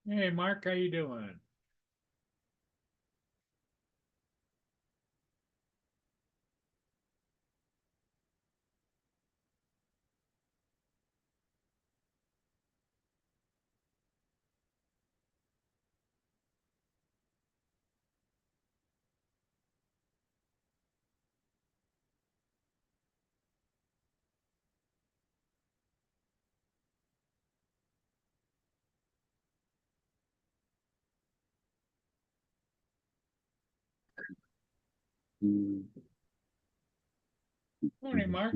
Hey, Mark, how you doing? Morning, Mark.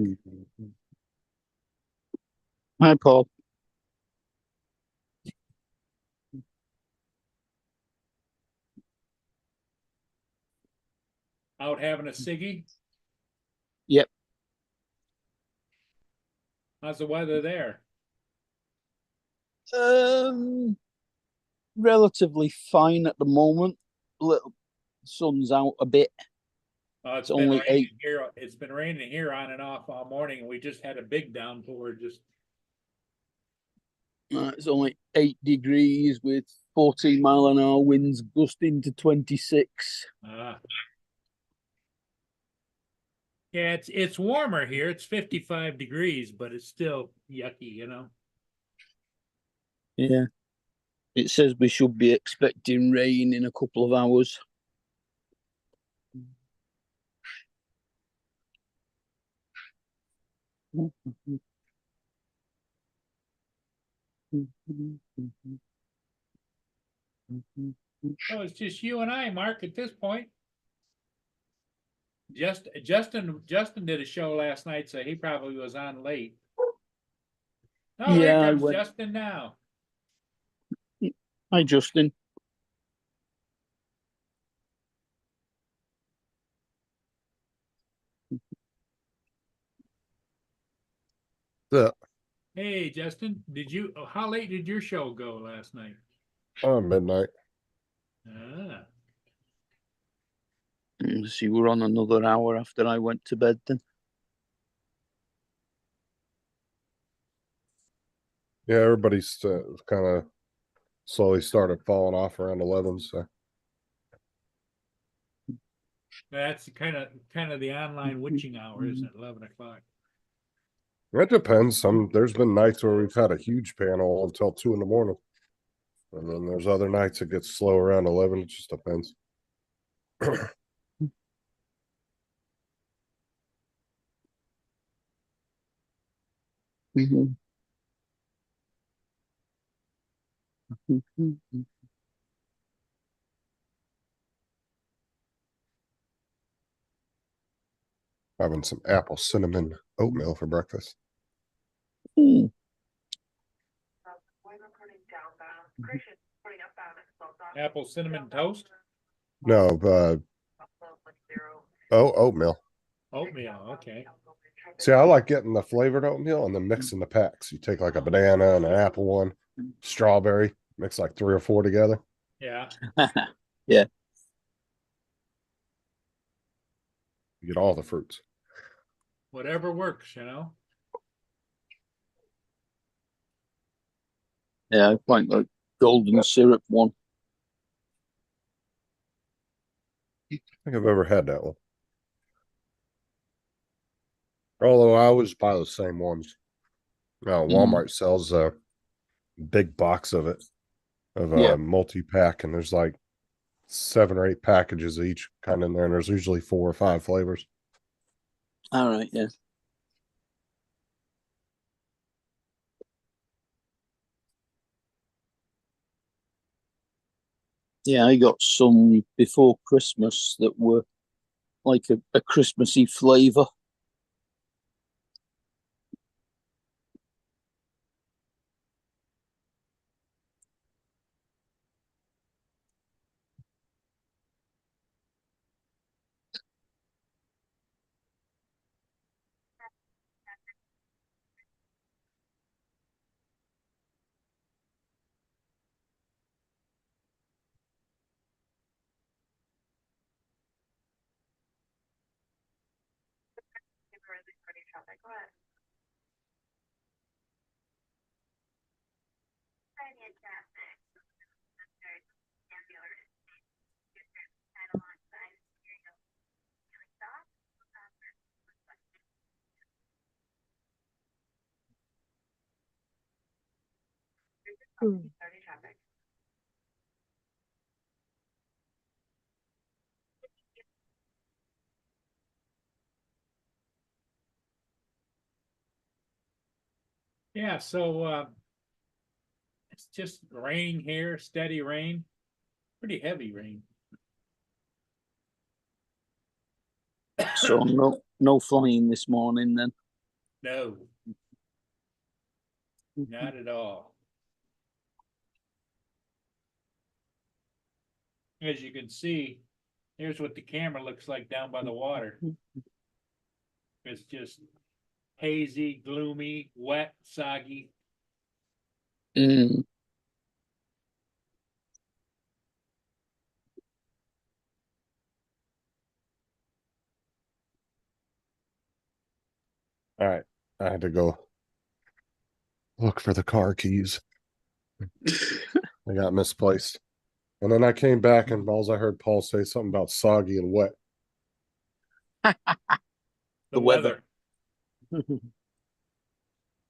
Hi, Paul. Out having a ciggy? Yep. How's the weather there? Um, Relatively fine at the moment. Little sun's out a bit. It's It's been only eight. raining here. It's been raining here on and off all morning, and we just had a big downpour. Just It's only 8 degrees with 14-mile-an-hour winds gusting to 26. uh yeah, it's warmer here. It's 55 degrees, but it's still yucky. Yeah. It says we should be expecting rain in a couple of hours. So it's just you and I, Mark, at this point. Justin did a show last night, so he probably was on late. Oh, here Yeah, I comes went. Justin now. Hi, Justin. Yeah, Hey, Justin, how late did your show go last night? midnight. Ah, See, we're on another hour after I went to bed then. Yeah, everybody's kind of slowly started falling off around 11. So that's kind of the online witching hour, isn't it? 11 o'clock. it depends. There's been nights where we've had a huge panel until 2 in the morning, and then there's other nights it gets slow around 11. It just depends. Having some apple cinnamon oatmeal for breakfast. Apple cinnamon toast, No, oatmeal. oatmeal. Okay. See, I like getting the flavored oatmeal and then mixing the packs. You take like a banana and an apple one, strawberry, mix like 3 or 4 together. Yeah, Yeah. You get all the fruits. whatever works. Yeah, I quite like golden syrup one. I think I've ever had that one. Although I always buy the same ones. Walmart sells a big box of it, of Yeah. a multi-pack, and there's like 7 or 8 packages each kind in there, and there's usually 4 or 5 flavors. All right. Yeah. Yeah, I got some before Christmas that were like a Christmassy flavour. Yeah, so it's just rain here, steady rain, pretty heavy rain. So no flying this morning then. No, not at all. As you can see, here's what the camera looks like down by the water. It's just hazy, gloomy, wet, soggy. Mm. All right. I had to go look for the car keys. They got misplaced. And then I came back and all I heard Paul say something about soggy and wet. The weather. weather.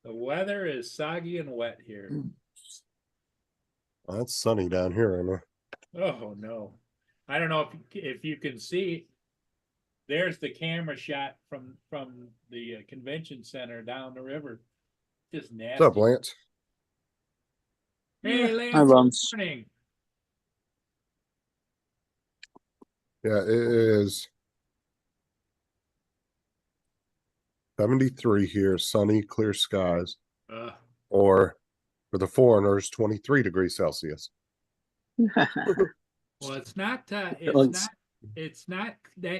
The weather is soggy and wet here. Well, it's sunny down here, isn't it? Oh, no. I don't know if you can see, there's the camera shot from the convention center down the river. Just nasty. What's up, Lance? Hey, Hi, Lance, Lance. good morning. Yeah, it is 73 here, sunny, clear skies. Or for the foreigners, 23 degrees Celsius. Well, it's not that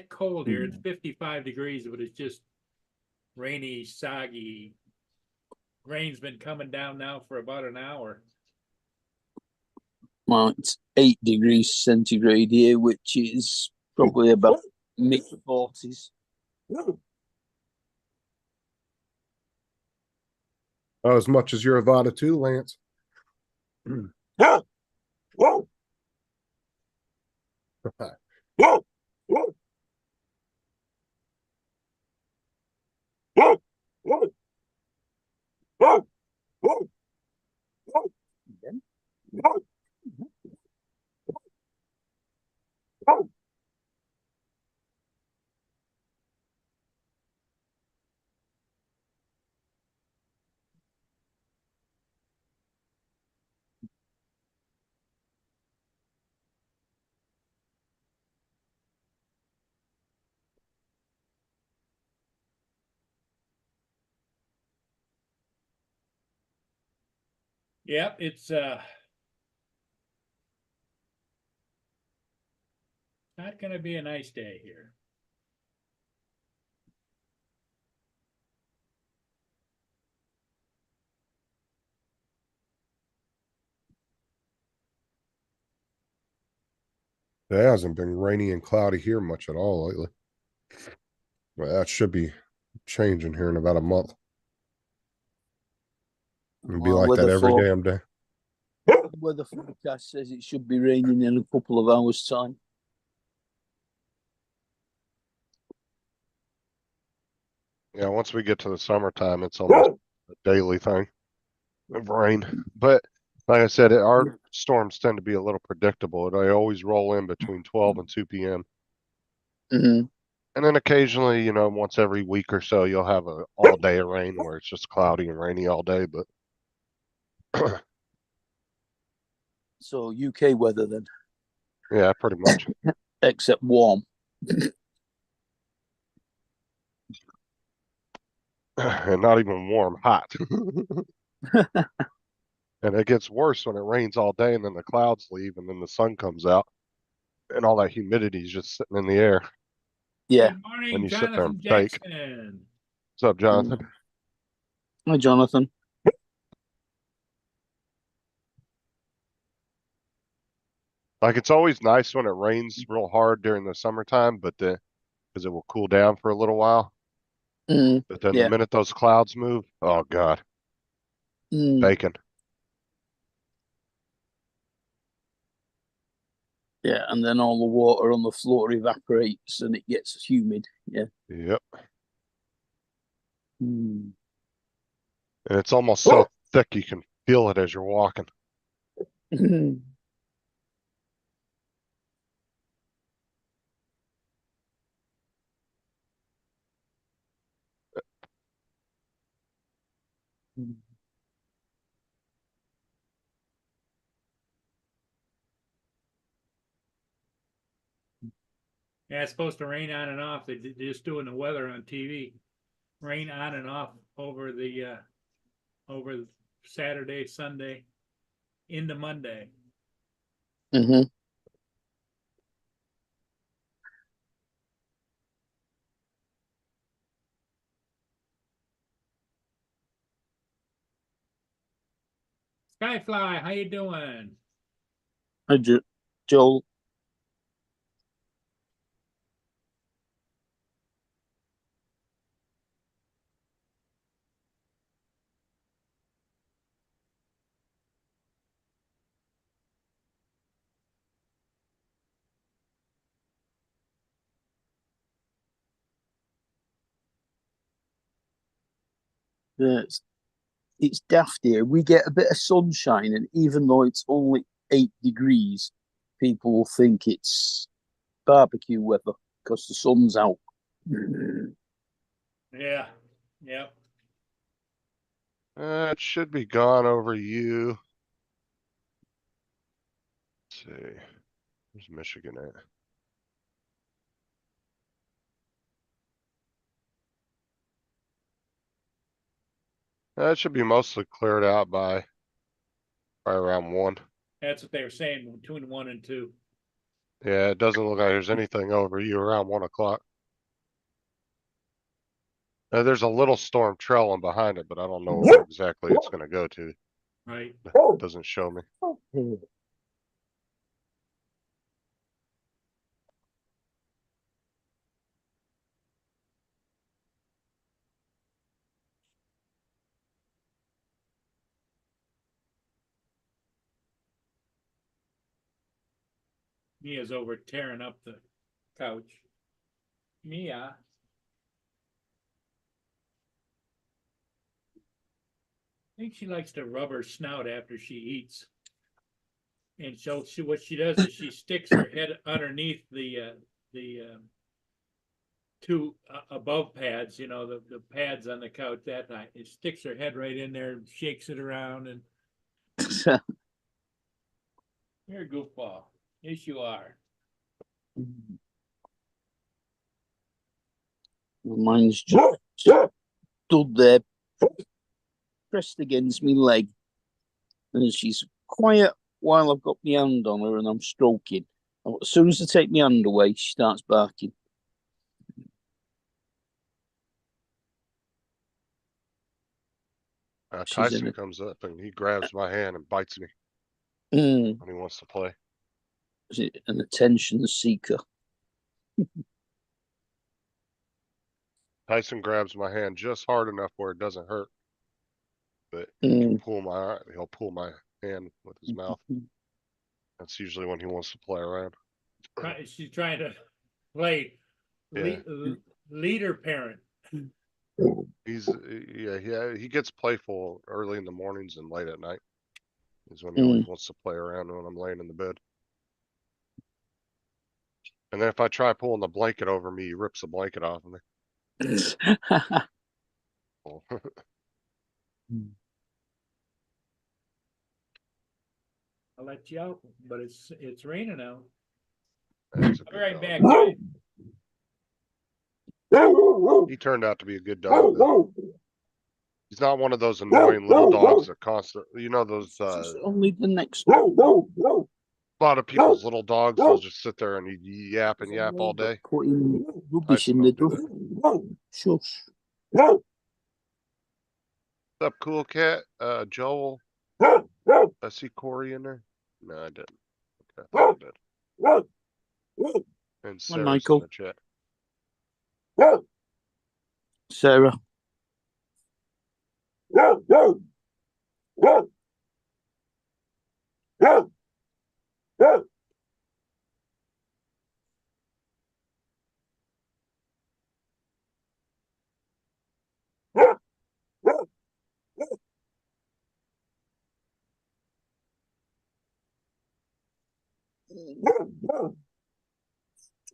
cold here. It's 55 degrees, but it's just rainy, soggy. Rain's been coming down now for about an hour. Well, it's 8 degrees centigrade here, which is probably about mid-40s. Oh, as much as your Avada too, Lance. Yep, it's not gonna be a nice day here. It hasn't been rainy and cloudy here much at all lately. Well, that should be changing here in about a month. It'll be like that every damn day. Weather forecast says it should be raining in a couple of hours' time. Yeah, once we get to the summertime, it's almost a daily thing of rain. But like I said, our storms tend to be a little predictable. They always roll in between 12 and 2 p.m. Mm-hmm. And then occasionally, you know, once every week or so, you'll have a all day of rain where it's just cloudy and rainy all day. But So UK weather then, yeah, pretty much. except warm. And not even warm, hot. And it gets worse when it rains all day and then the clouds leave and then the sun comes out and all that humidity is just sitting in the air. Yeah. Good morning, When you sit there Jonathan and bake. Jackson. What's up, Jonathan? Hi, Jonathan. Like it's always nice when it rains real hard during the summertime, but because it will cool down for a little while. But then the Yeah. minute those clouds move, oh God, bacon. Yeah, and then all the water on the floor evaporates and it gets humid. Yeah. Yep. Mm. And it's almost so thick you can feel it as you're walking. Yeah, it's supposed to rain on and off. They're just doing the weather on TV. Rain on and off over the over Saturday, Sunday, into Monday. Hmm. Skyfly, how you doing? Joel, it's daft here. We get a bit of sunshine, and even though it's only 8 degrees, people will think it's barbecue weather because the sun's out. Yeah, yep. It should be gone over you. Let's see. Where's Michigan at? That should be mostly cleared out by around 1. That's what they were saying between 1 and 2. Yeah, it doesn't look like there's anything over you around 1 o'clock. There's a little storm trailing behind it, but I don't know where exactly it's going to go to. Right. It doesn't show me. Mia's over tearing up the couch. Mia. I think she likes to rub her snout after she eats. And so what she does is she sticks her head underneath the two above pads, the pads on the couch that night. It sticks her head right in there and shakes it around, and you're a goofball. Yes, you are. Mine's just stood there, pressed against me leg, and she's quiet while I've got my hand on her and I'm stroking. As soon as I take my hand away, she starts barking. She's Tyson in comes up and he grabs my hand and bites me an when he wants to play. attention seeker. Tyson grabs my hand just hard enough where it doesn't hurt, but he'll pull my hand with his mouth. That's usually when he wants to play around. She's trying to play Yeah. leader parent. He gets playful early in the mornings and late at night. Is when he always wants to play around when I'm laying in the bed. And then if I try pulling the blanket over me, he rips the blanket off of me. I'll let you out, but it's raining out. That's a I'll be good right dog. back, guys. He turned out to be a good dog, though. He's not one of those annoying little dogs that constantly, those, only the next. a lot of people's little dogs will just sit there and yap and yap all day. Putting rubbish Tyson in the don't do door. Shush. What's up, cool cat? Joel? I see Corey in there? No, I didn't. Okay, I thought I did. And Sarah's Michael. in the chat. Sarah.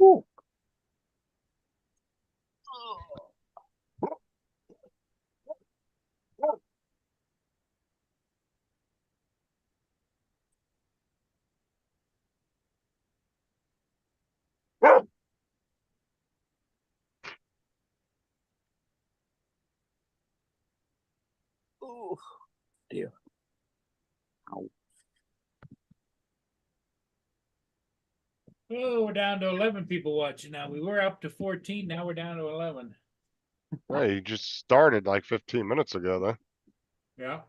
Oh. Oh dear. Ow. Oh, we're down to 11 people watching now. We were up to 14, now we're down to 11. Hey, you just started like 15 minutes ago, though. Yeah.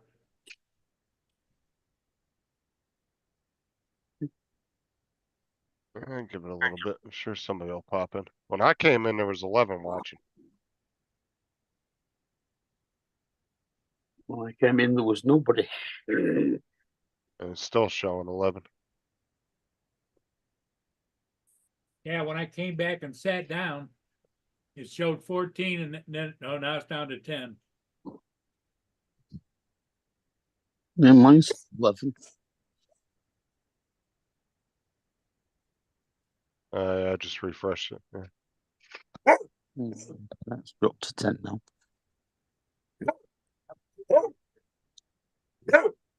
Give it a little bit. I'm sure somebody will pop in. When I came in, there was 11 watching. When I came in, there was nobody. And it's still showing 11. Yeah, when I came back and sat down, it showed 14 and then, no, now it's down to 10. Yeah, mine's 11. I just refreshed it. Yeah. That's dropped to 10 now.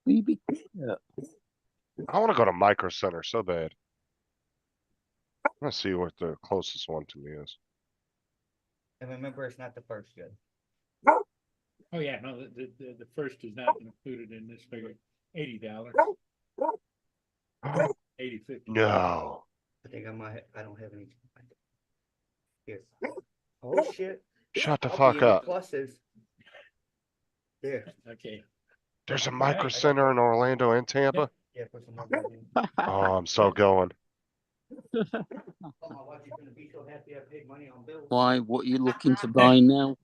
Maybe. Yeah. I want to go to Micro Center so bad. Let's see what the closest one to me is. And remember, it's not the first good. Oh, yeah, no, the first is not included in this figure. $80. 80, 50. No. I think I don't have any. Here. Oh shit. Shut the I'll fuck be in the up. pluses. There. Okay. There's a All Micro right. Center in Orlando and Tampa. Yeah, put some more money in. Oh, I'm so going. Oh, my wife is gonna be so happy I paid money on bills. Why? What are you looking to buy now?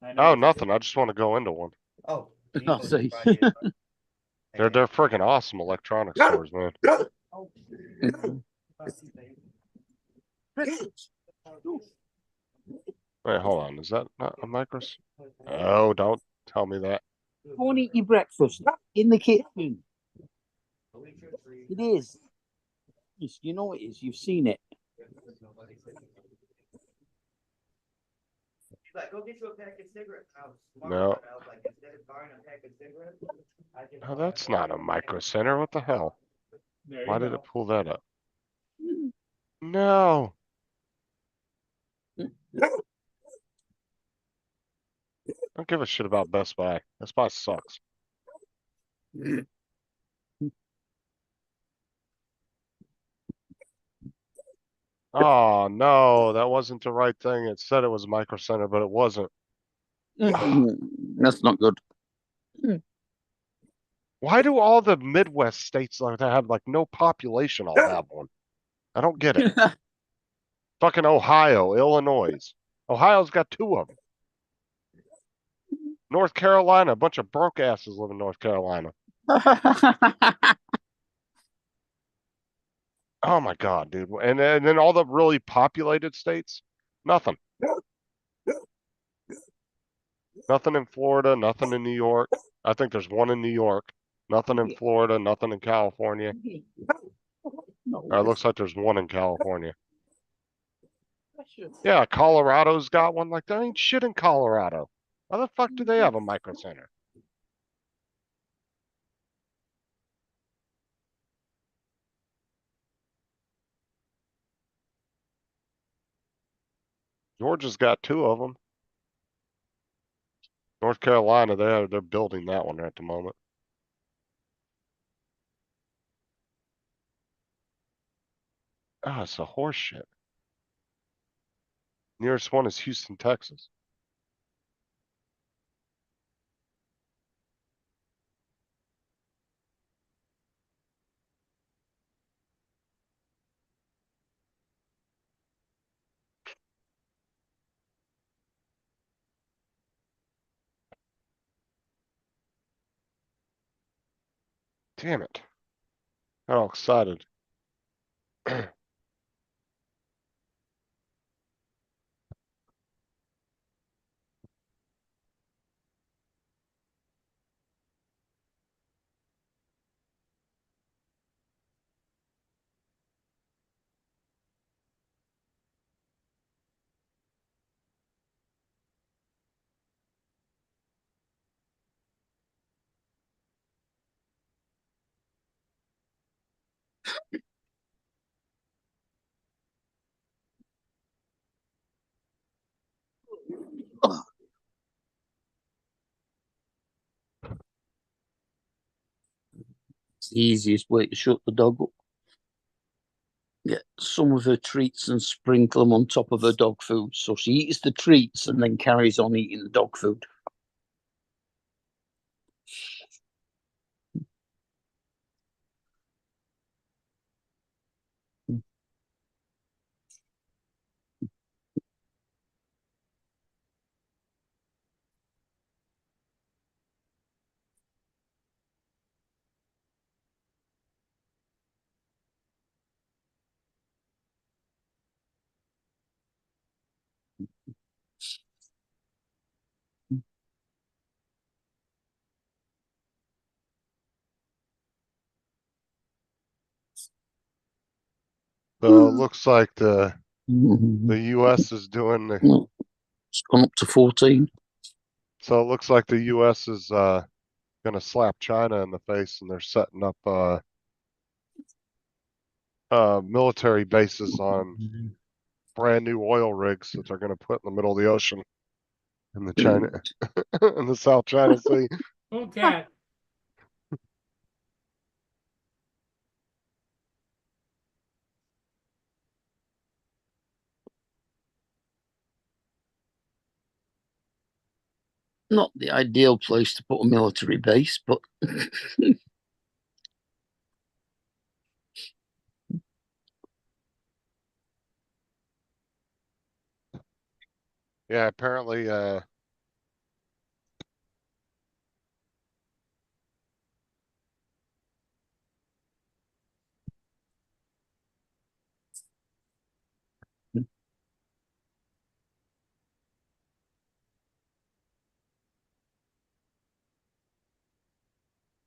I know. Oh, nothing. I just want to go into one. Oh. you I go to see. Friday. They're freaking awesome electronics stores, man. Wait, hold on. Is that not a Micro? Oh, don't tell me that. Go and eat your breakfast in the kitchen. It is. Yes, you know it is. You've seen it. She's like, go get you a pack of cigarettes. I was smart No. about it. I was like, instead of buying a pack of cigarettes, I just Oh, bought that's not a Micro Center. What the hell? There Why you did go. it pull that up? No. Don't give a shit about Best Buy. Best Buy sucks. Oh no, that wasn't the right thing. It said it was Micro Center, but it wasn't. That's not good. Why do all the Midwest states that have like no population all have one? I don't get it. Fucking Ohio, Illinois. Ohio's got 2 of them. North Carolina, a bunch of broke asses live in North Carolina. Oh my God, dude. And then all the really populated states, nothing. Nothing in Florida, nothing in New York. I think there's one in New York. Nothing in Florida, nothing in California. It looks like there's one in California. Yeah, Colorado's got one. Like, there ain't shit in Colorado. How the fuck do they have a Micro Center? Georgia's got 2 of them. North Carolina, they're building that one at the moment. Ah, it's a horse shit. Nearest one is Houston, Texas. Damn it. Got all excited. It's the easiest way to shut the dog up. Get some of her treats and sprinkle them on top of her dog food. So she eats the treats and then carries on eating the dog food. So it looks like the Mhm. US is doing the, No, it's gone up to 14. so it looks like the US is gonna slap China in the face, and they're setting up military bases on brand new oil rigs that they're gonna put in the middle of the ocean in the China in the South China Sea. Oh, cat. Not the ideal place to put a military base, but Yeah, apparently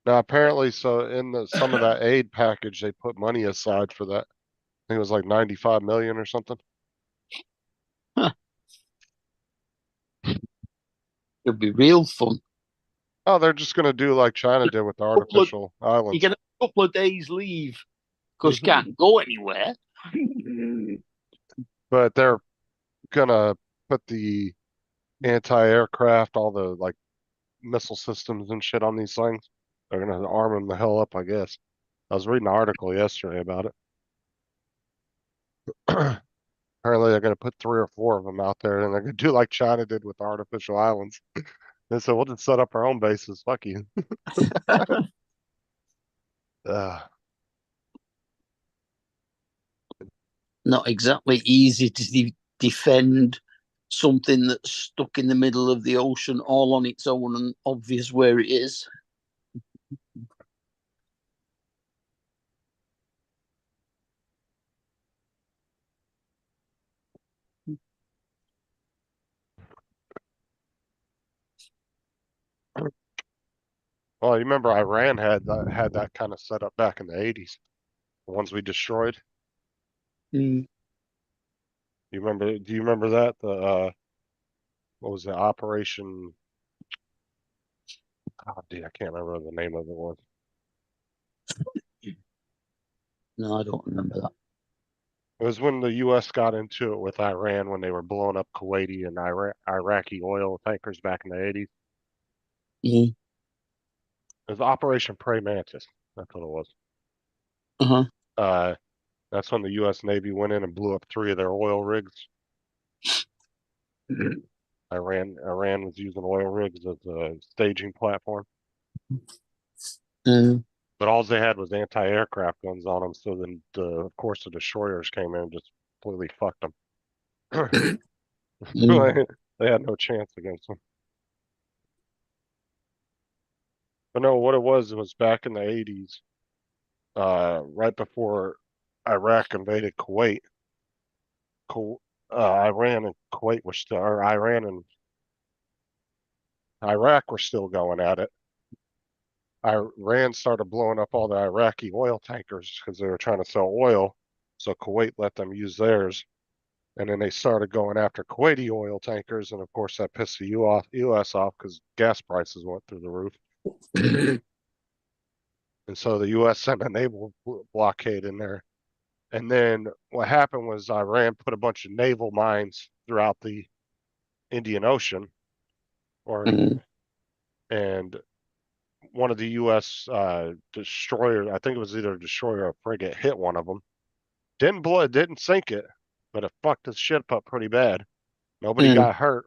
now apparently so in the some of that aid package they put money aside for that. I think it was like 95 million or something. it'd be real fun. Oh, they're just gonna do like China did with the Couple of- artificial You islands. get a couple of days leave because you Mhm. can't go anywhere. But they're gonna put the anti-aircraft, all the like missile systems and shit on these things. They're gonna arm them the hell up, I guess. I was reading an article yesterday about it. Apparently, they're gonna put 3 or 4 of them out there, and they're gonna do like China did with the artificial islands. They said, "We'll just set up our own bases. Fuck you." Uh, Not exactly easy to defend something that's stuck in the middle of the ocean all on its own and obvious where it is. well, you remember Iran had that kind of set up back in the 80s, the ones we destroyed. Mm. You remember? Do you remember that? The what was the operation? Oh, dude, I can't remember the name of it was. No, I don't remember that. It was when the U.S. got into it with Iran when they were blowing up Kuwaiti and Iraqi oil tankers back in the 80s. Mm. It was Operation Prey Mantis. That's what it was. Uh-huh. Uh, that's when the U.S. Navy went in and blew up 3 of their oil rigs. Iran was using oil rigs as a staging platform, Mm. but all they had was anti-aircraft guns on them. So then, of course, the destroyers came in and just completely fucked them. Mm. They had no chance against them. But no, what it was back in the 80s, right before Iraq invaded Kuwait. Iran and Kuwait were still, or Iran and Iraq were still going at it. Iran started blowing up all the Iraqi oil tankers because they were trying to sell oil. So Kuwait let them use theirs. And then they started going after Kuwaiti oil tankers. And of course, that pissed the US off because gas prices went through the roof. And so the US sent a naval blockade in there. And then what happened was Iran put a bunch of naval mines throughout the Indian Ocean, or Mm. and one of the U.S. Destroyers, I think it was either a destroyer or a frigate, hit one of them. Didn't blow it, didn't sink it, but it fucked the ship up pretty bad. Nobody Mm. got hurt.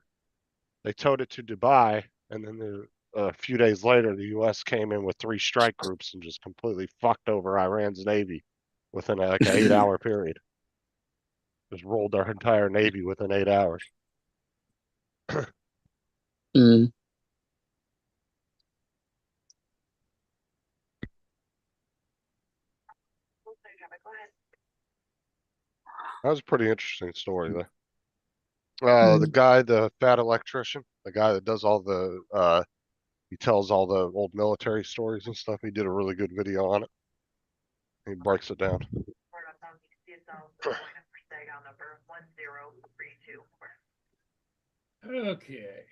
They towed it to Dubai, and then a few days later, the U.S. came in with 3 strike groups and just completely fucked over Iran's navy within like an 8-hour period. Just rolled their entire navy within 8 hours. Mm. That was a pretty interesting story there. The Mm. guy, the fat electrician, the guy that does all the he tells all the old military stories and stuff. He did a really good video on it. He breaks it down. Okay.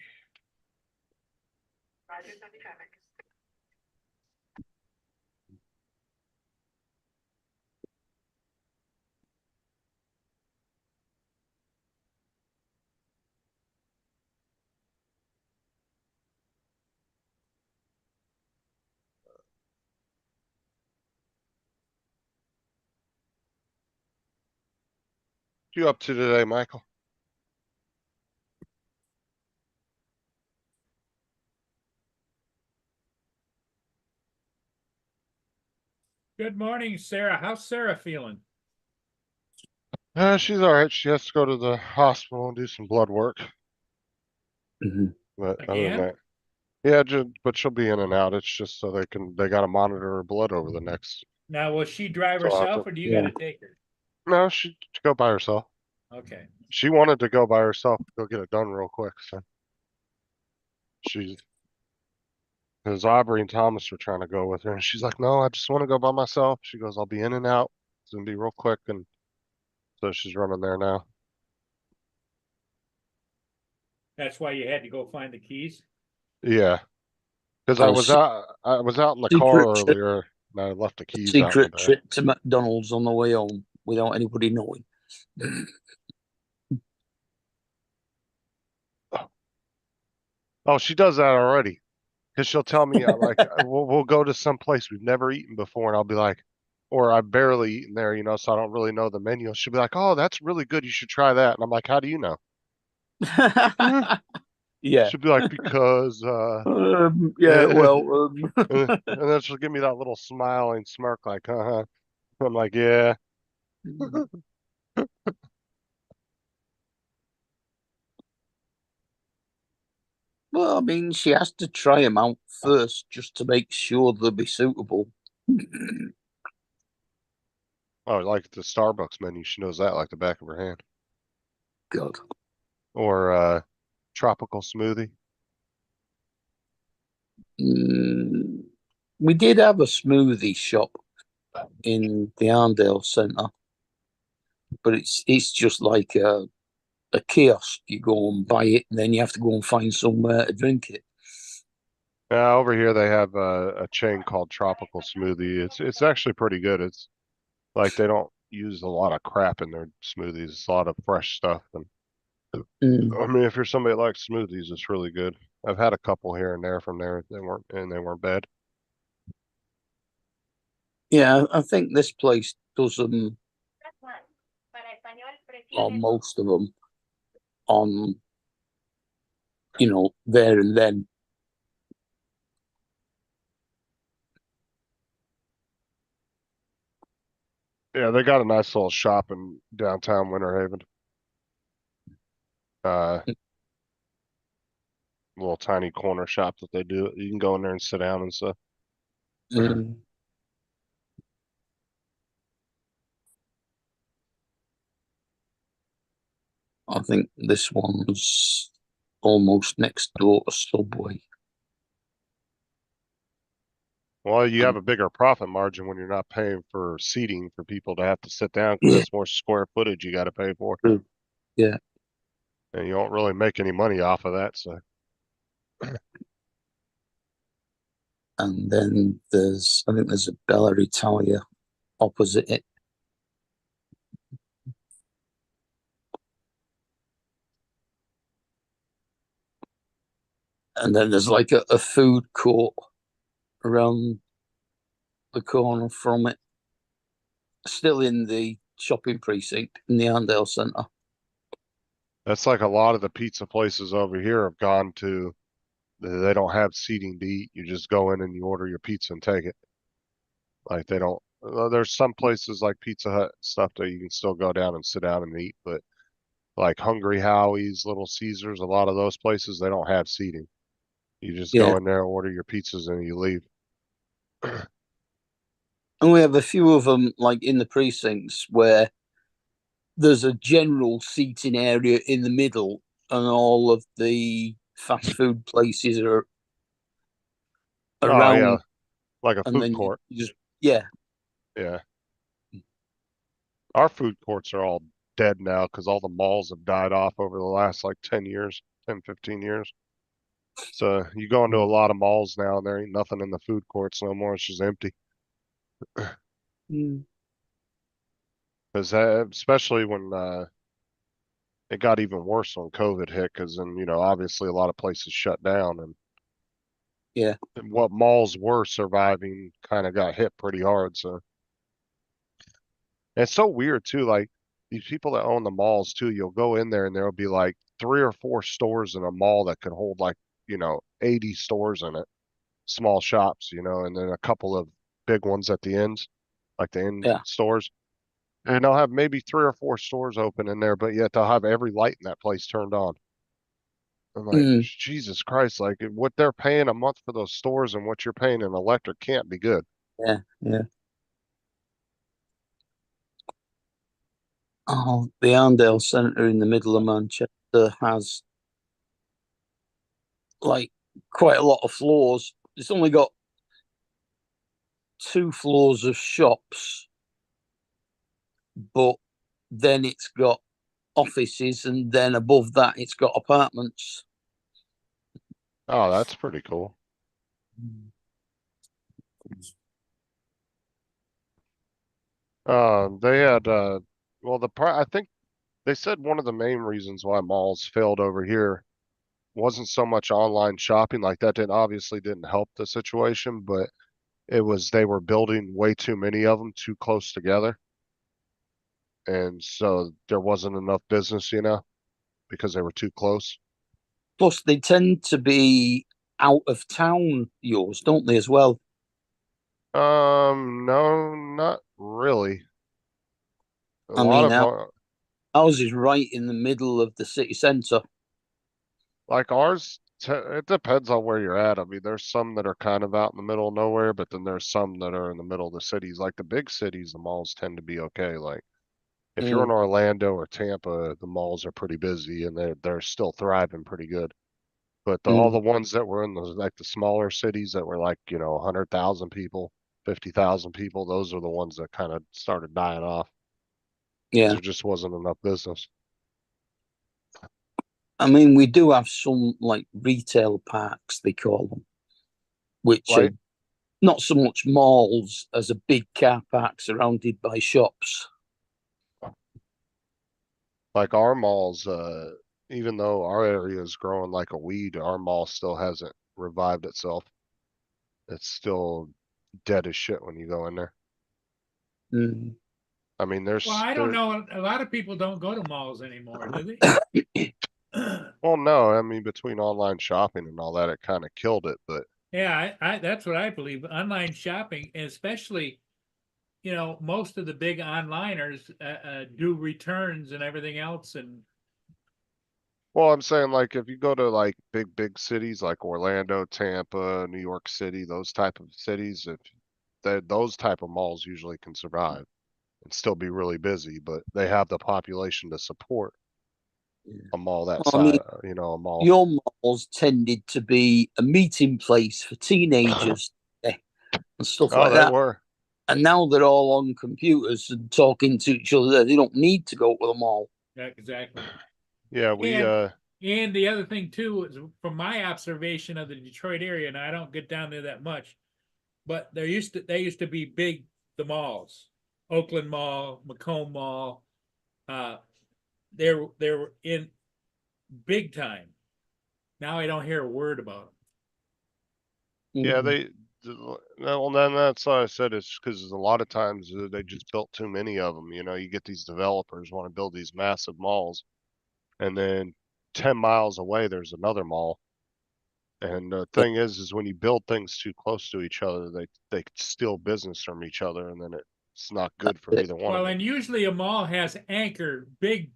What you up to today, Michael? Good morning, Sarah. How's Sarah feeling? She's all right. She has to go to the hospital and do some blood work. Mhm. But other than Again? that, yeah, but she'll be in and out. It's just so they got to monitor her blood over the next. Now, will she drive So I'll have herself to- or do you Yeah. gotta take her? No, she go by herself. Okay. She wanted to go by herself, go get it done real quick. So she's because Aubrey and Thomas were trying to go with her, and she's like, "No, I just want to go by myself." She goes, "I'll be in and out. It's gonna be real quick," and so she's running there now. That's why you had to go find the keys? Yeah, because Oh, se- I was out in the secret car trip, earlier, and I left the keys out in the secret back. trip to McDonald's on the way home without anybody knowing. Oh, she does that already. Because she'll tell me like we'll go to some place we've never eaten before, and I'll be like, or I've barely eaten there, so I don't really know the menu. She'll be like, "Oh, that's really good. You should try that." And I'm like, "How do you know?" Yeah. She'll be like, "Because," Yeah. and, Well. and then she'll give me that little smiling smirk, like, "Uh-huh." I'm like, "Yeah." Well, I mean, she has to try them out first just to make sure they'll be suitable. Oh, like the Starbucks menu, she knows that like the back of her hand. God. Or tropical smoothie. Mm, we did have a smoothie shop in the Arndale Centre, but it's just like a kiosk. You go and buy it, and then you have to go and find somewhere to drink it. Over here they have a chain called Tropical Smoothie. It's actually pretty good. It's like they don't use a lot of crap in their smoothies. It's a lot of fresh stuff. And Mm. I mean, if you're somebody that likes smoothies, it's really good. I've had a couple here and there from there. They weren't bad. Yeah, I think this place does them, or most of them, on there and then. Yeah, they got a nice little shop in downtown Winter Haven. Little tiny corner shop that they do. You can go in there and sit down and stuff. Mm. I think this one's almost next door to Subway. Well, you have a bigger profit margin when you're not paying for seating for people to have to sit down because Yeah. that's more square footage you got to pay for. True. Yeah. And you don't really make any money off of that. So, And then I think there's a Bella Italia opposite it. And then there's like a food court around the corner from it. Still in the shopping precinct in the Arndale Centre. That's like a lot of the pizza places over here have gone to, they don't have seating to eat. You just go in and you order your pizza and take it. Like they don't, there's some places like Pizza Hut stuff that you can still go down and sit down and eat, but like Hungry Howie's, Little Caesars, a lot of those places, they don't have seating. You just Yeah. go in there, order your pizzas, and you leave. And we have a few of them, like in the precincts, where there's a general seating area in the middle, and all of the fast food places are Oh around. yeah, like a And food then court. you just, yeah, Yeah. Our food courts are all dead now because all the malls have died off over the last like 10 years, 10, 15 years. So you go into a lot of malls now and there ain't nothing in the food courts no more. It's just empty. mm, Because especially when it got even worse when COVID hit, because then, you know, obviously a lot of places shut down and yeah, what malls were surviving kind of got hit pretty hard. So and it's so weird too. Like these people that own the malls too, you'll go in there and there'll be like 3 or 4 stores in a mall that could hold like, you know, 80 stores in it, small shops, you know, and then a couple of big ones at the ends, like the end yeah. stores. And they'll have maybe 3 or 4 stores open in there, but yet they'll have every light in that place turned on. I'm like, Mm, Jesus Christ, like what they're paying a month for those stores and what you're paying in electric can't be good. yeah, yeah. Oh, the Arndale Centre in the middle of Manchester has like quite a lot of floors. It's only got 2 floors of shops, but then it's got offices, and then above that, it's got apartments. Oh, that's pretty cool. They had well I think they said one of the main reasons why malls failed over here wasn't so much online shopping, like that didn't help the situation, but it was they were building way too many of them too close together. And so there wasn't enough business, you know, because they were too close. Plus, they tend to be out of town, yours, don't they, as well? No, not really. A I lot mean, of ours is right in the middle of the city centre. like ours, it depends on where you're at. I mean, there's some that are kind of out in the middle of nowhere, but then there's some that are in the middle of the cities. Like the big cities, the malls tend to be okay. Like if you're in Mm, Orlando or Tampa, the malls are pretty busy and they're still thriving pretty good. But all mm, the ones that were in those like the smaller cities that were like, you know, 100,000 people, 50,000 people, those are the ones that kind of started dying off because yeah. there just wasn't enough business. I mean, we do have some like retail parks, they call them, which are Like not so much malls as a big car park surrounded by shops. like our malls, even though our area is growing like a weed, our mall still hasn't revived itself. It's still dead as shit when you go in there. Mm. I mean, Well, I don't know. A lot of people don't go to malls anymore, do they? well, no, I mean, between online shopping and all that, it kind of killed it. But Yeah, I that's what I believe. Online shopping, especially, you know, most of the big onliners do returns and everything else, and well, I'm saying like if you go to like big cities like Orlando, Tampa, New York City, those type of cities, if those type of malls usually can survive and still be really busy, but they have the population to support a mall that I mean, size, you know, a mall. your malls tended to be a meeting place for teenagers and stuff Oh, like they that. were. And now they're all on computers and talking to each other. They don't need to go to the mall. yeah, exactly. Yeah, And the other thing too is from my observation of the Detroit area, and I don't get down there that much, but they used to be big, the malls, Oakland Mall, Macomb Mall, uh, they're in big time. Now I don't hear a word about them. yeah, Mm. well, then that's why I said it's because a lot of times they just built too many of them. You know, you get these developers want to build these massive malls, and then 10 miles away there's another mall. And the thing is when you build things too close to each other, they steal business from each other, and then it's not good for either one Well, of them. and usually a mall has big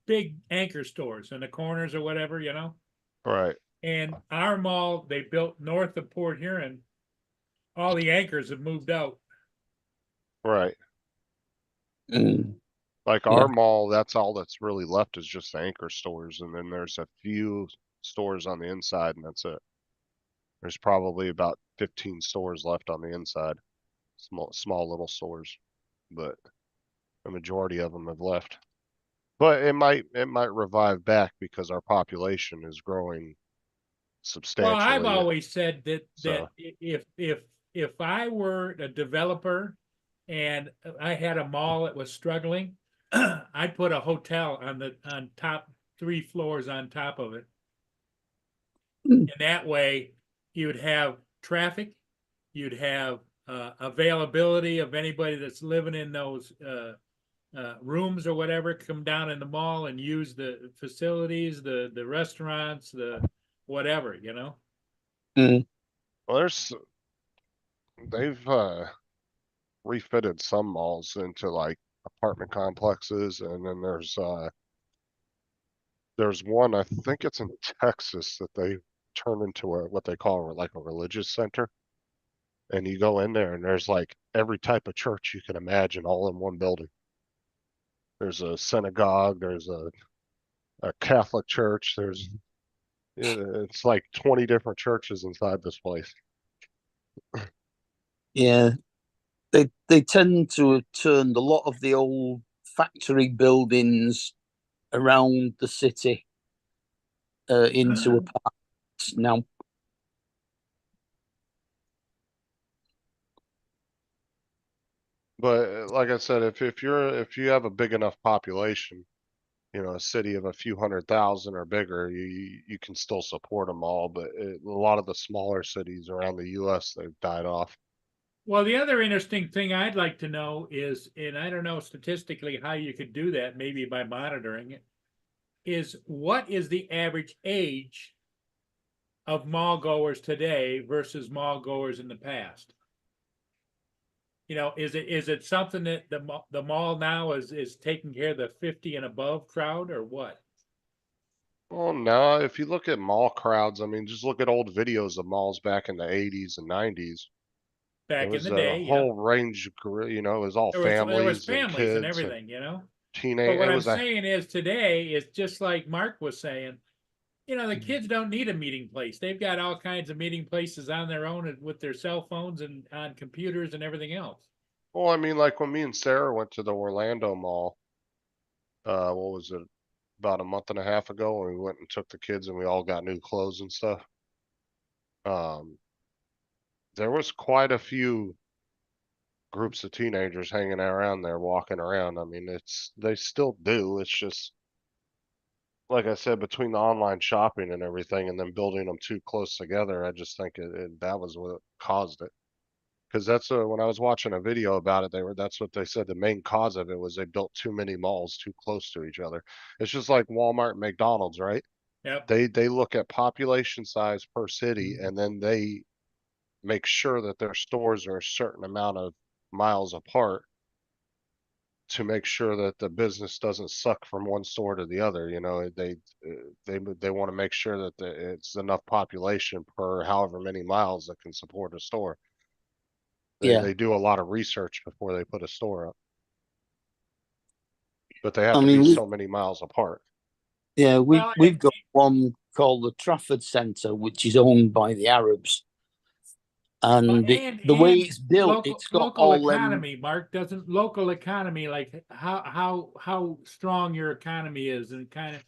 anchor stores in the corners or whatever, you know? Right. And our mall, they built north of Port Huron, all the anchors have moved out. Right. Mm. Like Yeah. our mall, that's all that's really left is just the anchor stores, and then there's a few stores on the inside, and that's it. There's probably about 15 stores left on the inside, small little stores, but the majority of them have left. But it might revive back because our population is growing Well, I've substantially. always said that So if I were a developer and I had a mall that was struggling, I'd put a hotel on top 3 floors on top of it. And that way you'd have traffic, you'd have availability of anybody that's living in those rooms or whatever, come down in the mall and use the facilities, the restaurants, the whatever, you know? well, they've refitted some malls into like apartment complexes, and then there's one, I think it's in Texas, that they turned into what they call like a religious center. And you go in there and there's like every type of church you can imagine all in one building. There's a synagogue, there's a Catholic church, it's like 20 different churches inside this place. Yeah, they tend to have turned a lot of the old factory buildings around the city into apartments now. But like I said, if you have a big enough population, you know, a city of a few 100,000 or bigger, you can still support them all. But a lot of the smaller cities around the U.S., they've died off. Well, the other interesting thing I'd like to know is, and I don't know statistically how you could do that, maybe by monitoring it, is what is the average age of mall goers today versus mall goers in the past? You know, is it something that the mall now is taking care of the 50 and above crowd, or what? Well, no, if you look at mall crowds, I mean, just look at old videos of malls back in the 80s and 90s. It Back in was the a day, yeah, whole range, you know, it was all there was families and families and kids and everything, you know. But teenage. what It I'm was a saying is today is just like Mark was saying, you know, the kids don't need a meeting place. They've got all kinds of meeting places on their own and with their cell phones and on computers and everything else. well, I mean, like when me and Sarah went to the Orlando Mall, what was it, about a month and a half ago, when we went and took the kids and we all got new clothes and stuff. Um, there was quite a few groups of teenagers hanging around there, walking around. I mean, they still do. It's just like I said, between the online shopping and everything, and then building them too close together, I just think that was what caused it. Because that's when I was watching a video about it, that's what they said. The main cause of it was they built too many malls too close to each other. It's just like Walmart and McDonald's, right? Yep. They look at population size per city, and then they make sure that their stores are a certain amount of miles apart to make sure that the business doesn't suck from one store to the other. You know, they want to make sure that it's enough population per however many miles that can support a store. Yeah, They do a lot of research before they put a store up, but they have I to mean, be so many miles apart. yeah, Well, we've got one called the Trafford Centre, which is owned by the Arabs, and the way it's built, it's got local all them. economy, Mark, doesn't local economy, like how strong your economy is, and kind of,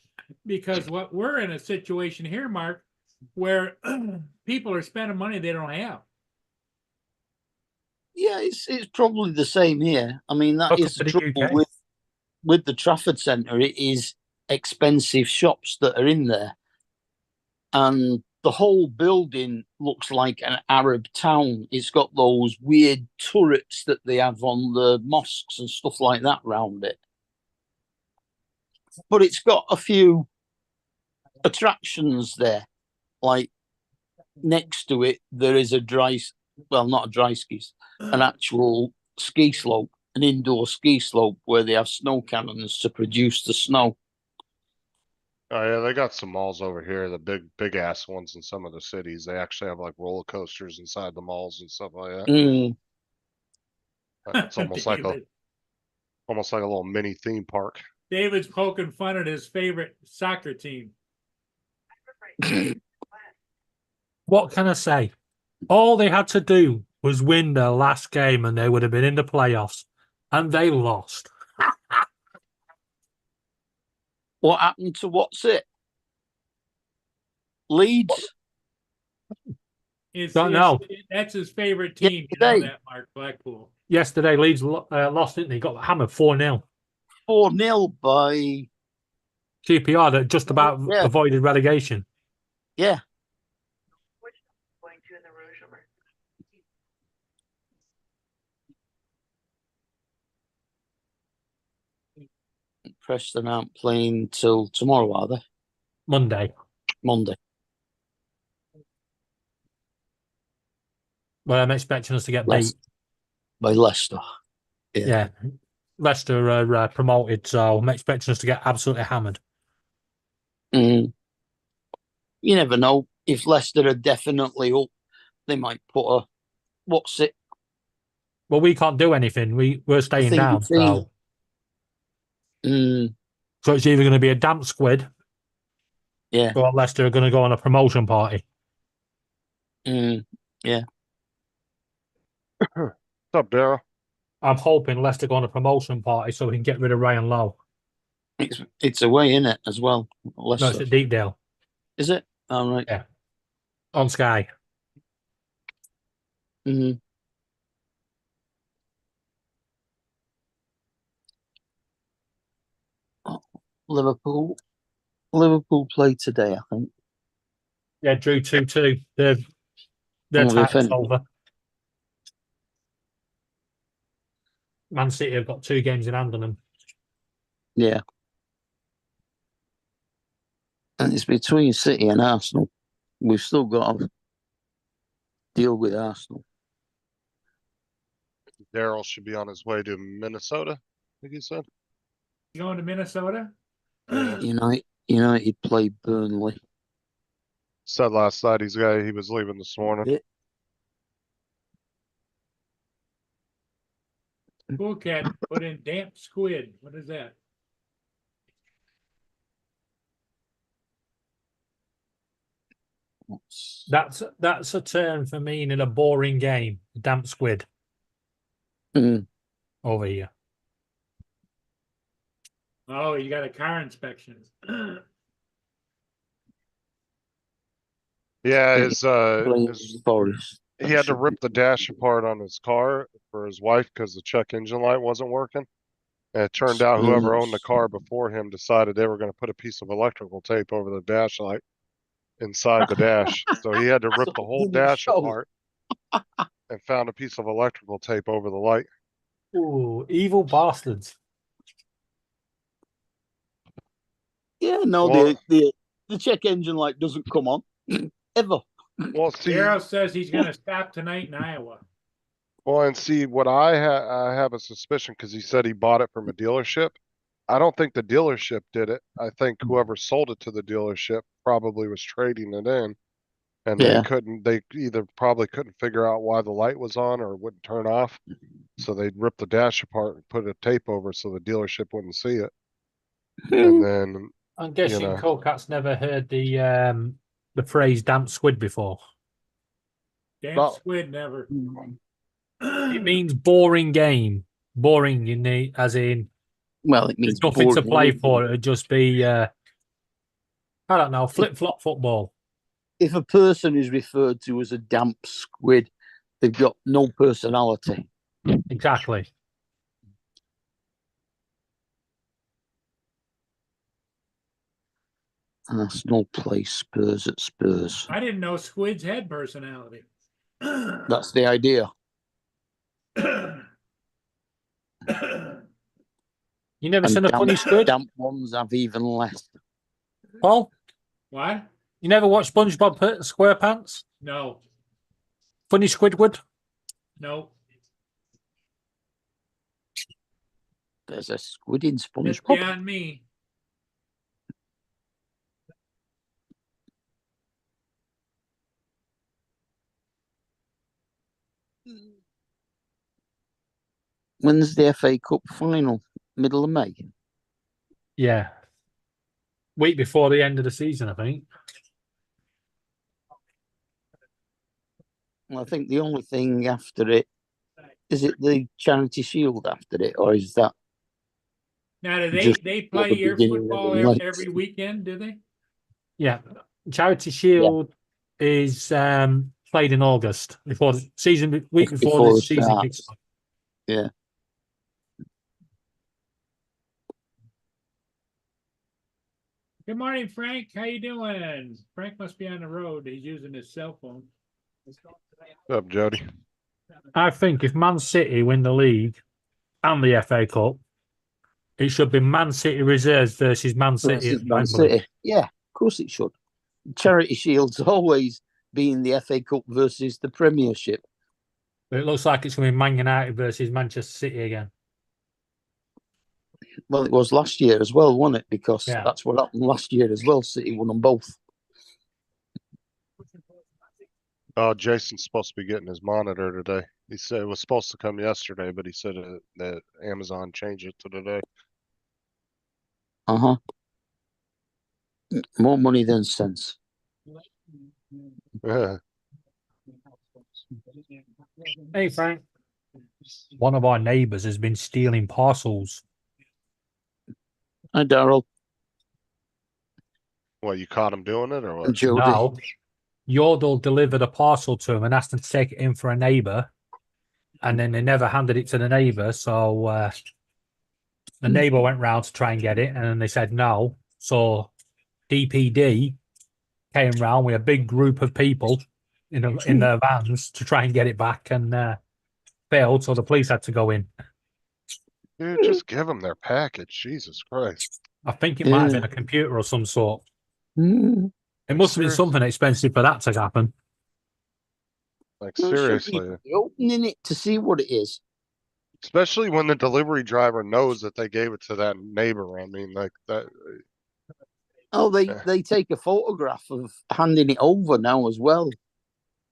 because what we're in a situation here, Mark, where people are spending money they don't have. Yeah, it's probably the same here. I mean, that Welcome is the to the trouble UK. with the Trafford Centre. It is expensive shops that are in there, and the whole building looks like an Arab town. It's got those weird turrets that they have on the mosques and stuff like that round it. But it's got a few attractions there. Like next to it, there is not a dry skis, an actual ski slope, an indoor ski slope where they have snow cannons to produce the snow. Oh yeah, they got some malls over here, the big ass ones in some of the cities. They actually have like roller coasters inside the malls and stuff like that. Mm, It's almost like David. a little mini theme park. David's poking fun at his favorite soccer team. What can I say? All they had to do was win their last game and they would have been in the playoffs. And they lost. what happened to what's it? Leeds? Don't know. That's his favorite team. You know that, Mark Blackpool. Yesterday, Leeds lost, didn't they? Got hammered 4-0. 4-0 by QPR that just about Yeah. avoided relegation. yeah. Preston aren't playing till tomorrow, are they? Monday. Monday. Well, I'm expecting us to get Leicester. beat. By Leicester. Yeah. Leicester are promoted, so I'm expecting us to get absolutely hammered. Mm. You never know. If Leicester are definitely up, they might put a what's it? Well, we can't do anything. We're staying think down. it's in- So it's either going to be a damp squid, Yeah. or Leicester are going to go on a promotion party. Yeah. What's up, Daryl? I'm hoping Leicester go on a promotion party so we can get rid of Ryan Lowe. It's away in it as well. No, Leicester. it's at Deepdale Is it? All right. Yeah. on Sky. Mm. Liverpool play today, I think. Yeah, drew 2-2. Their Oh, they title's finished. over. Man City have got 2 games in hand on them. Yeah. And it's between City and Arsenal. We've still got to deal with Arsenal. Daryl should be on his way to Minnesota, I think he said. You going to Minnesota? United play Burnley. Said last night he was leaving this morning. Yeah. Cool cat put in damp squid. What is that? That's a term for meaning a boring game. Damp squid Mm. over here. Oh, you got a car inspection. Yeah, Playing Forest. he had to rip the dash apart on his car for his wife because the check engine light wasn't working. And it turned out whoever owned the car before him decided they were going to put a piece of electrical tape over the dash light inside the dash. So he had to rip the whole dash apart and found a piece of electrical tape over the light. Ooh, evil bastards. Yeah, no, Well- the check engine light doesn't come on ever. Well, see, Darrow says he's going to stop tonight in Iowa. and see what I have a suspicion because he said he bought it from a dealership. I don't think the dealership did it. I think whoever sold it to the dealership probably was trading it in. And Yeah. they either probably couldn't figure out why the light was on or it wouldn't turn off. So they'd rip the dash apart and put a tape over so the dealership wouldn't see it. And then, I'm guessing know. Colcat's never heard the phrase damp squid before. Damp Well- squid never. It means boring game. Boring as in Well, it there's means nothing to boring. play for. It'd just be I don't know, flip-flop football. If a person is referred to as a damp squid, they've got no personality. Exactly. Arsenal play Spurs at Spurs. I didn't know squids had personality. That's the idea. You never And seen a funny squid? damp ones have even less. Paul, What? you never watched SpongeBob SquarePants? No, Funny Squidward? no. There's a squid in That's SpongeBob. beyond me. When's the FA Cup final? Middle of May. Yeah. Week before the end of the season, I think. Well, I think the only thing after it is it the Charity Shield after it, or is that Now, do Just they for play the your beginning of football the every, legs. weekend? Do they? Yeah. Charity Shield is played in August before the season, week before Before the it season starts. kicks off. Yeah. Good morning, Frank. How you doing? Frank must be on the road. He's using his cell phone. What's up, Jody? I think if Man City win the league and the FA Cup, it should be Man City reserves versus Man City. versus at Man Wembley. City? Yeah, of course it should. Charity Shield's always been the FA Cup versus the Premiership. But it looks like it's going to be Man United versus Manchester City again. Well, it was last year as well, wasn't it? Because Yeah. that's what happened last year as well. City won them both. Oh, Jason's supposed to be getting his monitor today. He said it was supposed to come yesterday, but he said that Amazon changed it to today. Uh-huh. More money than sense. Yeah. Hey, Frank. One of our neighbours has been stealing parcels. Hi, Daryl What, you caught him doing it or and what? Jody. Now, Yodel delivered a parcel to him and asked him to take it in for a neighbour. And then they never handed it to the neighbour. So the neighbour went round to try and get it. And then they said no. So DPD came round with a big group of people in their vans to try and get it back and failed. So the police had to go in. Dude, just give them their package. Jesus Christ. I think it might have Yeah. been a computer of some sort. Mm. It must have been Serious- something expensive for that to happen. Like, Well, should seriously. be opening it to see what it is. Especially when the delivery driver knows that they gave it to that neighbor. I mean, like that. Oh, Yeah. they take a photograph of handing it over now as well.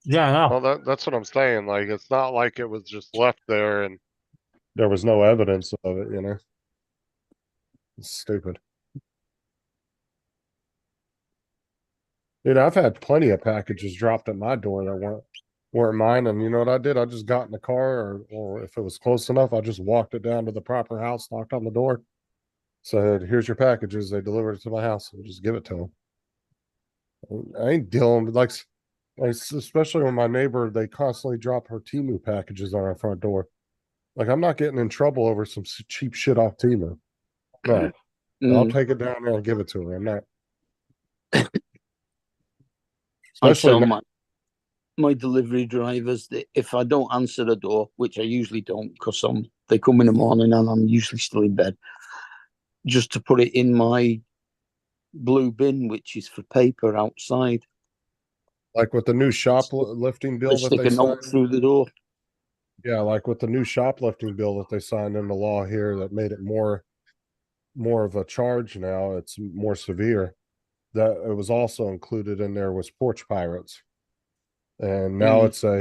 Yeah, I know. Well, that's what I'm saying. Like, it's not like it was just left there and there was no evidence of it, you know? It's stupid. Dude, I've had plenty of packages dropped at my door that weren't mine. And you know what I did? I just got in the car, or if it was close enough, I just walked it down to the proper house, knocked on the door, said, "Here's your packages." They delivered it to my house and just give it to them. I ain't dealing with like especially when my neighbor, they constantly drop her Temu packages on our front door. Like, I'm not getting in trouble over some cheap shit off Temu. No, I'll Mm. take it down there and give it to her. I'm not. I Especially tell my delivery drivers that if I don't answer the door, which I usually don't because they come in the morning and I'm usually still in bed, just to put it in my blue bin, which is for paper outside. like with the new shoplifting bill They that stick they a note signed. through the door. Yeah, like with the new shoplifting bill that they signed into law here that made it more of a charge now. It's more severe. That it was also included in there was porch pirates. And now it's was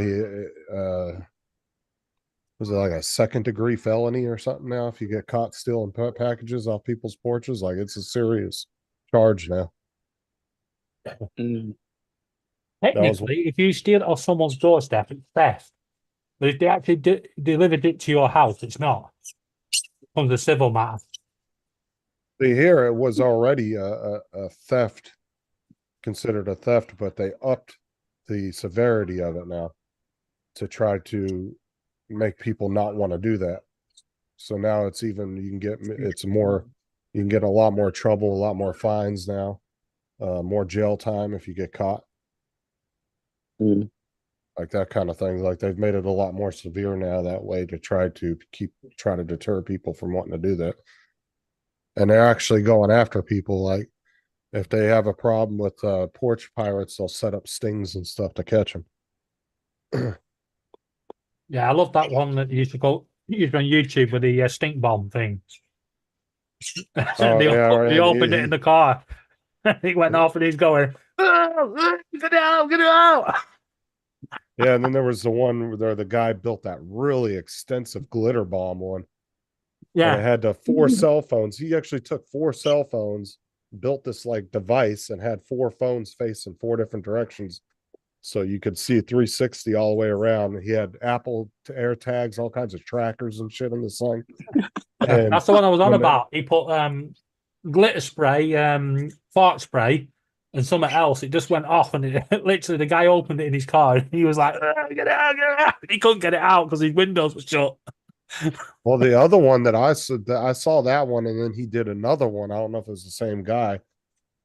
it like a second degree felony or something now if you get caught stealing packages off people's porches? Like, it's a serious charge now. Mm. Technically, if you steal it off someone's doorstep, it's theft. But if they actually delivered it to your house, it's not. It becomes a civil matter. See, here it was already a theft, considered a theft, but they upped the severity of it now to try to make people not want to do that. So now it's even, you can get a lot more trouble, a lot more fines now. more jail time if you get caught. Mm. Like that kind of thing. Like they've made it a lot more severe now that way to try to deter people from wanting to do that. And they're actually going after people. Like if they have a problem with porch pirates, they'll set up stings and stuff to catch them. Yeah, I love that one that used on YouTube with the stink bomb thing. Oh, they yeah, right. they opened it in the car. It went off and he's going, "Oh, get out, get out." Yeah, and then there was the one where the guy built that really extensive glitter bomb one. And it Yeah, had 4 cell phones. He actually took 4 cell phones, built this like device, and had 4 phones facing 4 different directions. So you could see 360 all the way around. He had Apple air tags, all kinds of trackers and shit in the thing. And that's the one I was on when they- about. He put glitter spray, fart spray, and something else. It just went off, and literally the guy opened it in his car. And he was like, "Get out, get out!" He couldn't get it out because his windows were shut. Well, the other one that I saw that one, and then he did another one. I don't know if it was the same guy,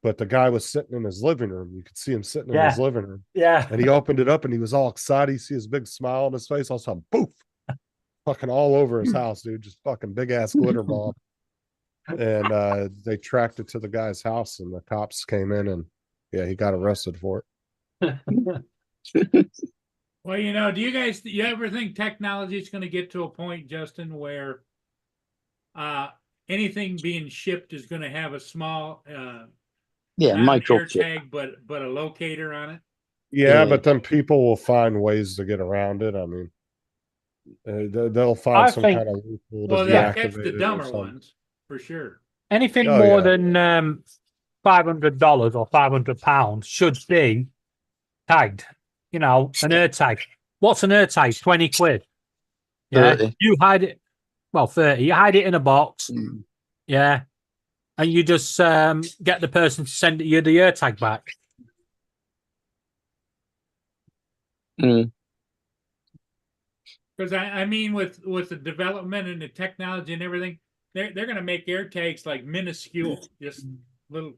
but the guy was sitting in his living room. You could see him sitting in his Yeah. living room, Yeah, and he opened it up, and he was all excited. You see his big smile on his face. All of a sudden, poof, fucking all over his house, dude. Just fucking big ass glitter bomb. And they tracked it to the guy's house, and the cops came in, and yeah, he got arrested for it. Well, do you ever think technology is going to get to a point, Justin, where anything being shipped is going to have a small Yeah, not an air microchip. tag, but a locator on it? Yeah, Yeah. but then people will find ways to get around it. I mean, they'll find I some think- kind of loophole to Well, deactivate that's the it or dumber something. ones, for sure. anything Oh, more yeah. than $500 or £500 should be tagged. An air tag. What's an air tag? 20 quid. Yeah, 30. you hide it. Well, 30. You hide it in a box. Mm. Yeah, and you just get the person to send you the air tag back. Mm. Because I mean, with the development and the technology and everything, they're going to make air tags like minuscule, just little.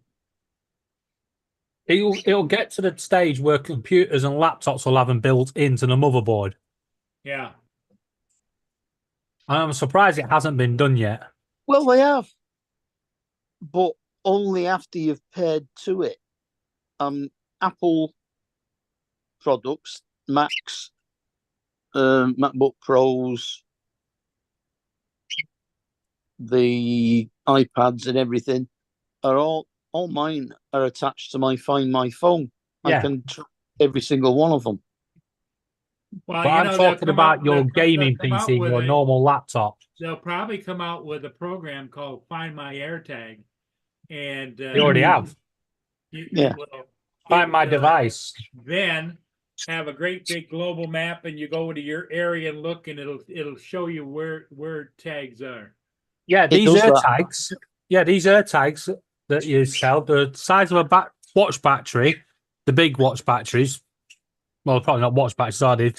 It'll get to the stage where computers and laptops will have them built into the motherboard. Yeah. I'm surprised it hasn't been done yet. Well, they have, but only after you've paid to it. Apple products, Macs, MacBook Pros, the iPads and everything are all mine are attached to my Find My phone. Yeah. I can track every single one of them. Well, But I'm they'll talking come about out- your they'll gaming come out PC, with your a- normal laptop. They'll probably come out with a program called Find My AirTag, and They already have. Yeah. Find my device. Then have a great big global map, and you go to your area and look, and it'll show you where tags are. Yeah, these does air that. tags. Yeah, these air tags that you sell, the size of a watch battery, the big watch batteries. Well, probably not watch batteries, are they?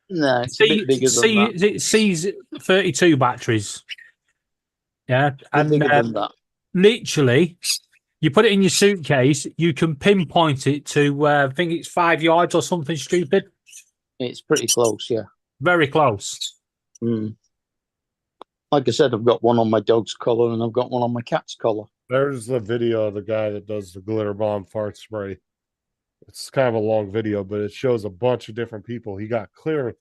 No, it's a bit bigger than that. It sees 32 batteries. Yeah, Bit and bigger than that. literally, you put it in your suitcase. You can pinpoint it to, I think it's 5 yards or something stupid. It's pretty close, yeah. Very close. Mm. Like I said, I've got one on my dog's collar and I've got one on my cat's collar. There's the video of the guy that does the glitter bomb fart spray. It's kind of a long video, but it shows a bunch of different people. He got clear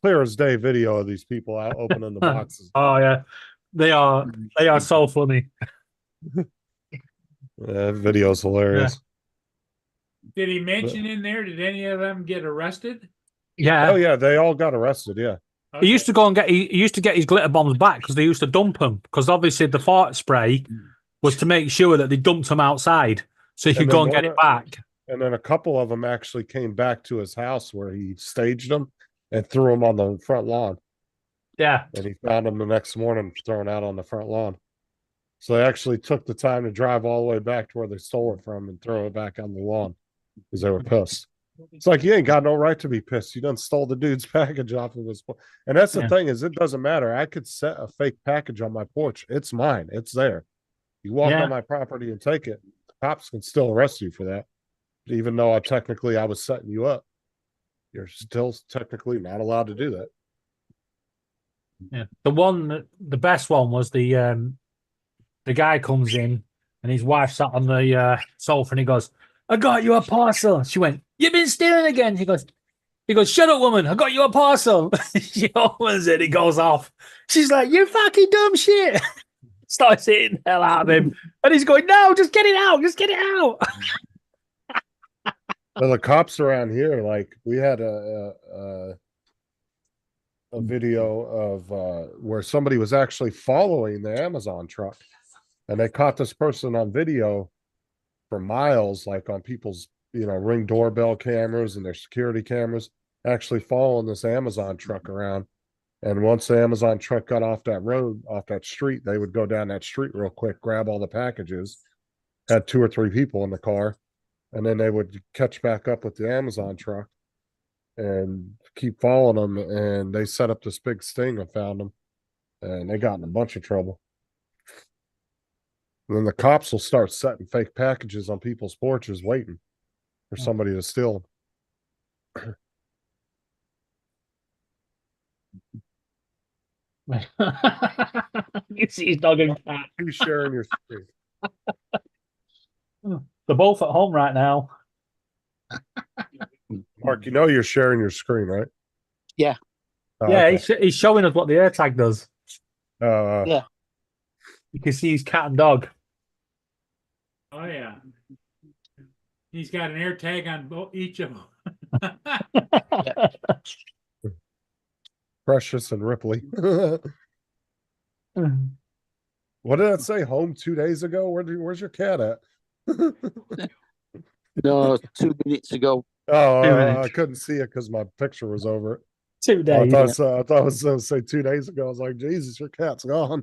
as day video of these people out opening the boxes. Oh yeah, they are so funny. That video's hilarious. Did he mention in there? Did any of them get arrested? Yeah. Oh yeah, they all got arrested. Yeah. He used to go and he used to get his glitter bombs back because they used to dump them. Because obviously the fart spray was to make sure that they dumped them outside so he could And go then and get one it back. And then a couple of them actually came back to his house where he staged them and threw them on the front lawn. Yeah. And he found them the next morning thrown out on the front lawn. So they actually took the time to drive all the way back to where they stole it from and throw it back on the lawn because they were pissed. It's like, you ain't got no right to be pissed. You done stole the dude's package off of his. And that's the Yeah. thing is, it doesn't matter. I could set a fake package on my porch. It's mine. It's there. You walk Yeah. on my property and take it. cops can still arrest you for that, even though I was setting you up. You're still technically not allowed to do that. Yeah. The best one was the guy comes in and his wife sat on the sofa and he goes, "I got you a parcel." She went, "You've been stealing again." He goes, "Shut up, woman! I got you a parcel." She opens it, he goes off. She's like, "You fucking dumb shit!" Starts hitting the hell out of him, and he's going, "No, just get it out, just get it out." Well, the cops around here, like we had a video of where somebody was actually following the Amazon truck, and they caught this person on video for miles, like on people's Ring doorbell cameras and their security cameras, actually following this Amazon truck around. And once the Amazon truck got off that road, off that street, they would go down that street real quick, grab all the packages, had 2 or 3 people in the car, and then they would catch back up with the Amazon truck and keep following them. And they set up this big sting and found them, and they got in a bunch of trouble. And then the cops will start setting fake packages on people's porches, waiting for somebody to steal them. You see his dog and cat. Who's sharing your screen? They're both at home right now. Mark, you know you're sharing your screen, right? Yeah. Oh, Yeah, okay. he's showing us what the AirTag does. Yeah. You can see his cat and dog. Oh, yeah. He's got an air tag on each of them. Precious and Ripley. What did it say? Home 2 days ago? Where's your cat at? No, 2 minutes ago. Oh, 2 I minutes. couldn't see it because my picture was over it. 2 I days. thought I was going to say 2 days ago. I was like, Jesus, your cat's gone.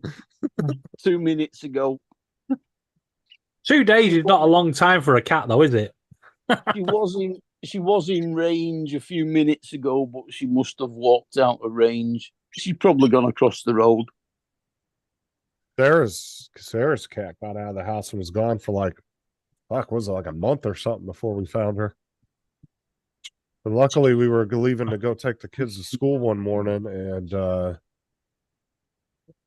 2 minutes ago. 2 days is not a long time for a cat, though, is it? She was in range a few minutes ago, but she must have walked out of range. She's probably gone across the road. Sarah's cat got out of the house and was gone for was it like a month or something before we found her. But luckily we were leaving to go take the kids to school one morning, and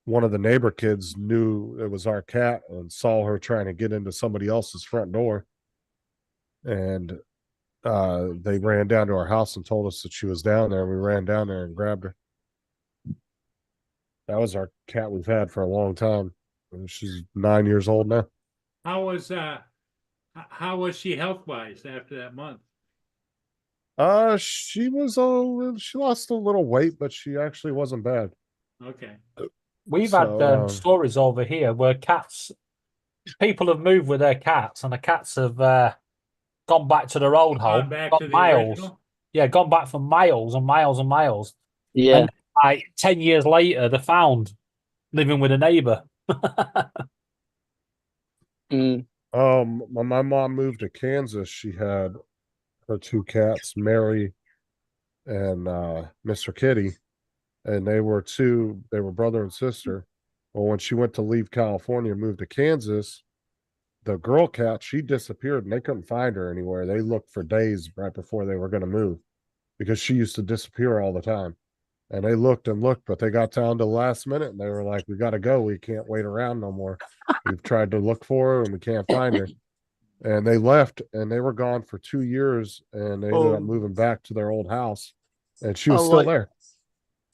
one of the neighbor kids knew it was our cat and saw her trying to get into somebody else's front door. And they ran down to our house and told us that she was down there. We ran down there and grabbed her. That was our cat we've had for a long time. She's 9 years old now. How was she health wise after that month? She lost a little weight, but she actually wasn't bad. Okay. We've So, had stories over here where people have moved with their cats, and the cats have gone back to their old home, Gone back got to the miles. original? Yeah, gone back for miles and miles and miles. Yeah. And like 10 years later, they're found living with a neighbor. Mm. When my mom moved to Kansas, she had her 2 cats, Mary and Mr. Kitty, and they were brother and sister. Well, when she went to leave California and moved to Kansas, the girl cat, she disappeared and they couldn't find her anywhere. They looked for days right before they were going to move because she used to disappear all the time. And they looked and looked, but they got down to the last minute and they were like, "We got to go. We can't wait around no more. We've tried to look for her and we can't find her." And they left and they were gone for 2 years, and they ended up moving back to their old house, and she was still there.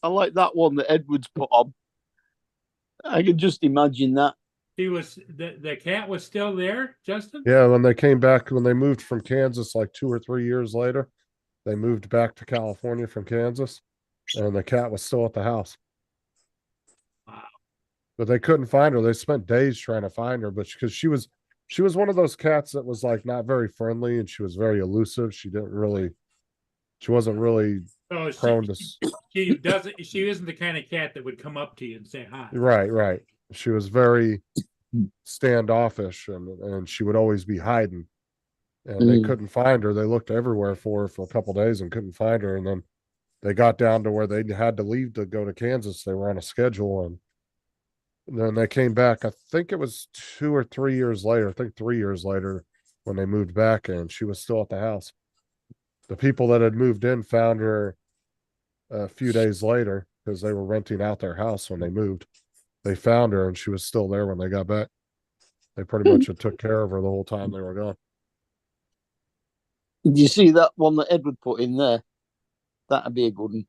I like that one that Edwards put on. I can just imagine that. The cat was still there, Justin? Yeah, when they moved from Kansas like 2 or 3 years later, they moved back to California from Kansas, and the cat was still at the house. Wow. But they couldn't find her. They spent days trying to find her, but because she was one of those cats that was like not very friendly, and she was very elusive. She wasn't really So prone to. she isn't the kind of cat that would come up to you and say hi. Right. She was very standoffish, and she would always be hiding. And they couldn't find her. They looked everywhere for her for a couple days and couldn't find her. And then they got down to where they had to leave to go to Kansas. They were on a schedule, and And then they came back. I think it was 2 or 3 years later. I think 3 years later when they moved back and she was still at the house. The people that had moved in found her a few days later because they were renting out their house when they moved. They found her and she was still there when they got back. They pretty much had took care of her the whole time they were gone. Did you see that one that Edward put in there? That'd be a good one.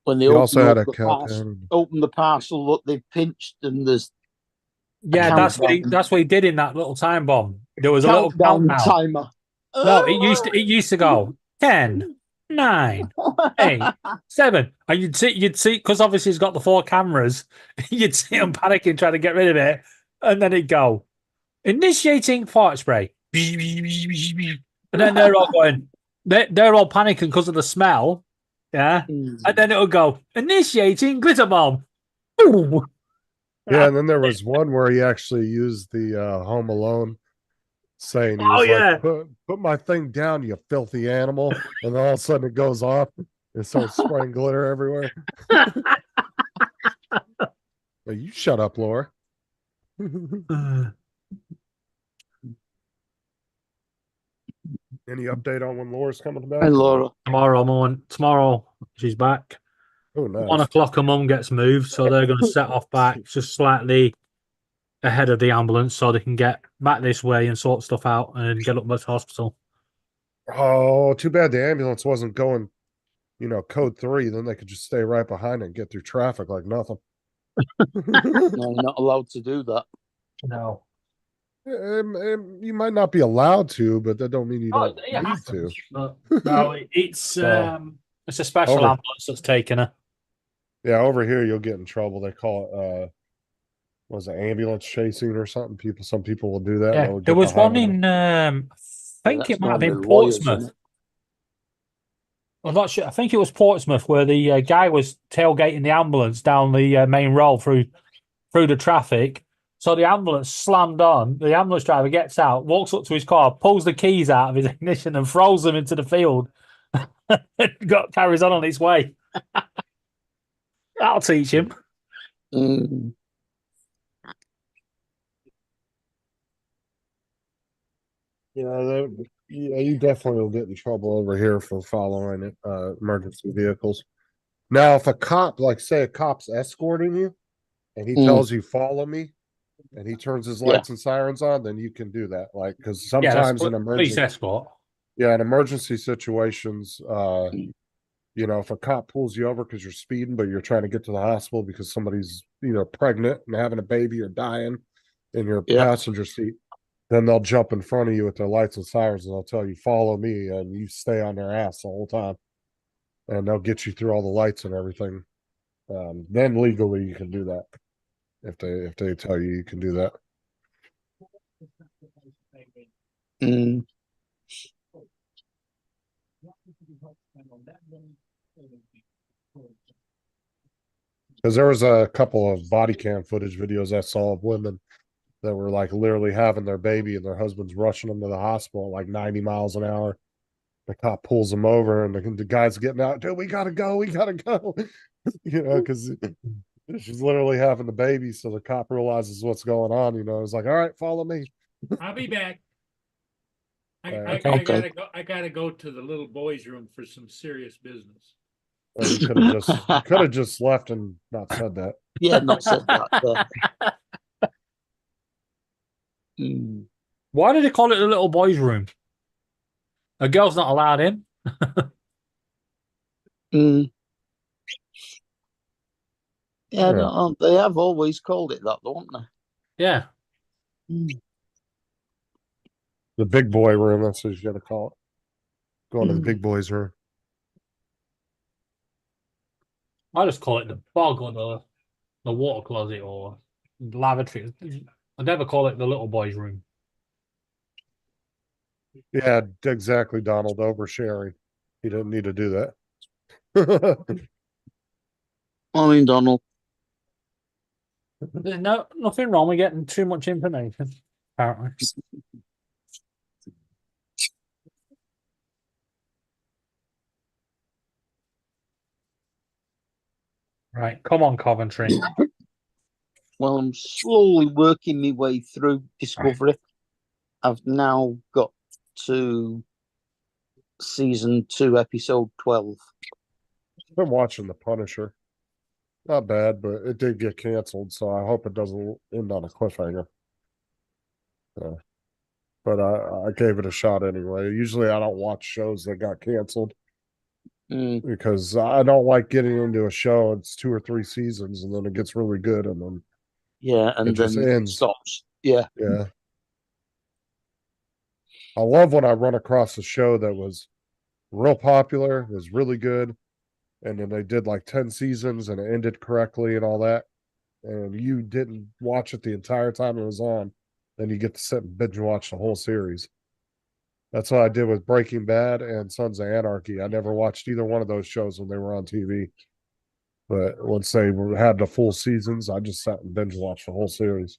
When they He also had open a up the parcel, countdown. open the parcel that they've pinched, and there's Yeah, countdown. that's what he did in that little time bomb. There was a little countdown countdown. timer. No, it used to go 10, 9, 8, 7. And you'd see, because obviously he's got the 4 cameras, you'd see him panicking trying to get rid of it. And then it'd go, initiating fart spray. And then they're all going, they're all panicking because of the smell. Yeah. And then it'll go, initiating glitter bomb. Boom. Yeah, and then there was one where he actually used the Home Alone saying he was like, put my thing down, you filthy animal. And then all of a sudden it goes off and starts spraying glitter everywhere. Well, you shut up, Laura. Any update on when Laura's coming back? And Laura. Tomorrow she's back. Oh, nice. 1 o'clock a mum gets moved, so they're going to set off back just slightly ahead of the ambulance so they can get back this way and sort stuff out and get up to the hospital. Oh, too bad the ambulance wasn't going, code 3. Then they could just stay right behind it and get through traffic like nothing. No, you're not allowed to do that. No. You might not be allowed to, but that don't mean you don't need to. But, no, it's a special Over. ambulance that's taken her. Yeah, over here you'll get in trouble. They call it was it ambulance chasing or something? Some people will do that. Yeah, They'll there get was one behind them. in I think That's it might have been normally lawyers, Portsmouth. isn't it? I'm not sure. I think it was Portsmouth where the guy was tailgating the ambulance down the main road through the traffic. So the ambulance slammed on. The ambulance driver gets out, walks up to his car, pulls the keys out of his ignition, and throws them into the field. Carries on its way. That'll teach him. Yeah, you definitely will get in trouble over here for following it, emergency vehicles. Now, if a cop, like say a cop's escorting you, and he tells you follow me, and he turns his lights and sirens on, then you can do that. Like because sometimes in police emergency, escort. yeah, in emergency situations, if a cop pulls you over because you're speeding, but you're trying to get to the hospital because somebody's pregnant and having a baby or dying in your passenger seat, then they'll jump in front of you with their lights and sirens and they'll tell you follow me, and you stay on their ass the whole time, and they'll get you through all the lights and everything. Then legally you can do that if they tell you can do that. Because there was a couple of body cam footage videos I saw of women that were like literally having their baby and their husband's rushing them to the hospital at like 90 miles an hour. The cop pulls them over and the guy's getting out. Dude, we gotta go. Because she's literally having the baby. So the cop realizes what's going on. It's like, all right, follow me. I'll be back. I gotta go to the little boys' room for some serious business. You could have just left and not said that. Yeah, not said that. Why did they call it the little boys' room? A girl's not allowed in. Yeah, no, they have always called it that, don't they? Yeah. The big boy room, that's what you gotta call it. Going to the big boys' room. I just call it the bog or the water closet or lavatory. I never call it the little boys' room. Yeah, exactly, Donald. Oversharing. He didn't need to do that. Morning, Donald. There's nothing wrong with getting too much information, apparently. Right, come on, Coventry. Well, I'm slowly working my way through Discovery. I've now got to season 2, episode 12. Been watching The Punisher. Not bad, but it did get canceled, so I hope it doesn't end on a cliffhanger. But I gave it a shot anyway. Usually I don't watch shows that got canceled Mm, because I don't like getting into a show. It's 2 or 3 seasons and then it gets really good and then yeah, it and just then ends. stops. Yeah. Yeah. I love when I run across a show that was real popular, was really good, and then they did like 10 seasons and it ended correctly and all that. And you didn't watch it the entire time it was on, then you get to sit and binge watch the whole series. That's what I did with Breaking Bad and Sons of Anarchy. I never watched either one of those shows when they were on TV. But once they had the full seasons, I just sat and binge watched the whole series.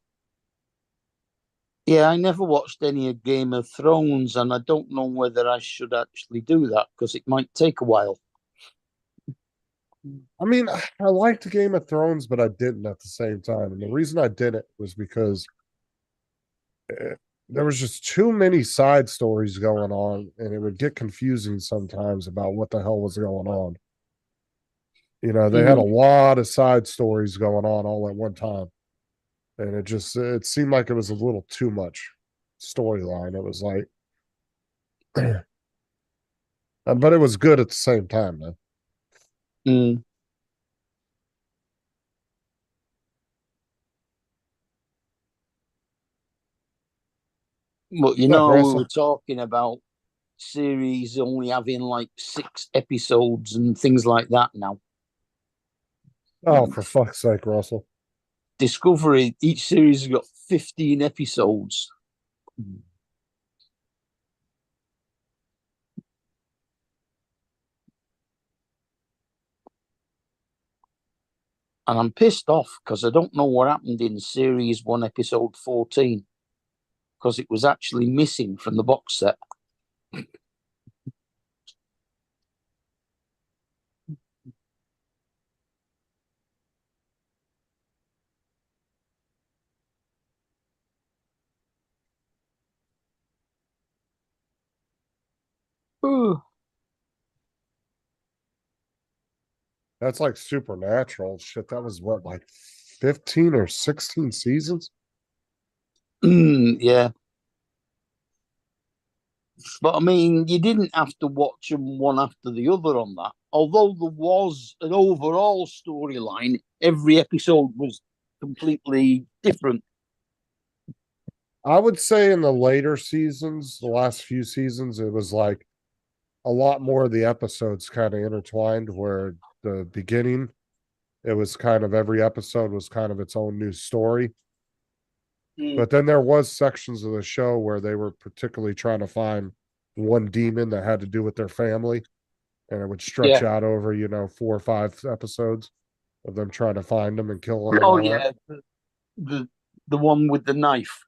Yeah, I never watched any of Game of Thrones, and I don't know whether I should actually do that because it might take a while. I mean, I liked Game of Thrones, but I didn't at the same time. And the reason I didn't was because there was just too many side stories going on, and it would get confusing sometimes about what the hell was going on. You know, they had a lot of side stories going on all at one time. And it seemed like it was a little too much storyline. It was like but it was good at the same time though. Mm. But What's up, we Russell? were talking about series only having like 6 episodes and things like that now. Oh, for fuck's sake, Russell. Discovery, each series has got 15 episodes. And I'm pissed off because I don't know what happened in series 1, episode 14, because it was actually missing from the box set. Ooh. That's like Supernatural shit. That was what, like 15 or 16 seasons? Yeah. But I mean, you didn't have to watch them one after the other on that. Although there was an overall storyline, every episode was completely different. I would say in the later seasons, the last few seasons, it was like a lot more of the episodes kind of intertwined, where the beginning, it was kind of every episode was kind of its own new story. But then there was sections of the show where they were particularly trying to find one demon that had to do with their family, and it would stretch Yeah. out over 4 or 5 episodes of them trying to find them and kill them. And Oh all yeah, that. the one with the knife.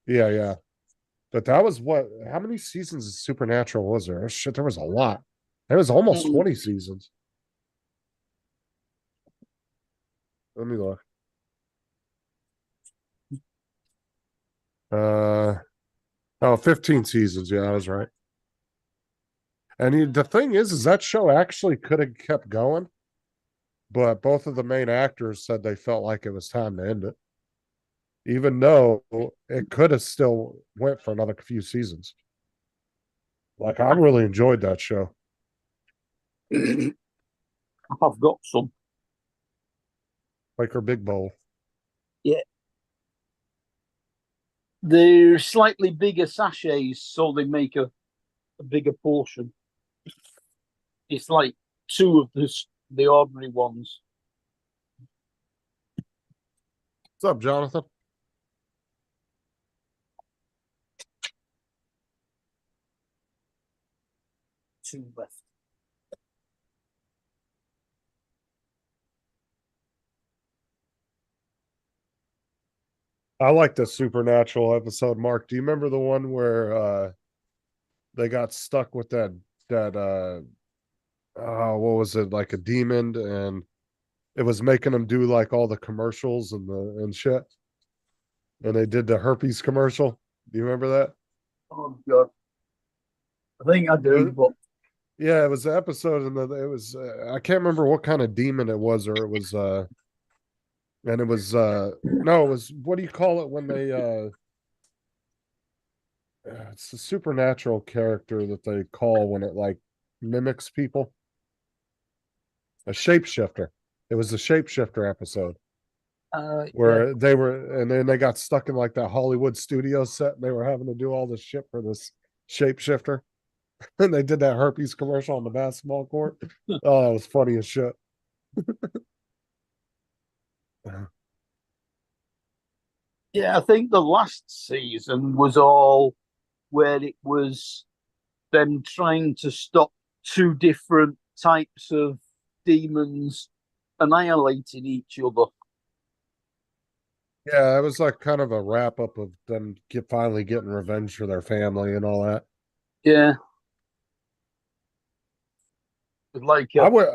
Yeah. But that was what? How many seasons of Supernatural was there? Shit, there was a lot. There was almost 20 seasons. Let me look. Uh, 15 seasons. Yeah, I was right. And the thing is that show actually could have kept going, but both of the main actors said they felt like it was time to end it, even though it could have still went for another few seasons. Like, I really enjoyed that show. I've got some. Like her Big Bowl. Yeah. They're slightly bigger sachets, so they make a bigger portion. It's like 2 of the ordinary ones. What's up, Jonathan? 2 left. I like the Supernatural episode, Mark. Do you remember the one where they got stuck with that what was it, like a demon, and it was making them do like all the commercials and shit. And they did the herpes commercial. Do you remember that? Oh God. I think I do, but Yeah, it was the episode, and it was I can't remember what kind of demon it was, or it was and it was no, it was, what do you call it when they it's a supernatural character that they call when it like mimics people. A shapeshifter. It was the shapeshifter episode yeah. where they were, and then they got stuck in like that Hollywood studio set, and they were having to do all this shit for this shapeshifter. And they did that herpes commercial on the basketball court. Oh, that was funny as shit. Yeah, I think the last season was all where it was them trying to stop two different types of demons annihilating each other. Yeah, it was like kind of a wrap up of them finally getting revenge for their family and all that. Yeah. Like I would,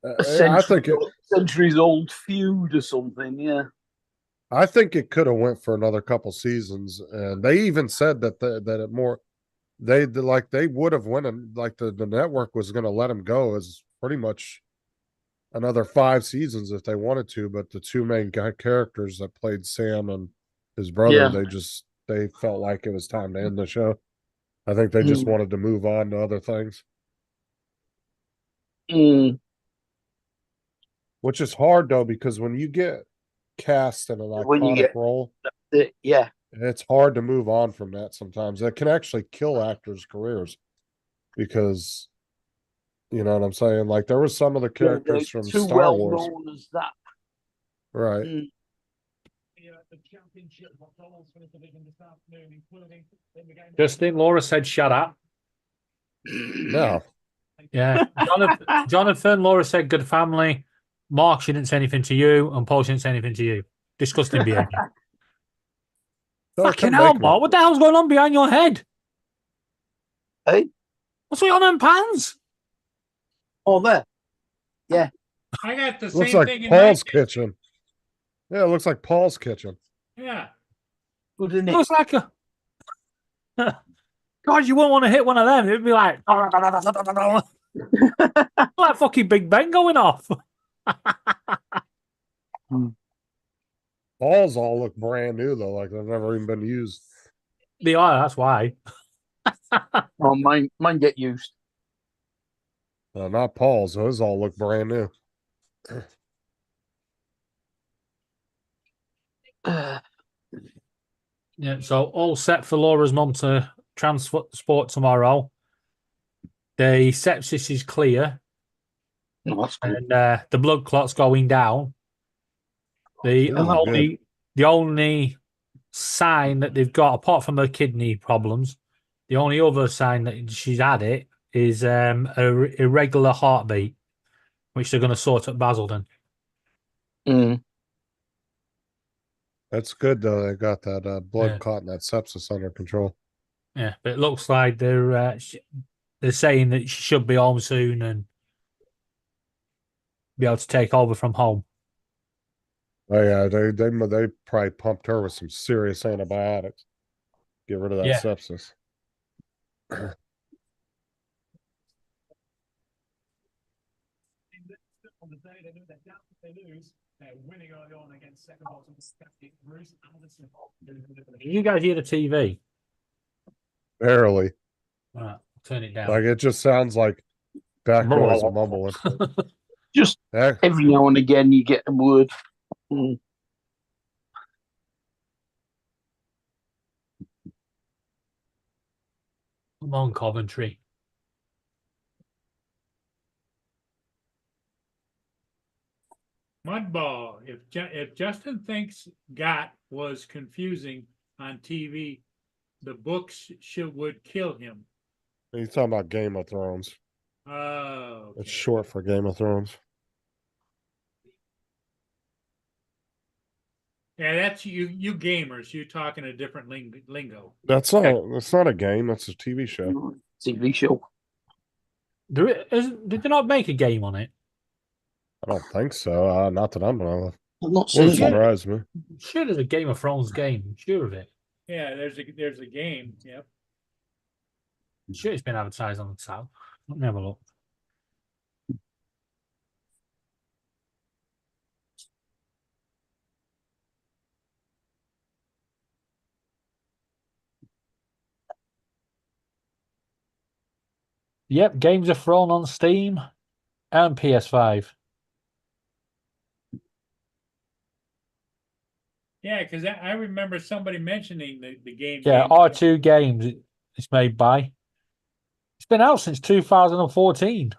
a I think it, centuries old feud or something, yeah. I think it could have went for another couple seasons, and they even said that that it more they would have went, and like the network was going to let them go as pretty much another 5 seasons if they wanted to, but the two main characters that played Sam and his brother, Yeah. they felt like it was time to end the show. I think they just wanted to move on to other things, which is hard though, because when you get cast in an When you iconic get role, yeah. it's hard to move on from that sometimes. That can actually kill actors' careers because, you know what I'm saying? Like there were some of the characters from too Star well Wars. known as that. Right. Justin, Laura said shut up. No. Yeah. Jonathan, Laura said good family. Mark shouldn't say anything to you, and Paul shouldn't say anything to you. Disgusting behavior. Fucking hell, Mark. What the hell's going on behind your head? Hey? What's going on in pants? Oh, there. Yeah. I got the Looks same like thing in my Paul's kitchen. Yeah, it looks like Paul's kitchen. Yeah. Good, isn't It it? looks like a. God, you wouldn't want to hit one of them. It'd be like. Like fucking Big Ben going off. Paul's all look brand new though, like they've never even been used. They are, that's why. Oh, mine get used. Not Paul's. Those all look brand new. Yeah, so all set for Laura's mum to transport tomorrow. The sepsis is clear, No, that's good. and the blood clot's going down. The Oh, good. only sign that they've got, apart from her kidney problems, the only other sign that she's had it is a irregular heartbeat, which they're going to sort at Basildon. That's good though. They got that blood Yeah. clot and that sepsis under control. Yeah, but it looks like they're saying that she should be home soon and be able to take over from home. Oh yeah, they probably pumped her with some serious antibiotics. Get rid of that Yeah. sepsis. Can you guys hear the TV? Barely. Right, turn it down. Like it just sounds like back noise mumbling. Just Heck, every now and again you get a word. Come on, Coventry. Mudball. If Justin thinks "got" was confusing on TV, the books would kill him. he's talking about Game of Thrones. Oh, It's okay. short for Game of Thrones. Yeah, that's you gamers. You talking a different lingo. That's not a game. That's a TV show. TV show. Did they not make a game on it? I don't think so. Not that I'm gonna. I've not Wouldn't seen one. surprise me. Sure, there's a Game of Thrones game. I'm sure of it. Yeah, there's a game. Yep. I'm sure it's been advertised on the tab. Let me have a look. Yep, Games of Thrones on Steam and PS5. Yeah, because I remember somebody mentioning the game. Yeah, R2 Games. It's made by. It's been out since 2014.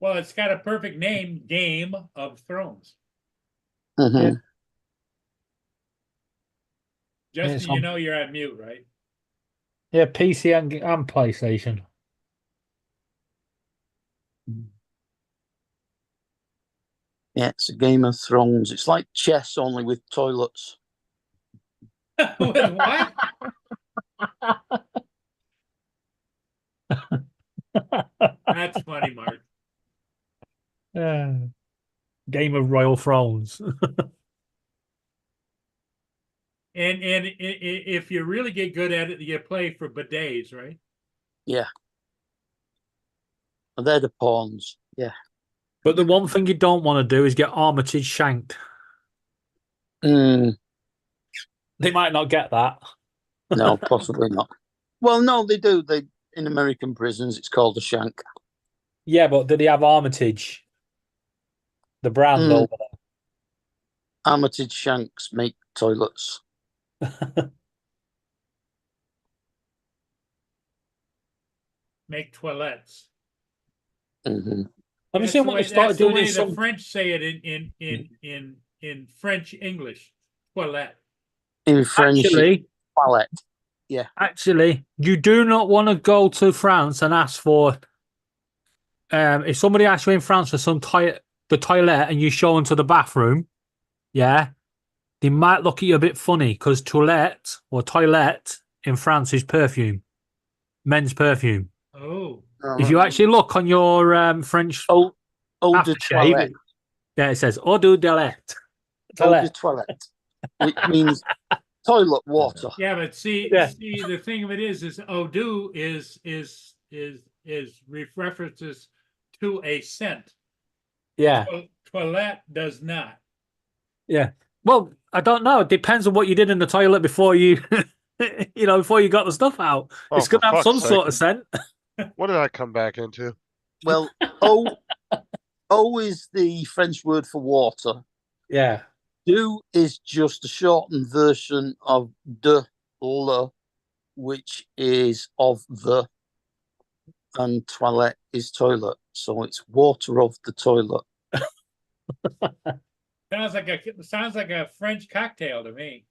Well, it's got a perfect name, Game of Thrones. Mhm. Justin, it's you on- know you're on mute, right? Yeah, PC and PlayStation. Yeah, it's a Game of Thrones. It's like chess, only with toilets. With what? That's funny, Mark. Game of Royal Thrones. And if you really get good at it, you play for bidets, right? And they're the pawns. Yeah. But the one thing you don't want to do is get Armitage shanked. Mm, They might not get that. no, possibly not. Well, no, they do. They in American prisons, it's called a shank. Yeah, but did he have Armitage? The brand Mm. over Armitage shanks make toilets. there. Make toilettes. Hmm. Have you That's seen the what way, they started that's the doing way in the some? French say it in French English. Toilette. In French, it's toilet. Actually, you do not want to go to France and ask for. If somebody asks you in France for the toilet, and you show them to the bathroom, yeah, they might look at you a bit funny because toilette or toilette in France is perfume, men's perfume. Oh, If you actually look on your French Eau de aftershave, toilette. yeah, it says eau de toilette. Eau de Toilette. toilette. Which means toilet water. yeah, but see, Yeah. the thing of it is eau de is references to a scent. Yeah, Toilette does not. yeah. Well, I don't know. It depends on what you did in the toilet before you, before you got the stuff out. Oh, It's going to for have some fuck's sort of sake. scent. What did I come back into? Well, eau is the French word for water. Yeah. Do is just a shortened version of de le, which is of the, and toilette is toilet. So it's water of the toilet. Sounds like a French cocktail to me.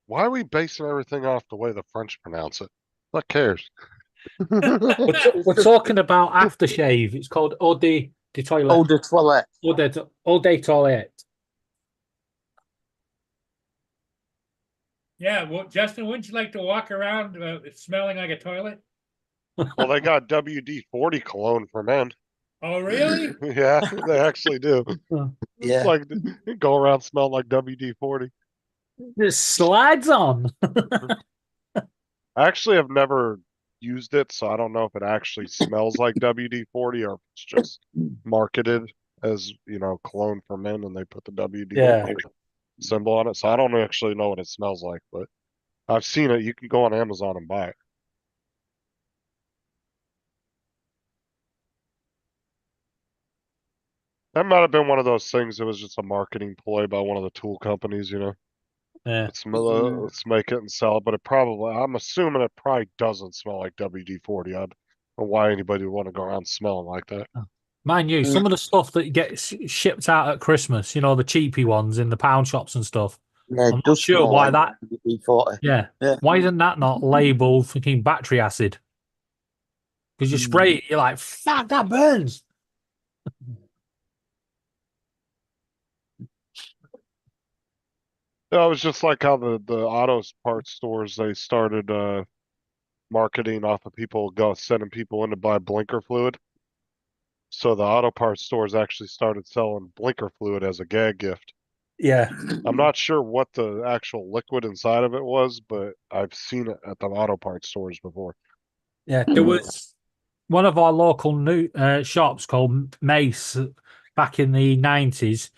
Why are we basing everything off the way the French pronounce it? What cares? We're talking about aftershave. It's called eau de toilette. Eau de toilette. Eau de toilette. Yeah, well, Justin, wouldn't you like to walk around smelling like a toilet? Well, they got WD-40 cologne for men. Oh, really? Yeah, they actually do. Yeah. It's like go around smelling like WD-40. It slides on. I actually have never used it, so I don't know if it actually smells like WD-40 or if it's just marketed as, cologne for men and they put the WD-40 symbol on it. So I don't actually know what it smells like, but I've seen it. You can go on Amazon and buy it. That might have been one of those things that was just a marketing ploy by one of the tool companies, Yeah. Let's make it and sell it, but I'm assuming it probably doesn't smell like WD-40. I don't know why anybody would want to go around smelling like that. Mind you, some of the stuff that gets shipped out at Christmas, the cheapy ones in the pound shops and stuff. Yeah, I'm not sure why that. WD-40. Yeah. Yeah. Why isn't that not labeled fucking battery acid? Because you spray it, you're like, fuck, that burns. Yeah, it was just like how the auto parts stores, they started marketing off of people sending people in to buy blinker fluid. So the auto parts stores actually started selling blinker fluid as a gag gift. Yeah, I'm not sure what the actual liquid inside of it was, but I've seen it at the auto parts stores before. yeah. There was one of our local new shops called Mace back in the 90s.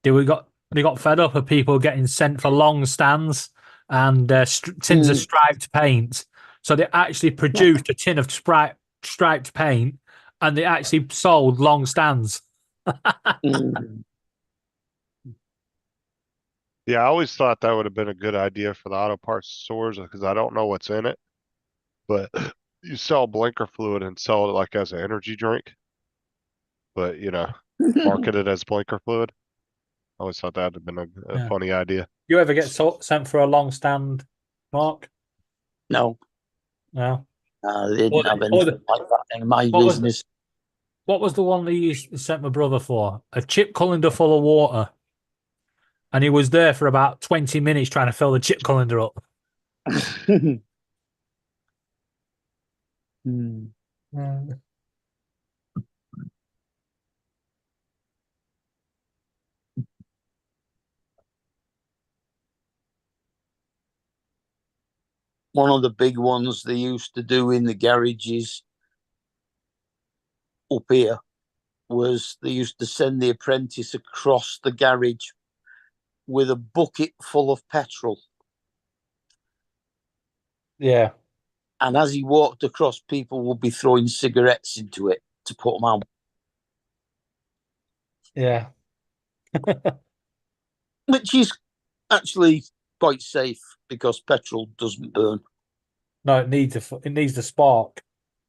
They got fed up of people getting sent for long stands and tins of striped paint. So they actually produced a tin of striped paint, and they actually sold long stands. Yeah, I always thought that would have been a good idea for the auto parts stores because I don't know what's in it, but you sell blinker fluid and sell it like as an energy drink, but market it as blinker fluid. I always thought that would have been a Yeah. funny idea. You ever get sent for a long stand, Mark? No, No. they didn't Or have the- anything like that in my what was the- business. What was the one that you sent my brother for? A chip colander full of water. And he was there for about 20 minutes trying to fill the chip colander up. Hmm. One of the big ones they used to do in the garages up here was they used to send the apprentice across the garage with a bucket full of petrol. Yeah. And as he walked across, people would be throwing cigarettes into it to put them out. Yeah. Which is actually quite safe because petrol doesn't burn. No, it needs the spark.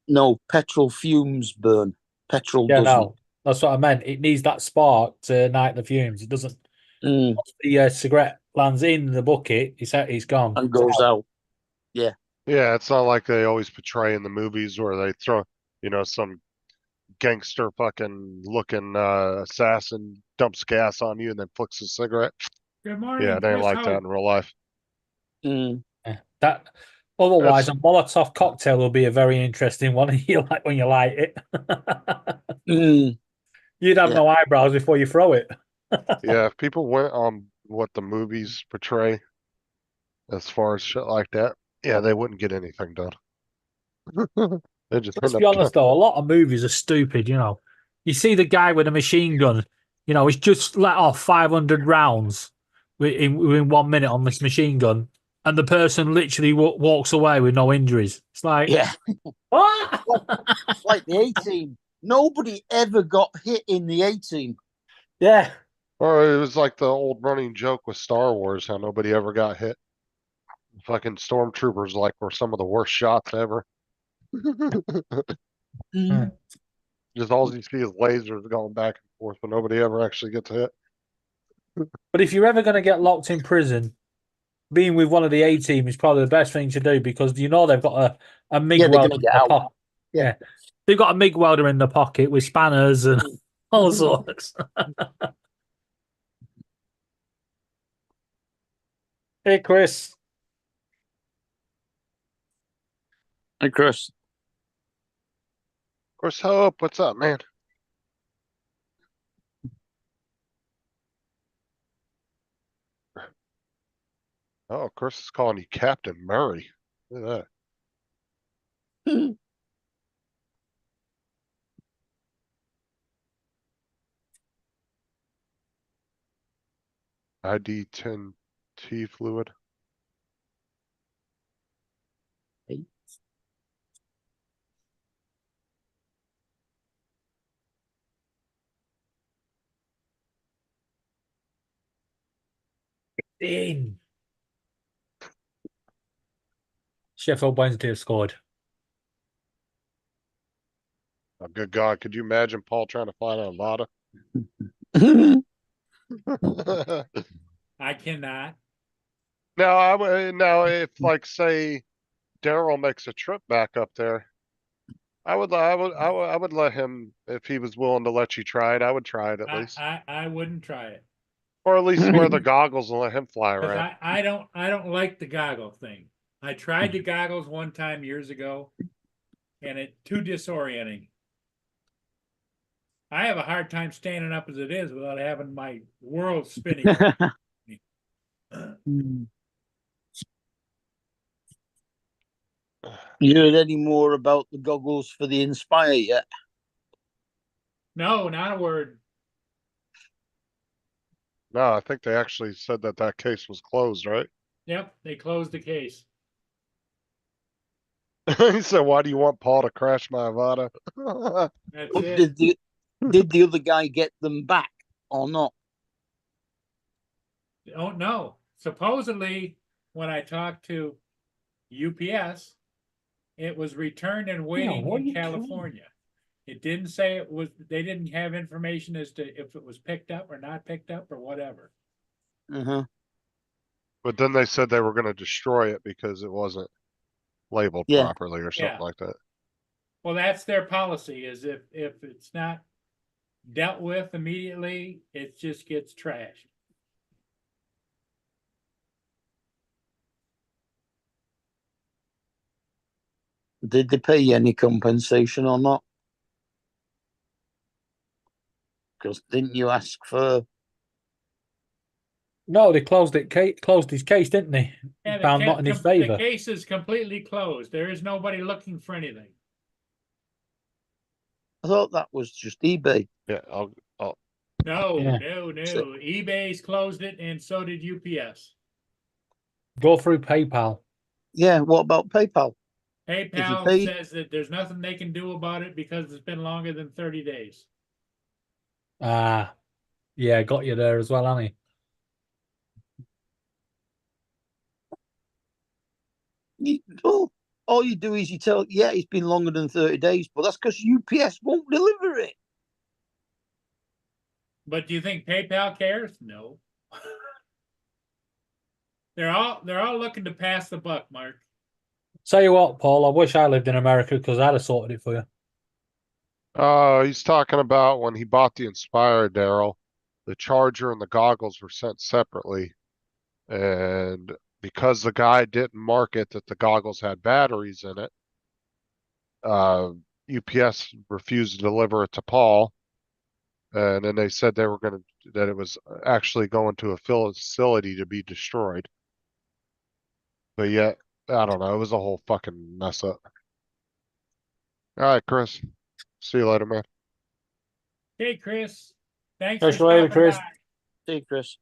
No, petrol fumes burn. Petrol Yeah, doesn't. no. That's what I meant. It needs that spark to ignite the fumes. It doesn't. Mm, Once the cigarette lands in the bucket, it's gone. and goes out. Yeah, it's not like they always portray in the movies where they throw, some gangster fucking looking assassin dumps gas on you and then flicks a cigarette. Good morning, Yeah, they ain't Chris. like that in real life. Mm, Yeah. That. Otherwise, That's a Molotov cocktail will be a very interesting one. You like when you light it. mm, You'd have Yeah. no eyebrows before you throw it. yeah, if people went on what the movies portray as far as shit like that, yeah, they wouldn't get anything done. They just Let's end be up honest, though, a lot of movies are stupid. You see the guy with a machine gun. He's just let off 500 rounds within 1 minute on this machine gun, and the person literally walks away with no injuries. It's like, yeah. what? Like the A-Team. Nobody ever got hit in the A-Team. Yeah, Or it was like the old running joke with Star Wars, how nobody ever got hit. Fucking stormtroopers were some of the worst shots ever. Mm. Just all you see is lasers going back and forth, but nobody ever actually gets hit. but if you're ever going to get locked in prison, being with one of the A-Team is probably the best thing to do because they've got a MIG Yeah, they're welder gonna in get the out. pocket. Yeah. Yeah, they've got a MIG welder in the pocket with spanners and all sorts. Hey, Chris. Hey, Chris. Of course, Hope, what's up, man? Oh, Chris is calling you Captain Murray. Look at that. ID10T fluid. In. Sheffield Wednesday have scored. Oh, good God, could you imagine Paul trying to find a Lada? I cannot. Now if say Daryl makes a trip back up there, I would let him if he was willing to let you try it. I would try it at least, I wouldn't try it or at least wear the goggles and let him fly because around. I don't like the goggle thing. I tried the goggles one time years ago, and it too disorienting. I have a hard time standing up as it is without having my world spinning. You heard any more about the goggles for the Inspire yet? No, not a word. No, I think they actually said that that case was closed, right? Yep, they closed the case. He said, "Why do you want Paul to crash my Avata?" That's But it. did the other guy get them back or not? Don't know. Supposedly, when I talked to UPS, it was returned and waiting what are in you doing? California. It didn't say it was, they didn't have information as to if it was picked up or not picked up or whatever. Uh-huh. But then they said they were going to destroy it because it wasn't labeled Yeah. properly or something Yeah. like that. Well, that's their policy, is if it's not dealt with immediately, it just gets trashed. Did they pay you any compensation or not? Because didn't you ask for? No, they closed it. Closed his case, didn't they? And Found not in his the favour. case is completely closed. There is nobody looking for anything. I thought that was just eBay. Yeah, No, Yeah. no. So- eBay's closed it, and so did UPS. Go through PayPal. Yeah. What about PayPal? PayPal paid- says that there's nothing they can do about it because it's been longer than 30 days. Ah, yeah, got you there as well, Annie. Well, all you do is you tell, yeah, it's been longer than 30 days, but that's because UPS won't deliver it. But do you think PayPal cares? No. They're all looking to pass the buck, Mark. Tell you what, Paul, I wish I lived in America because I'd have sorted it for you. he's talking about when he bought the Inspire, Daryl, the charger and the goggles were sent separately. And because the guy didn't mark it that the goggles had batteries in it, UPS refused to deliver it to Paul. And then they said they were that it was actually going to a facility to be destroyed. But yet, I don't know, it was a whole fucking mess up. All right, Chris. See you later, man. Hey, Chris. Thanks Catch for you later, stopping Chris. by. See, Chris.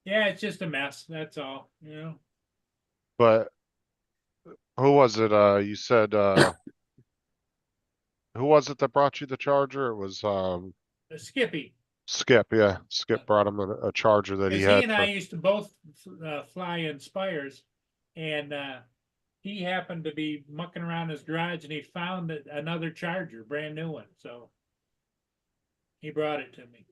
Yeah, it's just a mess. That's all. You know. But who was it? You said who was it that brought you the charger? It was Skippy. Skip. Yeah, Skip brought him a charger that he Because he had. and I used to both fly Inspires, and he happened to be mucking around his garage, and he found another charger, brand new one. So he brought it to me.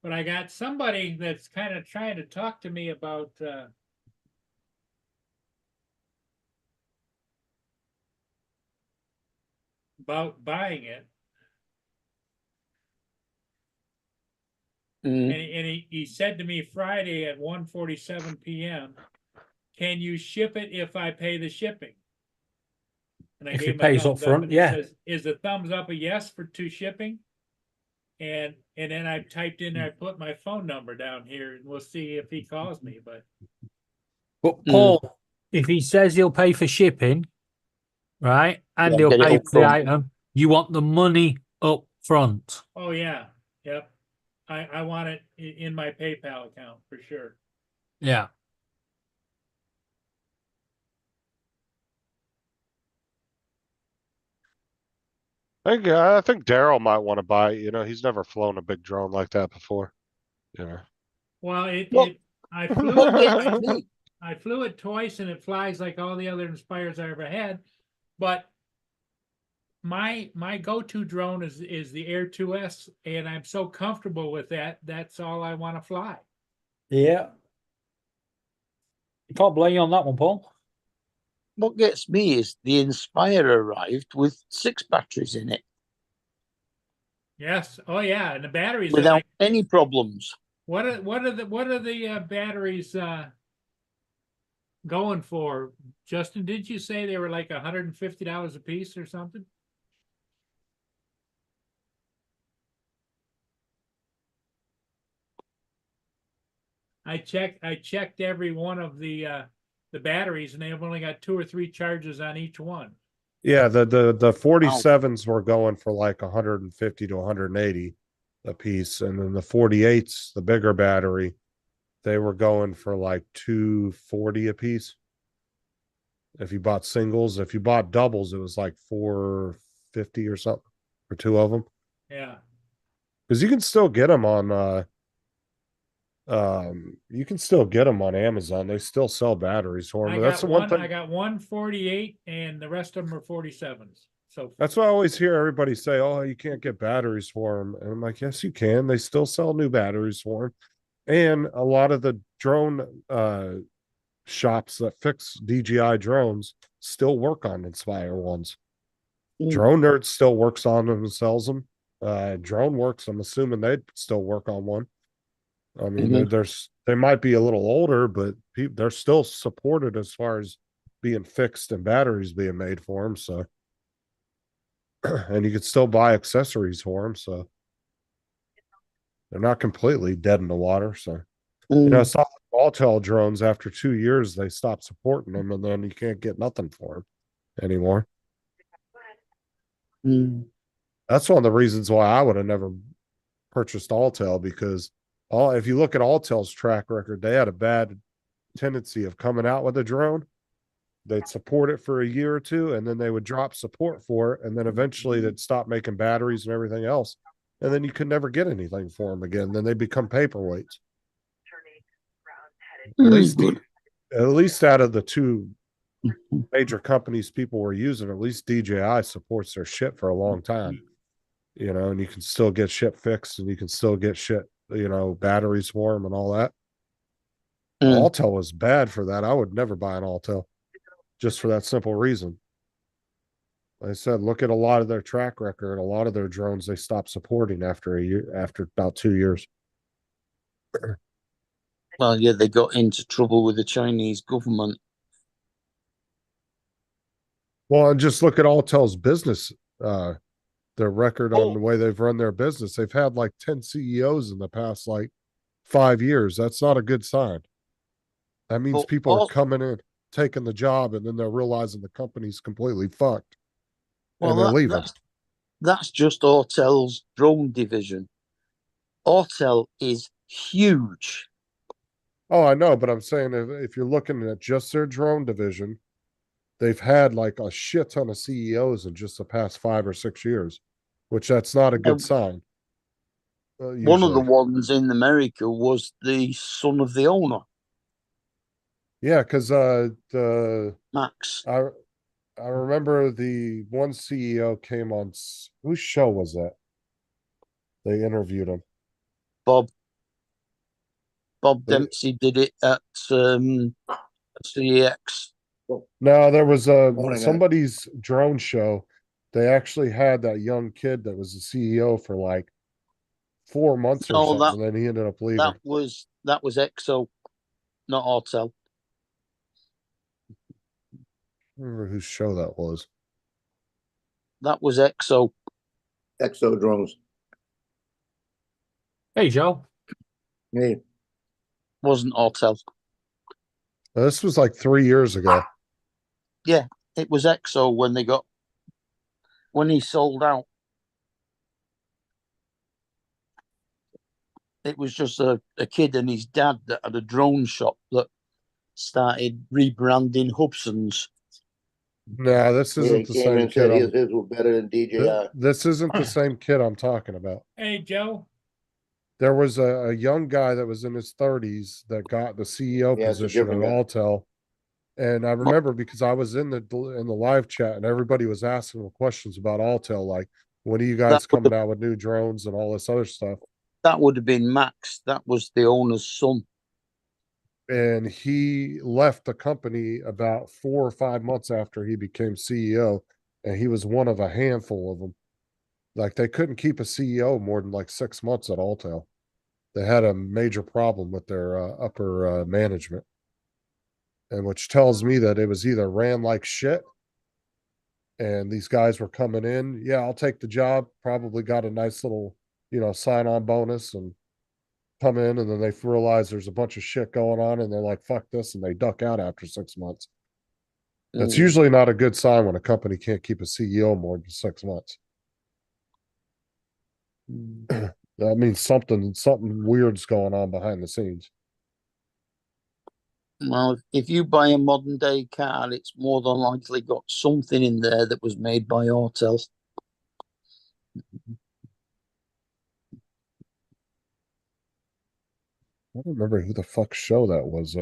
But I got somebody that's kind of trying to talk to me about buying it. Mm. And he said to me Friday at 1:47 p.m., can you ship it if I pay the shipping? And I If gave he him a pays thumbs up front, and yeah. he says, is the thumbs up a yes to shipping? And then I typed in, I put my phone number down here, and we'll see if he calls me. But Paul, if he says he'll pay for shipping, right, and Yeah, he'll get it pay up for the front. item, you want the money up front. oh yeah, yep, I want it in my PayPal account for sure. Yeah. I think Daryl might want to buy it. You know, he's never flown a big drone like that before. Yeah. Well, Well, I flew it. Yeah, I flew it twice, and it flies like all the other Inspires I ever had. But my go-to drone is the Air 2S, and I'm so comfortable with that. That's all I want to fly. Yeah. You can't blame you on that one, Paul. What gets me is the Inspire arrived with 6 batteries in it. Yes. Oh, yeah. And the batteries are without like, any problems. what are the batteries going for? Justin, did you say they were like $150 a piece or something? I checked every one of the batteries, and they've only got 2 or 3 charges on each one. Yeah, the 47s were going for like 150 to 180 a piece, and then the 48s, the bigger battery, they were going for like 240 a piece. If you bought singles, if you bought doubles, it was like 450 or something for 2 of them. Yeah. Because you can still get them on you can still get them on Amazon. They still sell batteries for them. I But that's got the one one. thing. I got one 48, and the rest of them are 47s. So That's why I always hear everybody say, "Oh, you can't get batteries for them," and I'm like, "Yes, you can. They still sell new batteries for them." And a lot of the drone shops that fix DJI drones still work on Inspire ones. Drone Nerd still works on them and sells them. Drone Works, I'm assuming they'd still work on one. I mean, they might be a little older, but they're still supported as far as being fixed and batteries being made for them. So, and you could still buy accessories for them. So they're not completely dead in the water. So, you know, some Altel drones after 2 years, they stop supporting them, and then you can't get nothing for them anymore. That's one of the reasons why I would have never purchased Altel, because if you look at Altel's track record, they had a bad tendency of coming out with a drone. They'd support it for a year or two, and then they would drop support for it, and then eventually they'd stop making batteries and everything else, and then you could never get anything for them again. Then they become paperweights. At least out of the 2 major companies people were using, at least DJI supports their shit for a long time. You know, and you can still get shit fixed, and you can still get shit, you know, batteries for them and all that. Altel was bad for that. I would never buy an Altel just for that simple reason. Like I said, look at a lot of their track record. A lot of their drones they stopped supporting after a year, after about 2 years. Well, yeah, they got into trouble with the Chinese government. Well, and just look at Altel's business, their record on the way they've run their business. They've had like 10 CEOs in the past like 5 years. That's not a good sign. That means people are coming in, taking the job, and then they're realizing the company's completely fucked. And they're leaving. That's just Autel's drone division. Autel is huge. Oh, I know, but I'm saying if you're looking at just their drone division, they've had like a shit ton of CEOs in just the past 5 or 6 years, which that's not a good sign. One of the ones in America was the son of the owner. Yeah, because the Max. I remember the one CEO came on, whose show was that? They interviewed him. Bob Dempsey did it at CEX. No, there was somebody's drone show. They actually had that young kid that was the CEO for like 4 months or something, and then he ended up leaving. That was EXO, not Autel. I remember whose show that was. That was EXO. EXO drones. Hey, Joe. Hey. Wasn't Autel. This was like 3 years ago. Yeah, it was EXO when he sold out. It was just a kid and his dad that had a drone shop that started rebranding Hubson's. No, this isn't the same kid. His were better than DJI. This isn't the same kid I'm talking about. Hey, Joe. There was a young guy that was in his 30s that got the CEO position at Autel. And I remember because I was in the live chat and everybody was asking questions about Autel, like, when are you guys coming out with new drones and all this other stuff? That would have been Max. That was the owner's son. And he left the company about 4 or 5 months after he became CEO, and he was one of a handful of them. Like they couldn't keep a CEO more than like 6 months at Alltel. They had a major problem with their upper management, and which tells me that it was either ran like shit, and these guys were coming in. Yeah, I'll take the job. Probably got a nice little, sign-on bonus and come in, and then they realize there's a bunch of shit going on, and they're like, "Fuck this," and they duck out after 6 months. That's usually not a good sign when a company can't keep a CEO more than 6 months. That means something weird's going on behind the scenes. Well, if you buy a modern day car, it's more than likely got something in there that was made by Autel. I don't remember who the fuck show that was.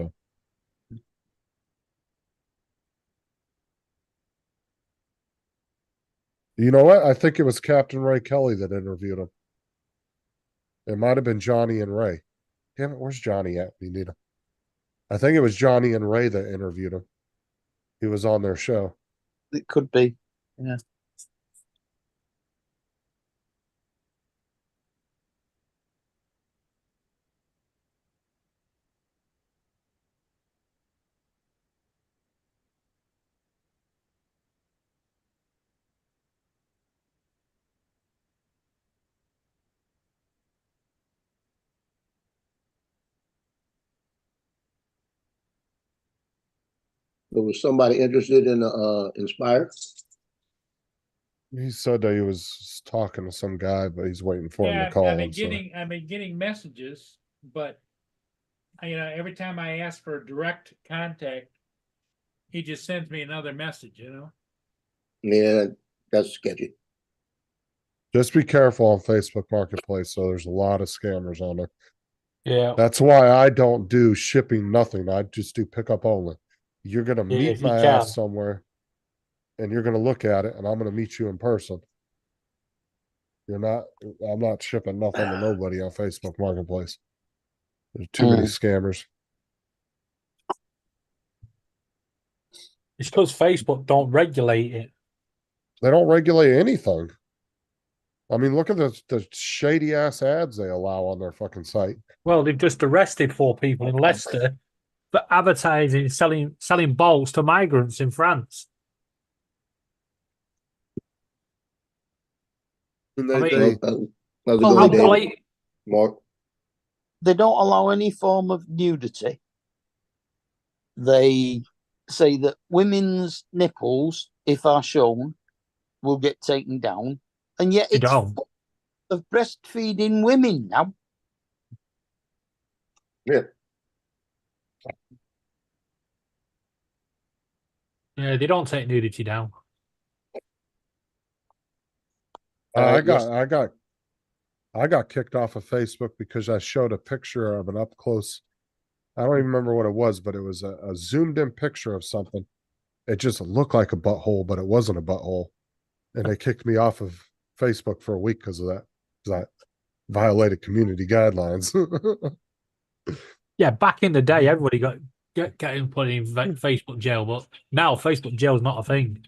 You know what? I think it was Captain Ray Kelly that interviewed him. It might have been Johnny and Ray. Damn it, where's Johnny at? We need him. I think it was Johnny and Ray that interviewed him. He was on their show. It could be. Yeah. There was somebody interested in Inspire. He said that he was talking to some guy, but he's waiting for him Yeah, to call I've been him. So. getting messages, but every time I ask for direct contact, he just sends me another message, Yeah, that's sketchy. Just be careful on Facebook Marketplace. So there's a lot of scammers on there. Yeah. That's why I don't do shipping, nothing. I just do pickup only. You're going to Yeah, meet if you my can. ass somewhere and you're going to look at it, and I'm going to meet you in person. I'm not shipping nothing to nobody on Facebook Marketplace. There's too many scammers. It's because Facebook don't regulate it. They don't regulate anything. I mean, look at the shady ass ads they allow on their fucking site. Well, they've just arrested 4 people in Leicester for advertising, selling bolts to migrants in France. And I mean, they How's it Well, going, Dave? Blake, Mark? They don't allow any form of nudity. They say that women's nipples, if are shown, will get taken down. And yet You it's don't. full of breastfeeding women now. Yeah. Yeah, they don't take nudity down. I Yes. got kicked off of Facebook because I showed a picture of an up close. I don't even remember what it was, but it was a zoomed in picture of something. It just looked like a butthole, but it wasn't a butthole. And they kicked me off of Facebook for a week because of that. Because I violated community guidelines. Yeah, back in the day, everybody got getting put in Facebook jail, but now Facebook jail is not a thing.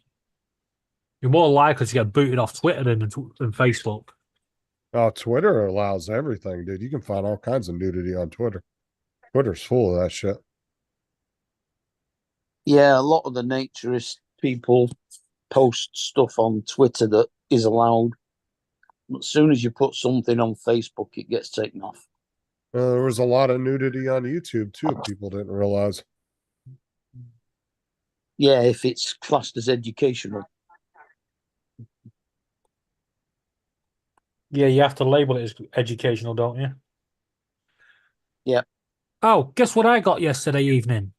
You're more likely to get booted off Twitter than Facebook. Oh, Twitter allows everything, dude. You can find all kinds of nudity on Twitter. Twitter's full of that shit. Yeah, a lot of the naturist people post stuff on Twitter that is allowed. But as soon as you put something on Facebook, it gets taken off. There was a lot of nudity on YouTube too. People didn't realize. Yeah, if it's classed as educational. Yeah, you have to label it as educational, don't you? Yeah. Oh, guess what I got yesterday evening?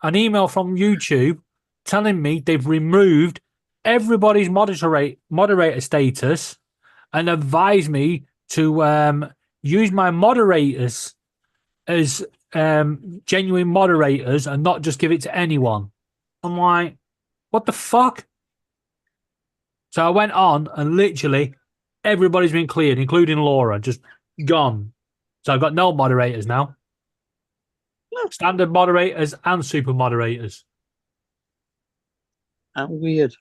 An email from YouTube telling me they've removed everybody's moderator status and advised me to use my moderators as genuine moderators and not just give it to anyone. I'm like, what the fuck? So I went on and literally everybody's been cleared, including Laura, just gone. So I've got no moderators now. Standard moderators and super moderators. How weird.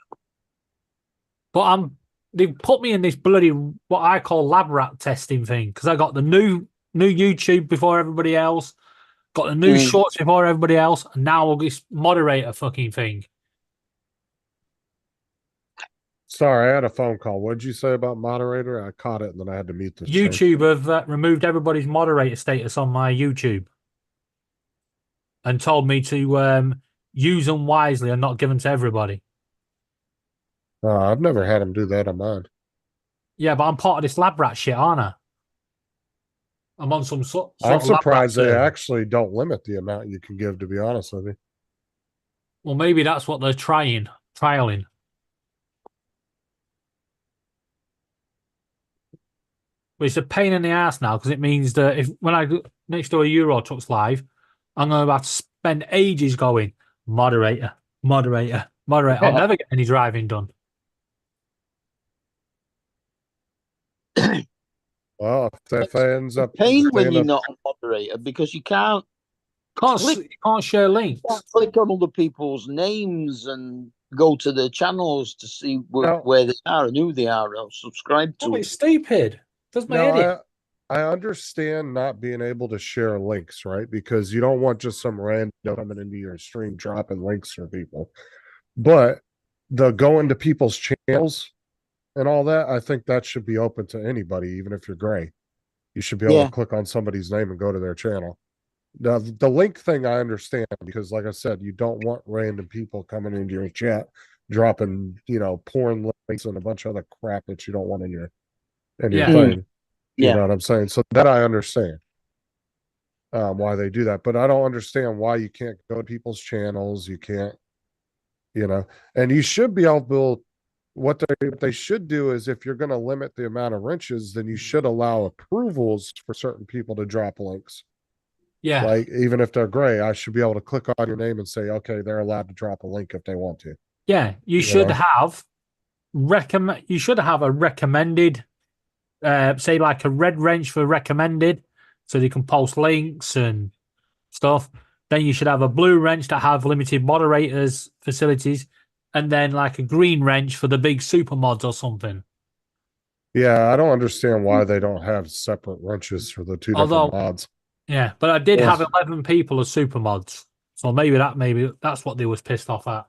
But they put me in this bloody what I call lab rat testing thing because I got the new YouTube before everybody else, got the new shorts before everybody else, and now this moderator fucking thing. Sorry, I had a phone call. What did you say about moderator? I caught it and then I had to mute the stream. YouTube have removed everybody's moderator status on my YouTube and told me to use them wisely and not give them to everybody. I've never had him do that on mine. Yeah, but I'm part of this lab rat shit, aren't I? I'm on some sort I'm of lab rat surprised they server. actually don't limit the amount you can give, to be honest with you. Well, maybe that's what they're trialing. But it's a pain in the ass now because it means that if when I go next door Euro Trucks live, I'm going to have to spend ages going moderator. I'll never get any driving done. Well, if it ends up Pain when being you're a- not a moderator because you can't You can't share links. click on other people's names and go to their channels to see No. where they are and who they are or subscribe to. Oh, it's stupid. Does my No, idiot. I understand not being able to share links, right? Because you don't want just some random coming into your stream dropping links for people. But the going to people's channels and all that, I think that should be open to anybody, even if you're gray. You should be able Yeah. to click on somebody's name and go to their channel. Now, the link thing I understand because, like I said, you don't want random people coming into your chat dropping, porn links and a bunch of other crap that you don't want in your Yeah. thing. You Yeah. know what I'm saying? So that I understand why they do that, but I don't understand why you can't go to people's channels. You can't, and you should be able. What they should do is if you're going to limit the amount of wrenches, then you should allow approvals for certain people to drop links. Yeah. Like even if they're gray, I should be able to click on your name and say, okay, they're allowed to drop a link if they want to. Yeah. You should have a recommended say like a red wrench for recommended so they can post links and stuff. Then you should have a blue wrench that have limited moderators facilities, and then like a green wrench for the big super mods or something. Yeah, I don't understand why they don't have separate wrenches for the two different mods. Yeah, but I did Yes. have 11 people as super mods, so maybe that's what they was pissed off at.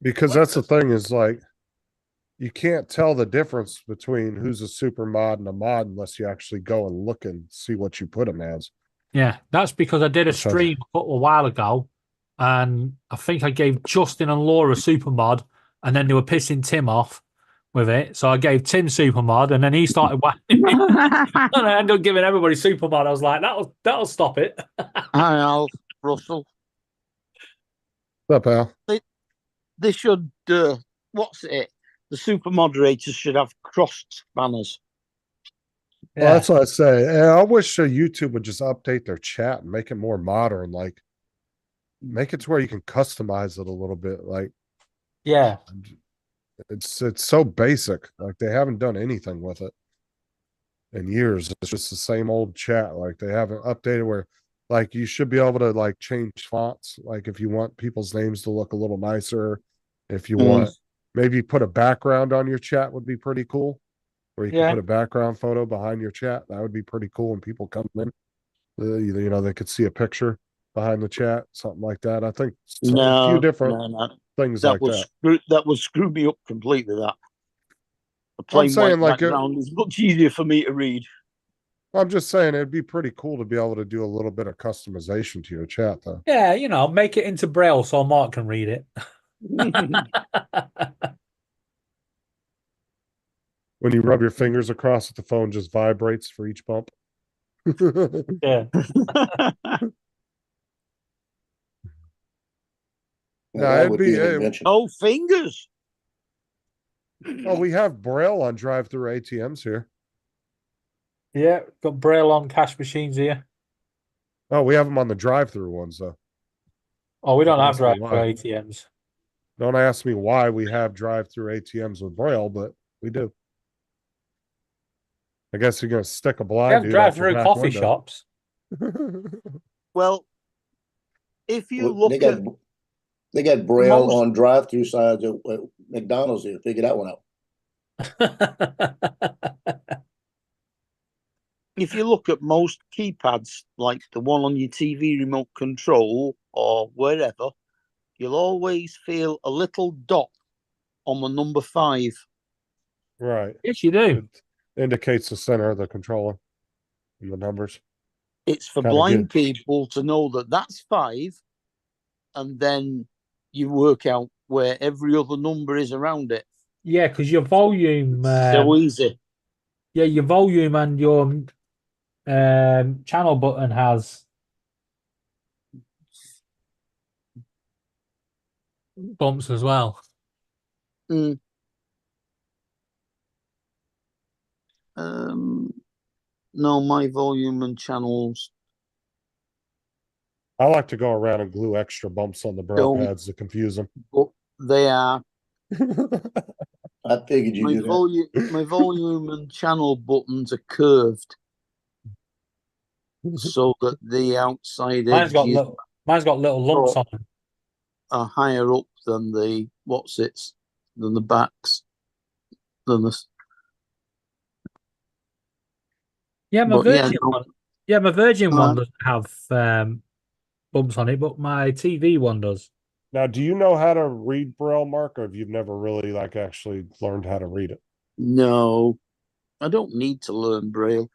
Because that's the thing is like you can't tell the difference between who's a super mod and a mod unless you actually go and look and see what you put them as. Yeah, that's because I did a Which I- stream a while ago, and I think I gave Justin and Laura super mod, and then they were pissing Tim off with it. So I gave Tim super mod, and then he started whacking me, and I ended up giving everybody super mod. I was like, that'll stop it. Hi, Al, Russell. What's up, Al? They should, what's it? The super moderators should have crossed banners. Well, that's what I say. And I wish YouTube would just update their chat and make it more modern. Like, make it to where you can customize it a little bit. Like, Yeah. it's so basic. Like, they haven't done anything with it in years. It's just the same old chat. Like, they haven't updated where, like, you should be able to like change fonts. Like, if you want people's names to look a little nicer, if you want, maybe put a background on your chat would be pretty cool. Where you can put a background photo behind your chat. That would be pretty cool when people come in. They could see a picture behind the chat, something like that. I think a few different things like that. That would screw me up completely. That the I'm plain saying, white like, background is much easier for me to read. I'm just saying it'd be pretty cool to be able to do a little bit of customization to your chat, though. Yeah, make it into Braille so Mark can read it. When you rub your fingers across it, the phone just vibrates for each bump. Yeah. Yeah, it'd be. Oh, fingers. Oh, we have Braille on drive-through ATMs here. Yeah, got Braille on cash machines here. Oh, we have them on the drive-through ones, though. Oh, we don't have That's drive-through why. ATMs. Don't ask me why we have drive-through ATMs with Braille, but we do. I guess you're gonna stick a We blind have dude out your drive-through back coffee window. shops. Well, if you look at they got Braille most- on drive-through sides at McDonald's here. Figure that one out. If you look at most keypads, like the one on your TV remote control or wherever, you'll always feel a little dot on the number 5. Right. Yes, you do. It indicates the center of the controller and the numbers. It's for Kinda blind good. people to know that that's 5, and then you work out where every other number is around it. Yeah, because your volume, So easy. yeah, your volume and your channel button has bumps as well. Mm. No, my volume and channels I like to go around and glue extra bumps on the braille don't, pads to confuse them. but they are I figured you my do that. volume. My volume and channel buttons are curved so that the outside Mine's got edges little lumps on them. are higher up than the than the backs than the. Yeah, my But yeah, Virgin no, one. Yeah, my Virgin Uh, one doesn't have bumps on it, but my TV one does. Now, do you know how to read braille, Mark, or have you never really like actually learned how to read it? no, I don't need to learn Braille.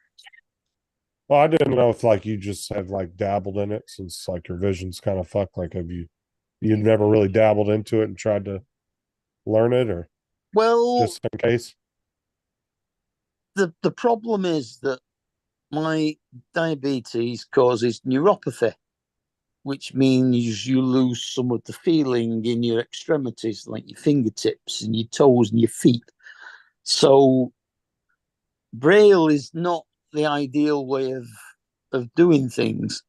Well, I didn't know if like you just had like dabbled in it since like your vision's kind of fucked. Like, have you've never really dabbled into it and tried to learn it, or Well, just in case? the problem is that my diabetes causes neuropathy, which means you lose some of the feeling in your extremities, like your fingertips and your toes and your feet. So Braille is not the ideal way of doing things.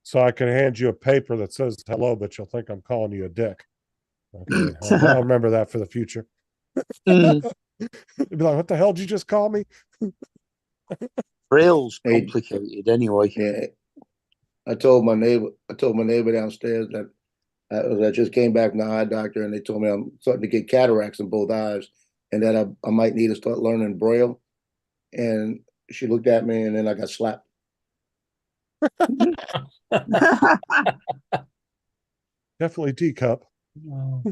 So I can hand you a paper that says hello, but you'll think I'm calling you a dick. Okay, I'll remember that for the future. Mm, You'd be like, "What the hell did you just call me?" Braille's Hey. complicated anyway. Yeah. I told my neighbor downstairs that I just came back from the eye doctor, and they told me I'm starting to get cataracts in both eyes, and that I might need to start learning Braille. And she looked at me, and then I got slapped. Definitely teacup. Oh.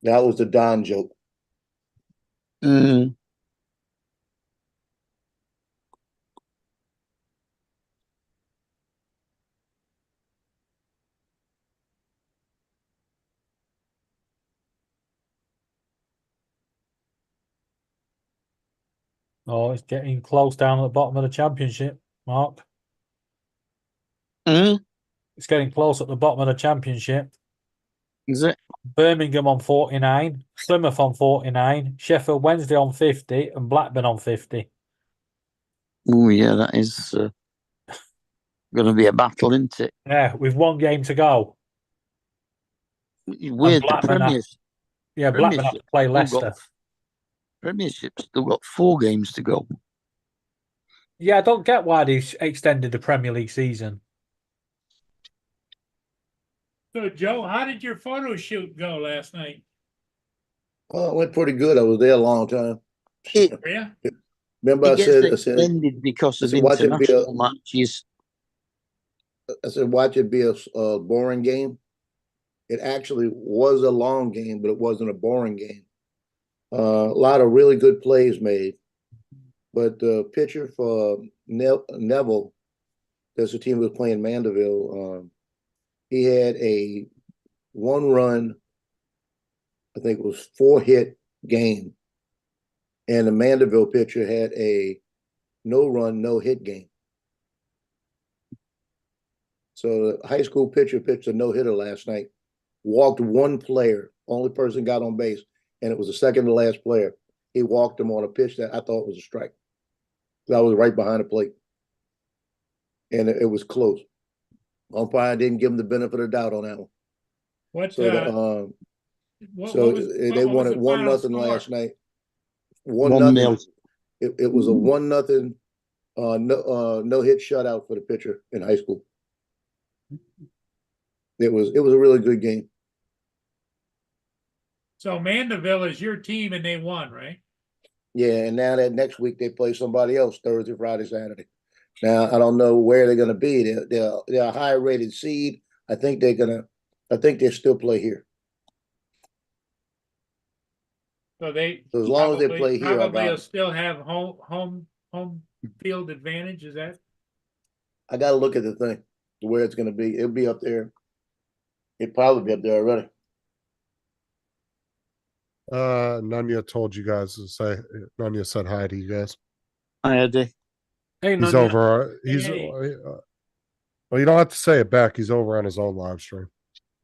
That was the Don joke. Mm. Oh, it's getting close down at the bottom of the championship, Mark. Mm. It's getting close at the bottom of the championship. Is it? Birmingham on 49, Plymouth on 49, Sheffield Wednesday on 50, and Blackburn on 50. Oh yeah, that is going to be a battle, isn't it? Yeah, with one game to go. With the Blackburn have- Blackburn have to play Leicester. Premiership's still got 4 games to go. Yeah, I don't get why they extended the Premier League season. So, Joe, how did your photo shoot go last night? Well, it went pretty good. I was there a long time. It, Yeah. Remember, it I gets said, extended because of said, watch it be international matches. I said, watch it be a boring game. It actually was a long game, but it wasn't a boring game. A lot of really good plays made. But the pitcher for Neville, that's the team that was playing Mandeville, he had a 1-run, I think it was 4-hit game. And the Mandeville pitcher had a no-run, no-hit game. So the high school pitcher pitched a no-hitter last night, walked one player, only person got on base, and it was the second to last player. He walked him on a pitch that I thought was a strike. I was right behind the plate. And it was close. Umpire didn't give him the benefit of the doubt on that one. What, So what so was, they what was won the it 1-0 final last score? night. 1-0. It was a 1-0 no hit shutout for the pitcher in high school. It was a really good game. So Mandeville is your team and they won, right? Yeah, and now that next week they play somebody else Thursday, Friday, Saturday. Now I don't know where they're gonna be. They're a higher rated seed. I think they still play here. So they So as long as they probably- play here, I probably got will 'em. still have home field advantage. Is that? I gotta look at the thing, where it's gonna be. It'll be up there. It'll probably be up there already. Nunya told you guys to say. Nunya said hi to you guys. Hi, Eddie. Hey, He's Nunya. over. He's Hey. well. You don't have to say it back. He's over on his own live stream.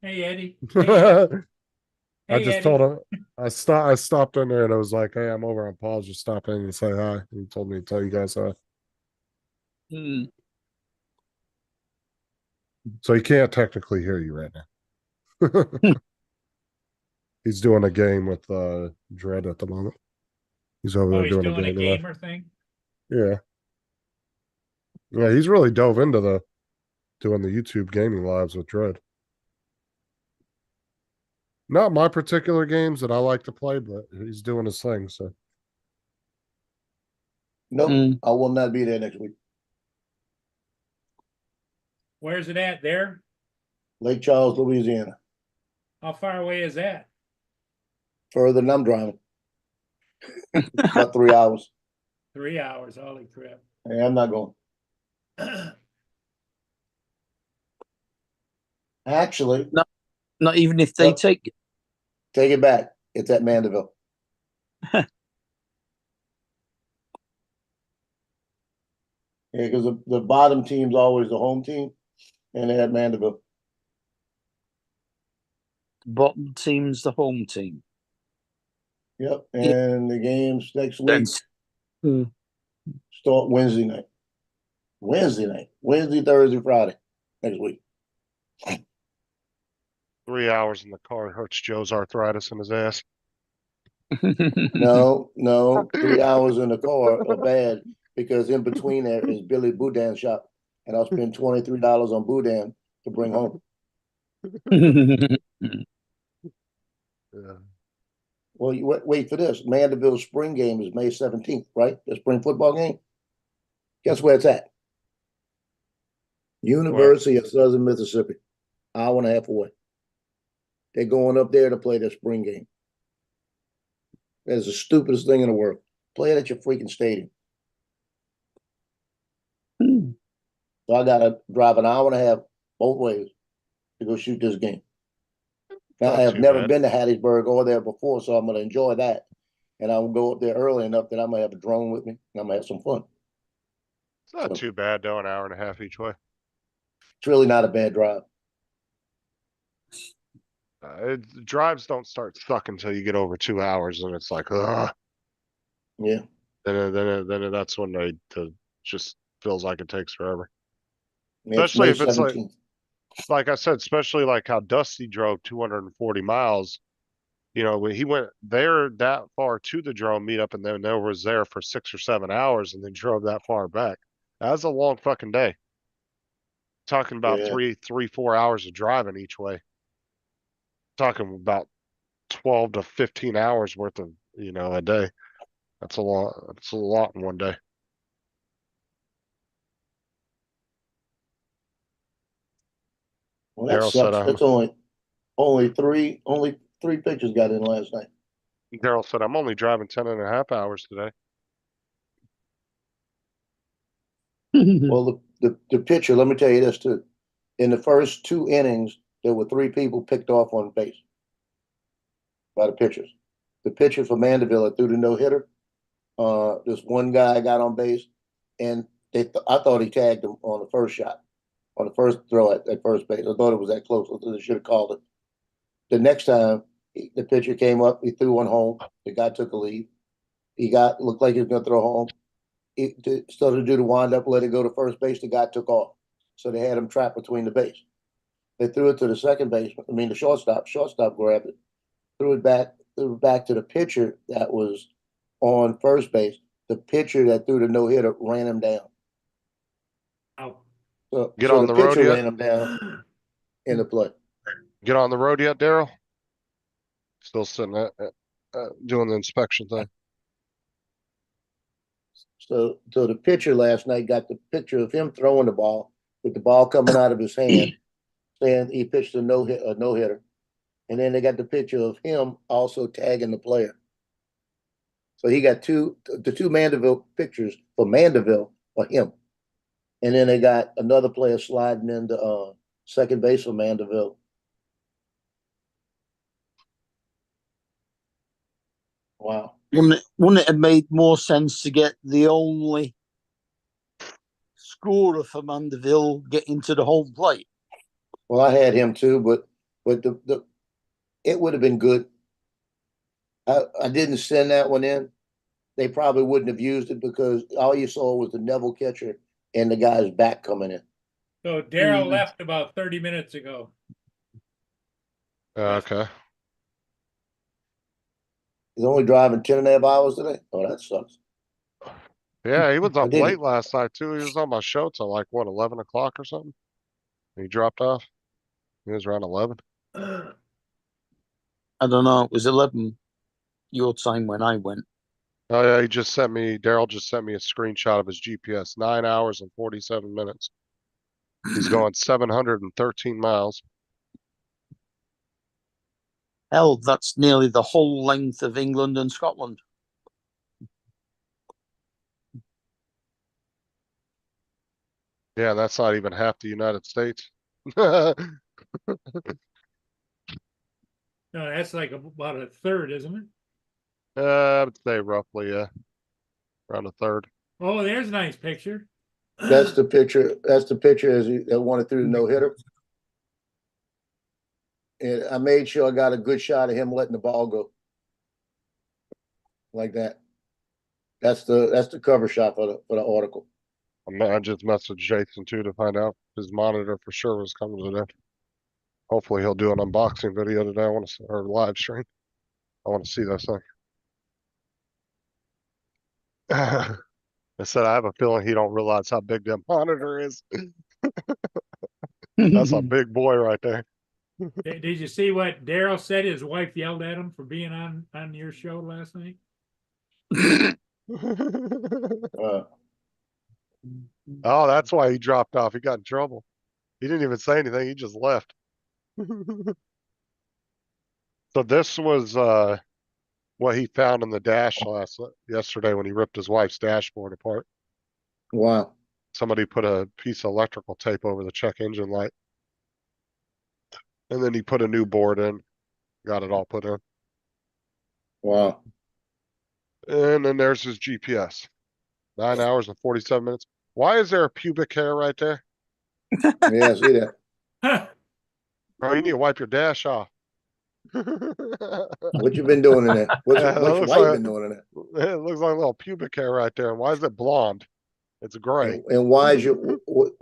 Hey Eddie. I Hey, just Eddie. told him. I stopped in there and I was like, "Hey, I'm over on pause. Just stop in and say hi." He told me to tell you guys hi. Hmm. So he can't technically hear you right now. He's doing a game with Dread at the moment. He's over Oh, there he's doing, doing a game. gamer thing. Yeah. Yeah, he's really dove into doing the YouTube gaming lives with Dread. Not my particular games that I like to play, but he's doing his thing. So Nope, Mm. I will not be there next week. Where's it at? There? Lake Charles, Louisiana. How far away is that? Further than I'm driving. About 3 hours. 3 hours. Holy crap. Hey, I'm not going. Actually, Not even if they Nope. take. take it back. It's at Mandeville. Yeah, because the bottom team's always the home team, and they're at Mandeville. Bottom team's the home team. Yep, Yeah. and the games next week That's start Wednesday night. Wednesday, Thursday, Friday next week. 3 hours in the car hurts Joe's arthritis in his ass. No, 3 hours in the car are bad because in between there is Billy Boudin's shop, and I'll spend $23 on Boudin to bring home. Yeah. Well, you wait for this. Mandeville's spring game is May 17th, right? The spring football game. Guess where it's at? University of Southern Mississippi, hour and a half away. They're going up there to play their spring game. That's the stupidest thing in the world. Play it at your freaking stadium. So I gotta drive an hour and a half both ways to go shoot this game. Now, Not I have too never bad. been to Hattiesburg or there before, so I'm gonna enjoy that. And I will go up there early enough that I'm gonna have a drone with me and I'm gonna have some fun. It's not So- too bad though, an hour and a half each way. It's really not a bad drive. Drives don't start sucking until you get over 2 hours, and it's like, ugh. Yeah. Then that's when just feels like it takes forever. It's Especially May if it's 17th. like I said, especially like how Dusty drove 240 miles. You know, when he went there that far to the drone meetup and then there was there for 6 or 7 hours and then drove that far back. That was a long fucking day. Talking about Yeah. 4 hours of driving each way. Talking about 12 to 15 hours worth of, a day. That's a lot. That's a lot in one day. Well, that Daryl said, sucks. That's only three pictures got in last night. Daryl said, I'm only driving 10 and a half hours today. Well, the pitcher, let me tell you this too. In the first 2 innings, there were 3 people picked off on base by the pitchers. The pitcher for Mandeville that threw the no-hitter, this one guy got on base, and I thought he tagged him on the first shot, on the first throw at first base. I thought it was that close. I thought they should have called it. The next time, the pitcher came up, he threw one home. The guy took a lead. Looked like he was going to throw home. He started to do the wind up, let it go to first base. The guy took off. So they had him trapped between the base. They threw it to the second baseman. I mean, the shortstop. Shortstop grabbed it, threw it back to the pitcher that was on first base. the pitcher that threw the no-hitter ran him down. Out. So, Get so on the the road pitcher yet? ran him down in the play. Get on the road yet, Daryl? Still sitting doing the inspection thing. So the pitcher last night got the picture of him throwing the ball with the ball coming out of his hand, saying he pitched a no-hitter. And then they got the picture of him also tagging the player. So he got the two Mandeville pictures for Mandeville for him. And then they got another player sliding into second base for Mandeville. Wow. Wouldn't it have made more sense to get the only scorer for Mandeville get into the home plate? Well, I had him too, but the it would have been good. I didn't send that one in. They probably wouldn't have used it because all you saw was the Neville catcher and the guy's back coming in. So Daryl Mhm. left about 30 minutes ago. Okay. He's only driving 10.5 hours today. Oh, that sucks. Yeah, he was I up did late it. last night too. He was on my show till like what, 11 o'clock or something. He dropped off. He was around 11. I don't know. It was 11 your time when I went. Oh yeah, Daryl just sent me a screenshot of his GPS. 9 hours and 47 minutes. He's going 713 miles. Hell, that's nearly the whole length of England and Scotland. Yeah, that's not even half the United States. Uh, No, that's like about a third, isn't it? I would say roughly, around a third. Oh, there's a nice picture. That's the picture. That's the picture as he that wanted through the no-hitter. And I made sure I got a good shot of him letting the ball go. Like that. That's the cover shot for the article. I just messaged Jason too to find out his monitor for sure was coming today. Hopefully he'll do an unboxing video today. Or live stream. I want to see this thing. I said I have a feeling he don't realize how big that monitor is. That's a big boy right there. Did you see what Daryl said? His wife yelled at him for being on your show last night. Uh, Oh, that's why he dropped off. He got in trouble. He didn't even say anything. He just left. So this was what he found in the dash yesterday when he ripped his wife's dashboard apart. wow. Somebody put a piece of electrical tape over the check engine light. And then he put a new board in, got it all put in. Wow. And then there's his GPS. 9 hours and 47 minutes. Why is there a pubic hair right there? Yeah, I see that. Bro, you need to wipe your dash off. What you been doing in there? What's Yeah, your looks wife like- been doing in there? It looks like a little pubic hair right there. And why is it blonde? It's gray. And why is your what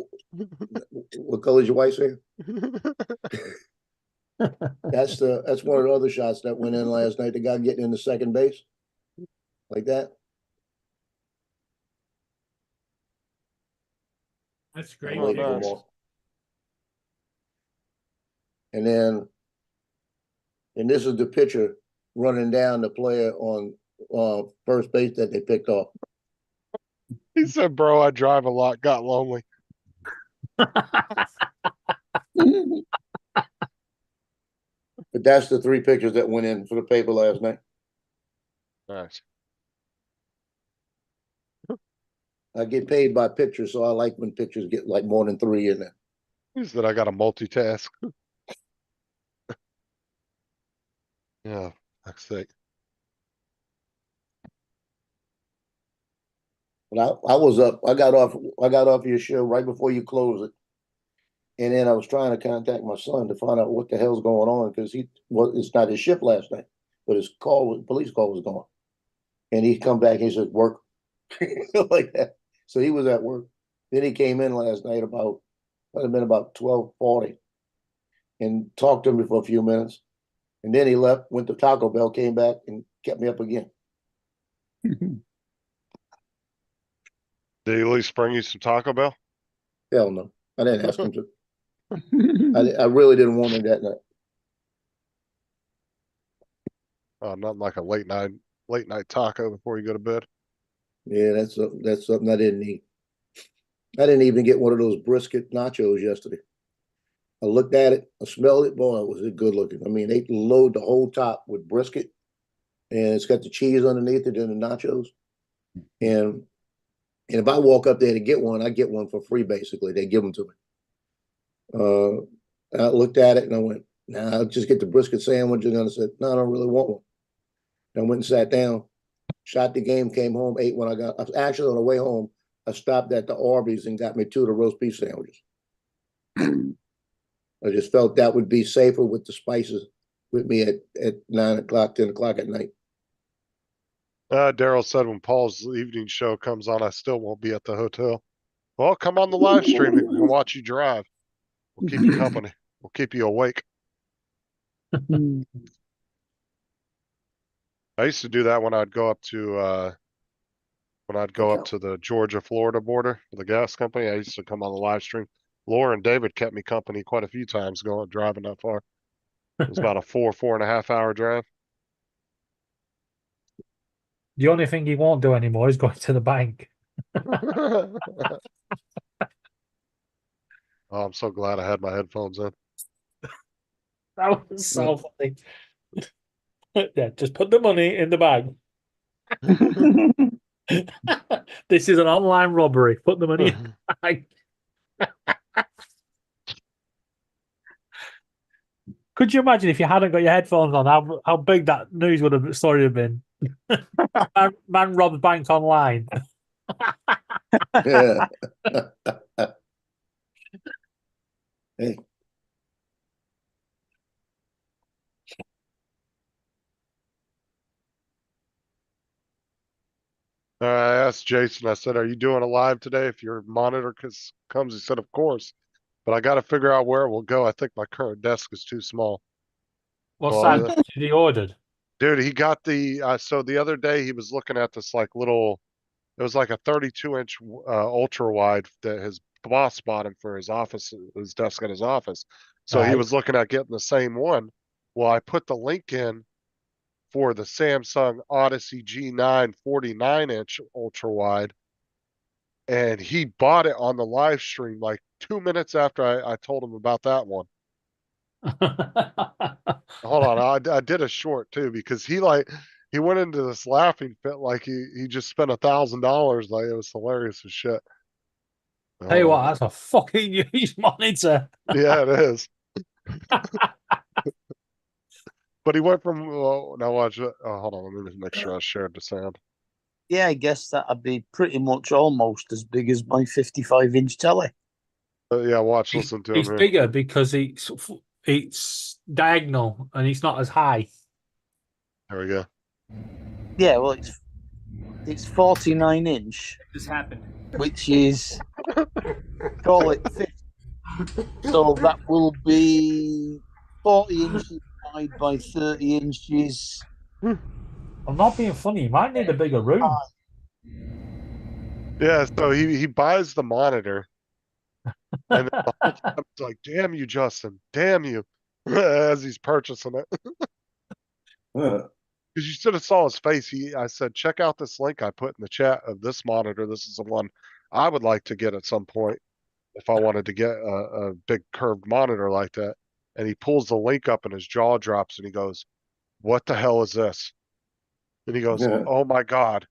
color is your wife's hair? That's one of the other shots that went in last night. The guy getting into second base. Like that. That's great. Oh, Waiting for nice. more. And then, and this is the pitcher running down the player on first base that they picked off. He said, bro, I drive a lot, got lonely. But that's the three pictures that went in for the paper last night. Nice. I get paid by pictures, so I like when pictures get like more than three in there. He said, I got to multitask. Yeah, that's sick. But I was up. I got off your show right before you closed it, and then I was trying to contact my son to find out what the hell's going on because it's not his shift last night, but his police call was gone, and he come back and he said work like that. So he was at work. Then he came in last night might have been about 12:40, and talked to me for a few minutes, and then he left, went to Taco Bell, came back, and kept me up again. Did he at least bring you some Taco Bell? Hell no. I didn't ask him to. I really didn't want it that night. Nothing like a late night taco before you go to bed. Yeah, that's something I didn't eat. I didn't even get one of those brisket nachos yesterday. I looked at it, I smelled it, boy, was it good looking. I mean, they load the whole top with brisket, and it's got the cheese underneath it and the nachos. And if I walk up there to get one, I get one for free. Basically, they give them to me. I looked at it and I went, "Nah, I'll just get the brisket sandwich." And then I said, "No, I don't really want one." And I went and sat down, shot the game, came home, ate when I was actually on the way home. I stopped at the Arby's and got me 2 of the roast beef sandwiches. I just felt that would be safer with the spices with me at 9 o'clock, 10 o'clock at night. Daryl said when Paul's evening show comes on, I still won't be at the hotel. Well, come on the live stream and we can watch you drive. We'll keep you company. We'll keep you awake. I used to do that when I'd go up to the Georgia Florida border for the gas company. I used to come on the live stream. Laura and David kept me company quite a few times driving that far. It was about a 4.5 hour drive. The only thing he won't do anymore is going to the bank. Oh, I'm so glad I had my headphones in. That was so funny. Yeah, just put the money in the bag. This is an online robbery. Put the money in the bag. Could you imagine if you hadn't got your headphones on, how big that news story have been? man robbed bank online. Yeah. Hey. I asked Jason, I said, "Are you doing a live today if your monitor comes?" He said, "Of course, but I got to figure out where it will go. I think my current desk is too small." What Well, size did he ordered? dude, he got so the other day he was looking at this like little, it was like a 32-inch ultra wide that his boss bought him for his office, his desk at his office. So he Right. was looking at getting the same one. Well, I put the link in for the Samsung Odyssey G9 49-inch ultra wide, and he bought it on the live stream like 2 minutes after I told him about that one. Hold on, I did a short too because he went into this laughing fit like he just spent $1,000. Like it was hilarious as shit. Tell you Hold what, on. that's a fucking huge monitor. Yeah, it is. But he went from now watch it. Oh, hold on, let me just make sure I shared the sound. Yeah, I guess that'd be pretty much almost as big as my 55-inch telly. Yeah, listen to him It's here. bigger because it's diagonal and it's not as high. There we go. Yeah, well, it's 49-inch, This happened. which is call it 50. So that will be 40 inches wide by 30 inches. I'm not being funny. You might need a bigger room. Yeah, so he buys the monitor, and then the whole time it's like, "Damn you, Justin! Damn you!" as he's purchasing it. Because you should have saw his face. I said, "Check out this link I put in the chat of this monitor. This is the one I would like to get at some point if I wanted to get a big curved monitor like that." And he pulls the link up and his jaw drops and he goes, "What the hell is this?" And he goes, Yeah. "Oh my God."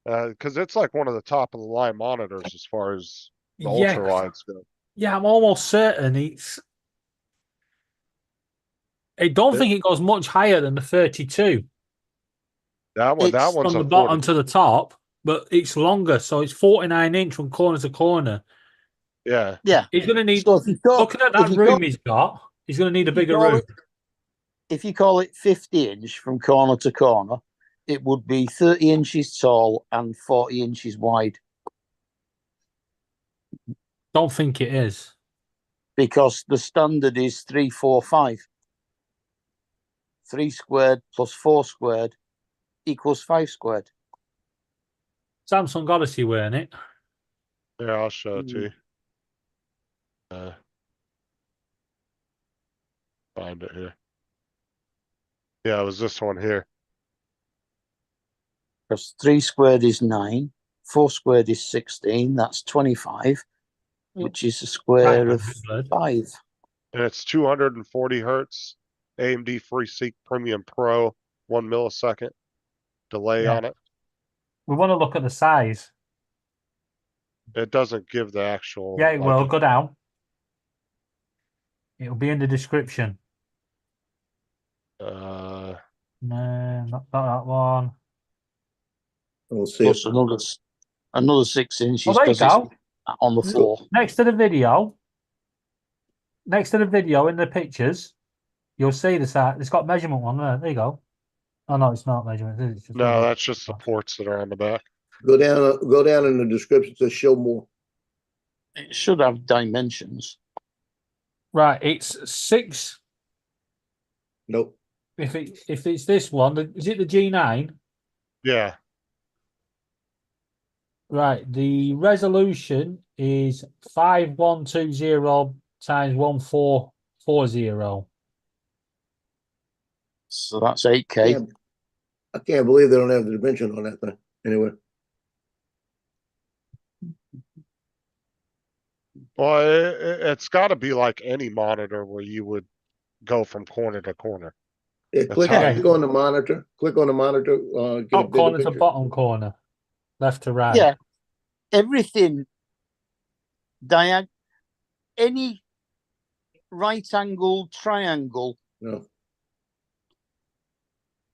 Because it's like one of the top of the line monitors as far as the Yeah. ultra wides go. Yeah, I'm almost certain I don't think it goes much higher than the 32. That one's From a the bottom 40. to the top, but it's longer, so it's 49-inch from corner to corner. Yeah. Yeah. He's going to need, So if you call, looking at that room he's got, he's going to need a bigger room. If you call it 50-inch from corner to corner, it would be 30 inches tall and 40 inches wide. Don't think it is. Because the standard is 345. 3 squared plus 4 squared equals 5 squared. Samsung Odyssey, weren't it? Yeah, I'll show it to you. Find it here. Yeah, it was this one here. Because 3 squared is 9, 4 squared is 16, that's 25, which is a square Right, of good. 5. And it's 240 hertz, AMD FreeSync Premium Pro, 1 millisecond delay Yeah. on it. We want to look at the size. It doesn't give the actual. Yeah, it like, will. Go down. It'll be in the description. Uh, No, not that one. I don't see it. Plus another 6 inches Oh, there you because it's go. on the floor. Next to the video, in the pictures, you'll see the size. It's got measurement one there. There you go. Oh no, it's not measurement. It's just no, that's just the ports that are on the back. Go down in the description, it says show more. It should have dimensions. right. It's 6. Nope. If it's this one, is it the G9? Yeah, Right. The resolution is 5120 times 1440. So that's 8K. I can't believe they don't have the dimension on that thing. Anyway, well, it's got to be like any monitor where you would go from corner to corner. yeah, That's click high. on the monitor. Click on the monitor. Get a Top bigger corner to picture. bottom corner, left to right. Yeah. Everything any right angle triangle No.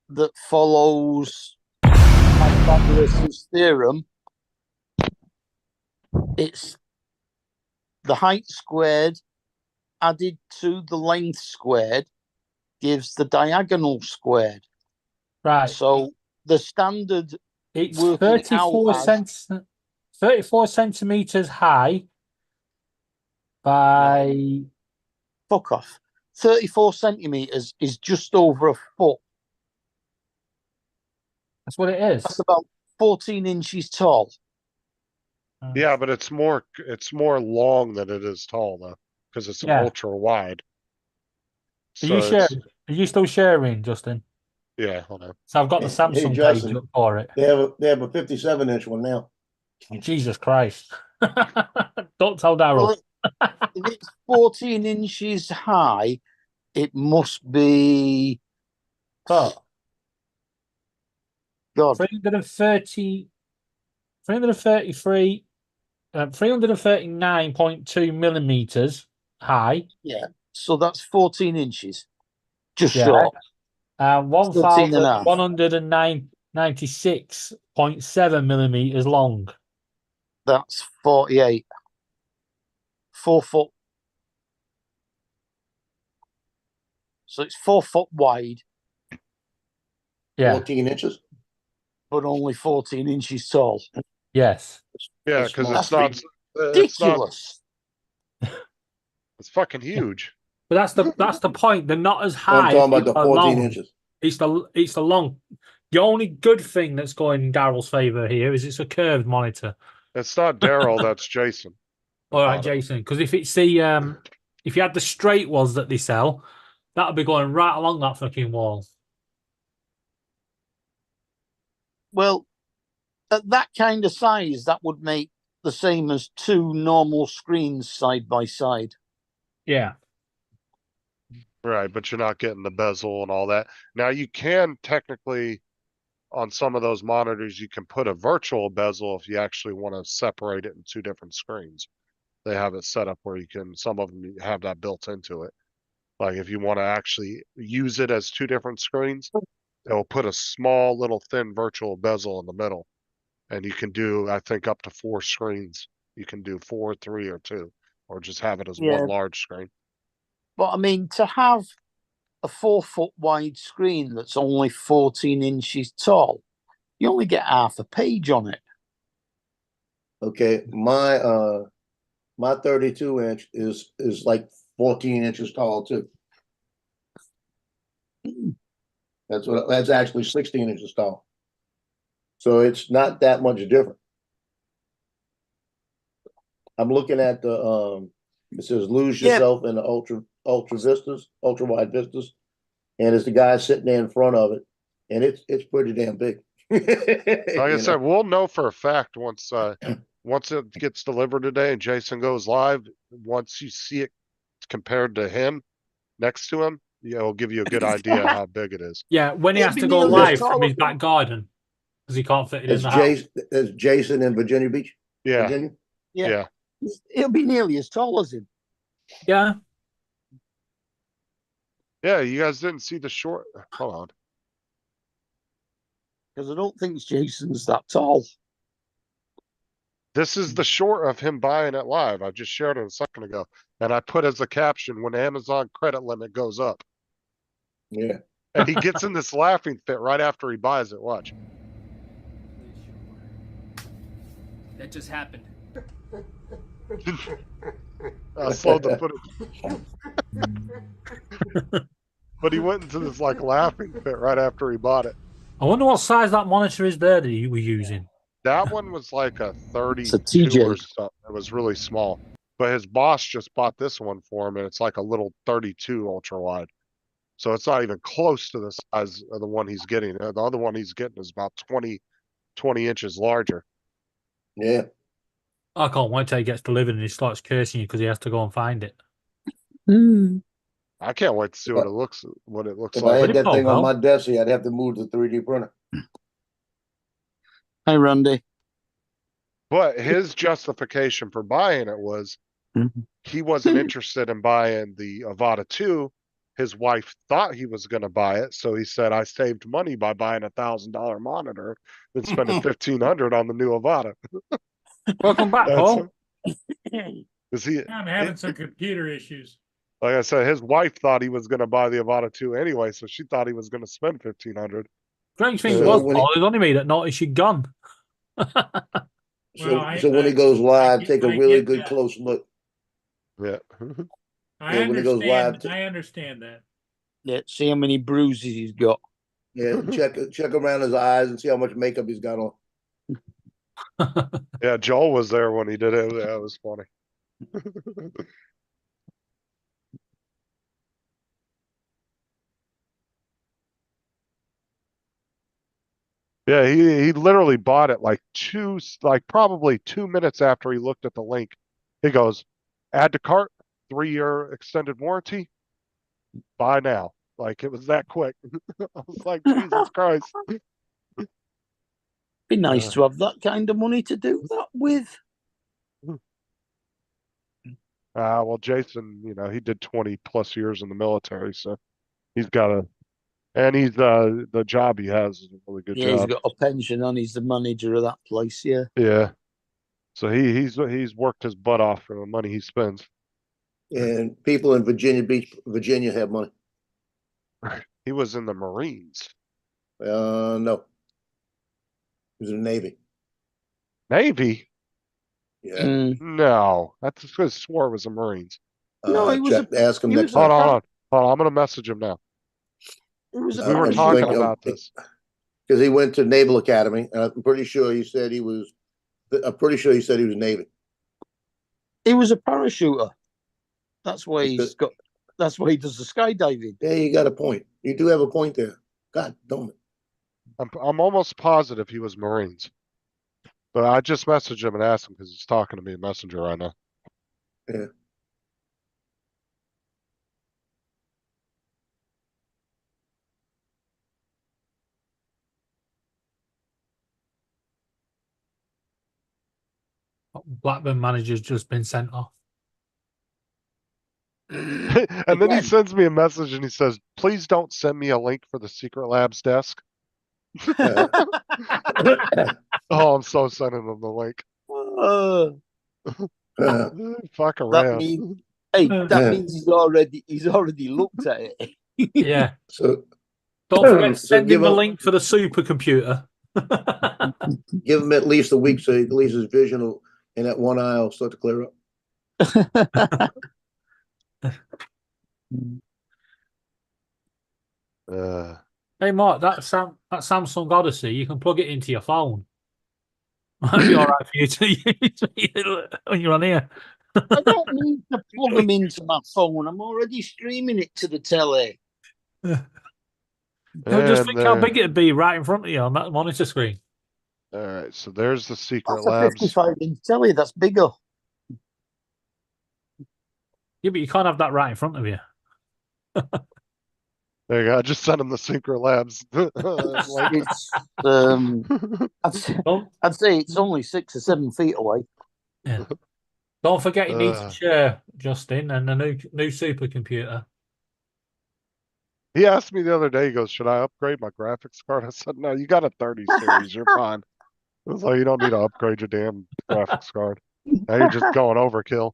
that follows Pythagoras' theorem, it's the height squared added to the length squared gives the diagonal squared. Right. So the standard It's working 34 out 34 centimeters high by fuck off. 34 centimeters is just over a foot. that's what it is. That's about 14 inches tall. Yeah, but it's more long than it is tall though, because it's Yeah. ultra wide. Are you So sharing? Are you still sharing, Justin? yeah, hold on. So I've got the Hey, Samsung page Justin. up for it. They have a 57-inch one now. Jesus Christ! Don't tell Daryl. Well, if it's 14 inches high, it must be But God. 330, 333, 339.2 millimeters high. Yeah. So that's 14 inches. Just Yeah. short. 1,196.7 millimeters long. That's 48. 4 foot. So it's 4 foot wide, Yeah. 14 inches. but only 14 inches tall. Yes. Yeah, That's because small. it's not. Ridiculous. It's fucking huge. But that's the point. They're not as I'm high. talking about the they're 14 long. inches. It's the long. The only good thing that's going in Daryl's favor here is it's a curved monitor. It's not Daryl, that's Jason. All right, Bottom. Jason. Because if it's the if you had the straight ones that they sell, that would be going right along that fucking wall. Well, at that kind of size, that would make the same as 2 normal screens side by side. Yeah. Right, but you're not getting the bezel and all that. Now you can technically, on some of those monitors, you can put a virtual bezel if you actually want to separate it in 2 different screens. They have it set up where you can, some of them have that built into it. Like if you want to actually use it as 2 different screens, they'll put a small little thin virtual bezel in the middle. And you can do, I think, up to 4 screens. You can do 4, 3, or 2, or just have it as Yeah. one large screen. But I mean, to have a 4 foot wide screen that's only 14 inches tall, you only get half a page on it. Okay, my 32-inch is like 14 inches tall too. That's actually 16 inches tall. So it's not that much different. I'm looking at the, it says lose Yeah. yourself in the ultra wide vistas. And it's the guy sitting there in front of it. And it's pretty damn big. Like I said, we'll know for a fact once once it gets delivered today and Jason goes live. Once you see it compared to him next to him, yeah, it'll give you a good idea how big it is. Yeah, when he It'd has be to go nearly live as tall from his as- back garden because he can't fit it in It's the house. Jason in Virginia Beach, Yeah, Virginia. yeah. It'll be nearly as tall as him. Yeah. Yeah, you guys didn't see the short. Hold on. Because I don't think Jason's that tall. This is the short of him buying it live. I just shared it a second ago. And I put as a caption when Amazon credit limit goes up. Yeah. And he gets in this laughing fit right after he buys it. Watch. That just happened. I slowed the footage. But he went into this like laughing fit right after he bought it. I wonder what size that monitor is there that you were using. That one was like a 32 TJ. or something. It was really small. But his boss just bought this one for him, and it's like a little 32 ultra wide. So it's not even close to the size of the one he's getting. The other one he's getting is about 20 inches larger. Yeah. I can't wait till he gets delivered and he starts cursing you because he has to go and find it. I can't wait to see what it looks If I like. had that Pretty thing cool, on my desk, I'd have to move to 3D printer. Hi, Randy. But his justification for buying it was Mhm. he wasn't interested in buying the Avata 2. His wife thought he was going to buy it, so he said, "I saved money by buying $1,000 monitor than spending $1,500 on the new Avata." Welcome back, Paul. Is he? I'm having some computer issues. Like I said, his wife thought he was going to buy the Avata 2 anyway, so she thought he was going to spend $1,500. Strange thing So was, when he- Paul, it only made it notice you'd gone. So, Well, so when he goes live, take a I really get good that. close look. Yeah. I Yeah, when it goes live, understand. I understand that. Yeah, see how many bruises he's got. Yeah, check around his eyes and see how much makeup he's got on. Yeah, Joel was there when he did it. Yeah, it was funny. Yeah, he literally bought it like probably 2 minutes after he looked at the link. He goes, "Add to cart, 3-year extended warranty. Buy now." Like it was that quick. I was like, Jesus Christ. Be nice Yeah. to have that kind of money to do that with. Well, Jason, he did 20 plus years in the military, so he's got and he's the job he has is a really good Yeah, he's job. got a pension and he's the manager of that place. Yeah. Yeah. So he's worked his butt off for the money he spends. And people in Virginia Beach, Virginia have money. He was in the Marines. No. He was in the Navy. Navy? Yeah. Mm. No. That's just 'cause I swore it was the Marines. No, he was ask him he next was Hold time. on. I'm gonna message him now. It was a We were I'm talking thinking- about this. Because he went to Naval Academy, and I'm pretty sure he said he was. I'm pretty sure he said he was Navy. He was a parachuter. That's why Is he's it- got. That's why he does the skydiving. Yeah, you got a point. You do have a point there. God damn it. I'm almost positive he was Marines. But I just messaged him and asked him because he's talking to me in Messenger right now. Yeah. Blackburn manager's just been sent off. And then he Again. sends me a message and he says, "Please don't send me a link for the Secret Labs desk." Oh, I'm so sending him the link. Fuck Uh, around. means- Hey, that Yeah. means he's already looked at it. Yeah. so Don't forget to So send give him the him- link for the supercomputer. give him at least a week so at least his vision will, in that one eye will start to clear up. Uh, Hey Mark, that Samsung Odyssey, you can plug it into your phone. Might be all right for you to use when you're on here. I don't need to plug them into my phone. I'm already streaming it to the telly. Just And think how there, big it'd be right in front of you on that monitor screen. all right, so there's the Secret That's a Labs. 55-inch telly. That's bigger. Yeah, but you can't have that right in front of you. There you go. I just sent him the Secret Labs. Like, It's Don't, I'd say it's only 6 or 7 feet away. don't forget you need Uh. to share, Justin, and a new supercomputer. he asked me the other day, he goes, should I upgrade my graphics card? I said, no, you got a 30 series, you're fine. I was like, you don't need to upgrade your damn graphics card. Now you're just going overkill.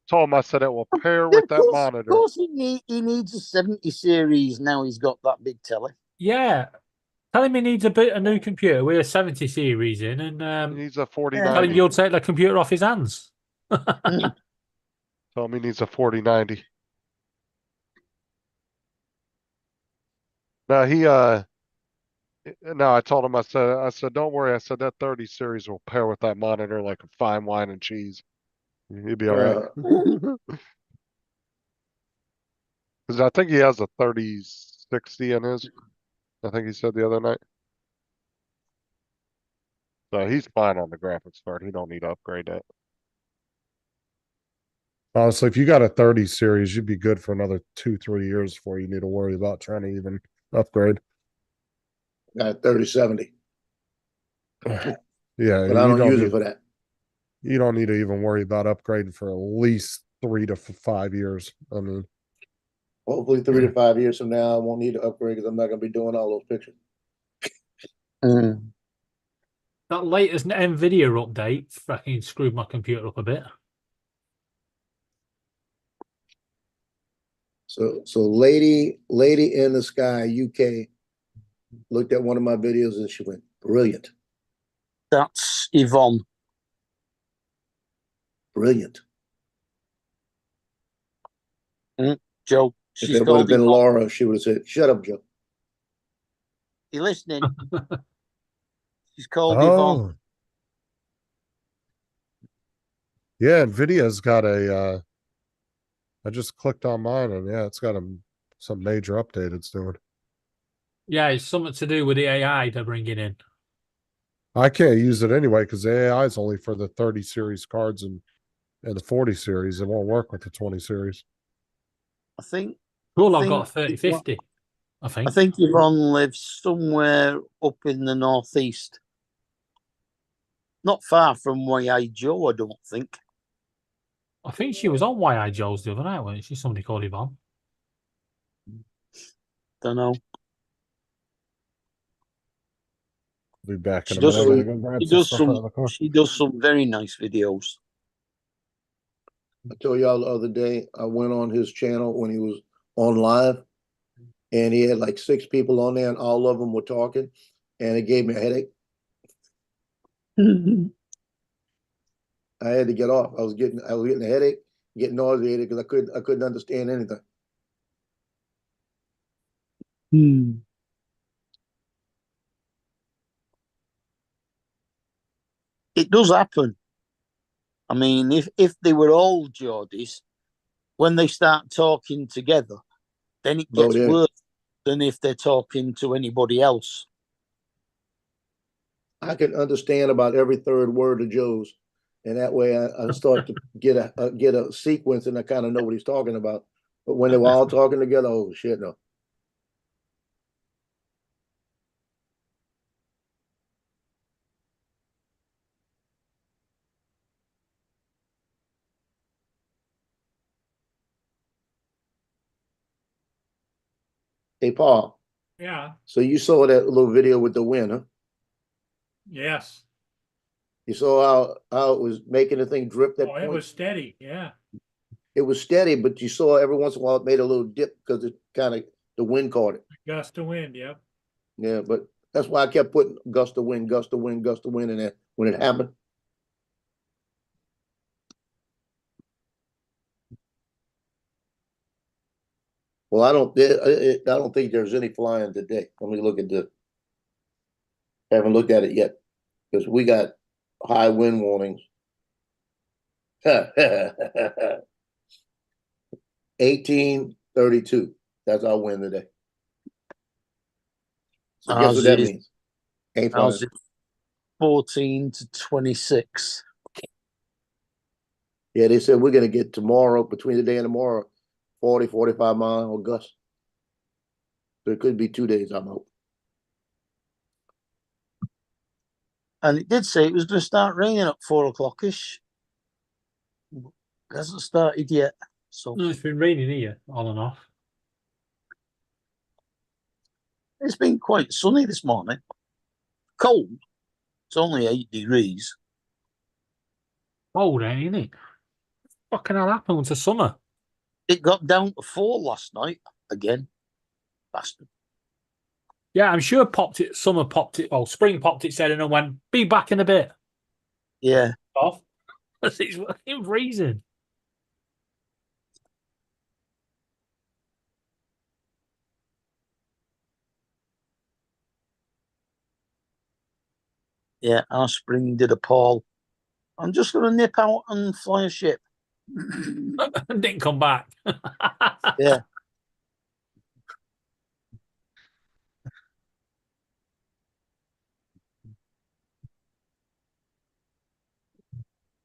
Told him, I said it will pair with that Of monitor. course he needs a 70 series now he's got that big telly. Yeah. Tell him he needs a new computer with a 70 series in, and He needs a tell him 4090. you'll take the computer off his hands. Tell him he needs a 4090. No, no, I told him, I said, don't worry. I said that 30 series will pair with that monitor like a fine wine and cheese. You'll be all right. Because I think he has a 3060 in his. I think he said the other night. So he's fine on the graphics card. He don't need to upgrade that. Honestly, if you got a 30 series, you'd be good for another 2-3 years before you need to worry about trying to even upgrade. Got a 3070, Yeah, but I don't use it for that. You don't need to even worry about upgrading for at least 3 to 5 years. I mean, Hopefully 3 to 5 years from now, I won't need to upgrade because I'm not gonna be doing all those pictures. That latest NVIDIA update fucking screwed my computer up a bit. So lady in the sky, UK, looked at one of my videos and she went, brilliant, That's Yvonne. brilliant. Joe. If She's it would have called been Yvonne. Laura, she would have said, shut up, Joe. You listening? She's called Yvonne. oh, yeah, Nvidia's got a. I just clicked on mine and yeah, it's got some major update it's doing. Yeah, it's something to do with the AI they're bringing in. I can't use it anyway because the AI is only for the 30 series cards and the 40 series. It won't work with the 20 series. I think. Well, I I've got a think 3050. I think. I think Yvonne lives somewhere up in the northeast. Not far from YI Joe, I don't think. I think she was on YI Joe's the other night, wasn't she? Somebody called Yvonne. Don't know. Be back in She a does minute. I some, gotta go grab she some does stuff some out of the car. she does some very nice videos. I told y'all the other day, I went on his channel when he was on live and he had like 6 people on there and all of them were talking and it gave me a headache. I had to get off. I was getting a headache, getting nauseated because I couldn't understand anything. It does happen. I mean, if they were all Geordies, when they start talking together, then it gets yeah. worse than if they're talking to anybody else. I can understand about every third word of Joe's, and that way I start to get a sequence, and I kind of know what he's talking about. But when they were all talking together, oh shit, no. Hey, Paul. Yeah. So you saw that little video with the wind, huh? Yes. You saw how it was making the thing drip that Oh, point? it was steady. Yeah. It was steady, but you saw every once in a while it made a little dip because it kind of the wind caught it. Gust of wind. Yep. Yeah, but that's why I kept putting gust of wind, gust of wind, gust of wind in there when it happened. Well, I don't think there's any flying today. Let me look at the. Haven't looked at it yet. because we got high wind warnings. 1832. That's our wind today. So guess Ours what that is- means? Ain't Ours flying. is 14 to 26. Yeah, they said we're gonna get tomorrow, between today and tomorrow, 40, 45 mile gusts. So it could be 2 days, I'm out. And it did say it was going to start raining at 4 o'clock ish. It hasn't started yet. So No, it's been raining here on and off. it's been quite sunny this morning. Cold. It's only 8 degrees. Cold, ain't it? Fucking hell happened to summer? It got down to 4 last night again. Bastard. Yeah, I'm sure summer popped it, well, spring popped its head in and went, be back in a bit. Yeah. Off. It's fucking freezing. Yeah. Our spring did appall. I'm just going to nip out and fly a ship. Didn't come back. Yeah.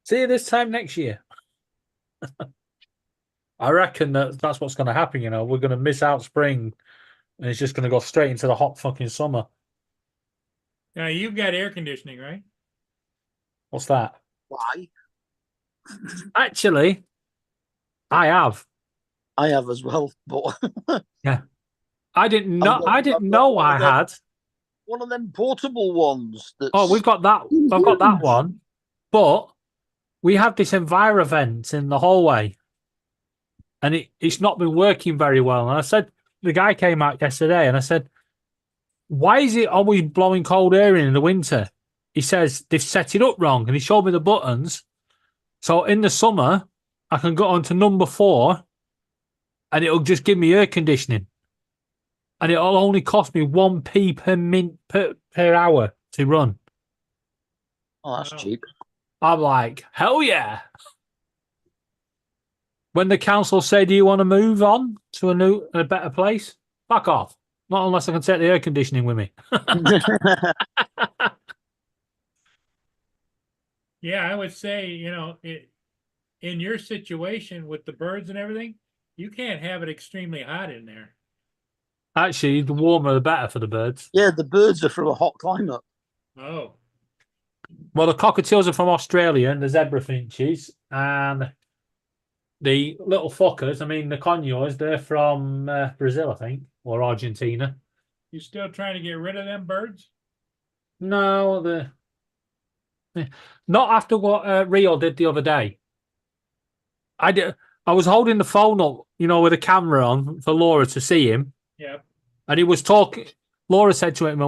See you this time next year. I reckon that's what's going to happen. You know, we're going to miss out spring, and it's just going to go straight into the hot fucking summer. Now you've got air conditioning, right? What's that? Why? Actually, I have. I have as well, but I didn't know. got- I I've didn't got know one I of them. had. one of them portable ones. That's... Oh, we've got that. I've got that one, but we have this EnviroVent in the hallway, and it's not been working very well. And I said, the guy came out yesterday, and I said, why is it always blowing cold air in the winter? He says they've set it up wrong, and he showed me the buttons. So in the summer, I can go on to number 4, and it'll just give me air conditioning, and it'll only cost me 1p per hour to run. Oh, that's Wow. cheap. I'm like, hell yeah. When the council say, do you want to move on to a better place? Fuck off. Not unless I can take the air conditioning with me. Yeah, I would say, in your situation with the birds and everything, you can't have it extremely hot in there. Actually, the warmer the better for the birds. Yeah, the birds are from a hot climate. Oh, Well, the cockatiels are from Australia and the zebra finches, and the little fuckers, I mean, the conures, they're from Brazil, I think, or Argentina. you still trying to get rid of them birds? No, not after what Rio did the other day. I was holding the phone up, with a camera on for Laura to see him. Yeah. And he was talking. Laura said to him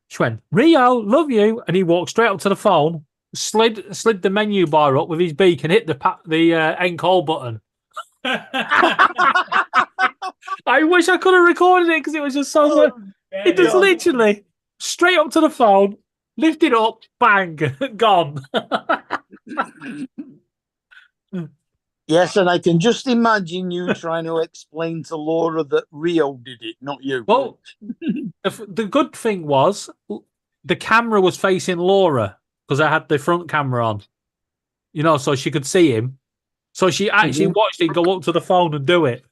she went, Rio, love you. And he walked straight up to the phone, slid the menu bar up with his beak and hit the end call button. I wish I could have recorded it because it was just so good. He just literally straight up to the phone, lifted up, bang, gone. Yes, and I can just imagine you trying to explain to Laura that Rio did it, not you. Well, the good thing was the camera was facing Laura because I had the front camera on, so she could see him. So she actually watched him go up to the phone and do it.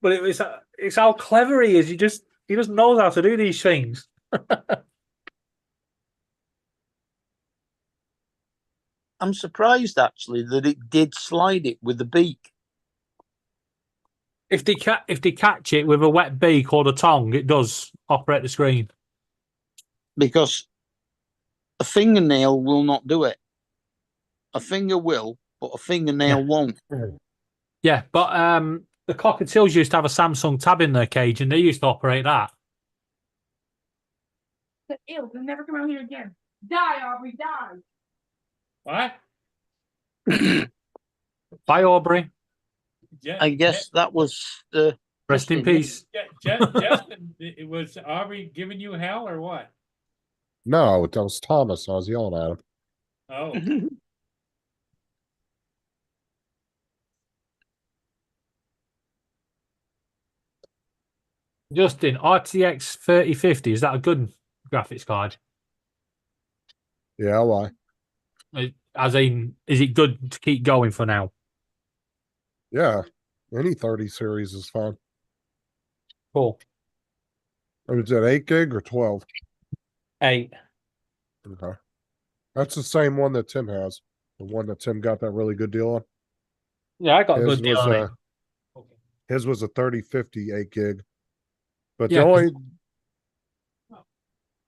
But it's how clever he is. He just knows how to do these things. I'm surprised actually that it did slide it with the beak. If they catch it with a wet beak or the tongue, it does operate the screen. Because a fingernail will not do it. A finger will, but a fingernail won't. Yeah, but the cockatiels used to have a Samsung tab in their cage, and they used to operate that. Ew, they'll never come out here again. Die, Aubrey, die. What? Bye, Aubrey. Yeah, I guess that was the Rest in peace. Justin, was Aubrey giving you hell or what? No, that was Thomas. I was yelling at him. Oh, Justin, RTX 3050, is that a good graphics card? Yeah, why? As in, is it good to keep going for now? Yeah, any 30 series is fine. Cool. Is it 8 gig or 12? 8. Okay. That's the same one that Tim has. The one that Tim got that really good deal on. Yeah, I got a His good deal was on a it. his was a 3050 8 gig. But Yeah, the 'cause- only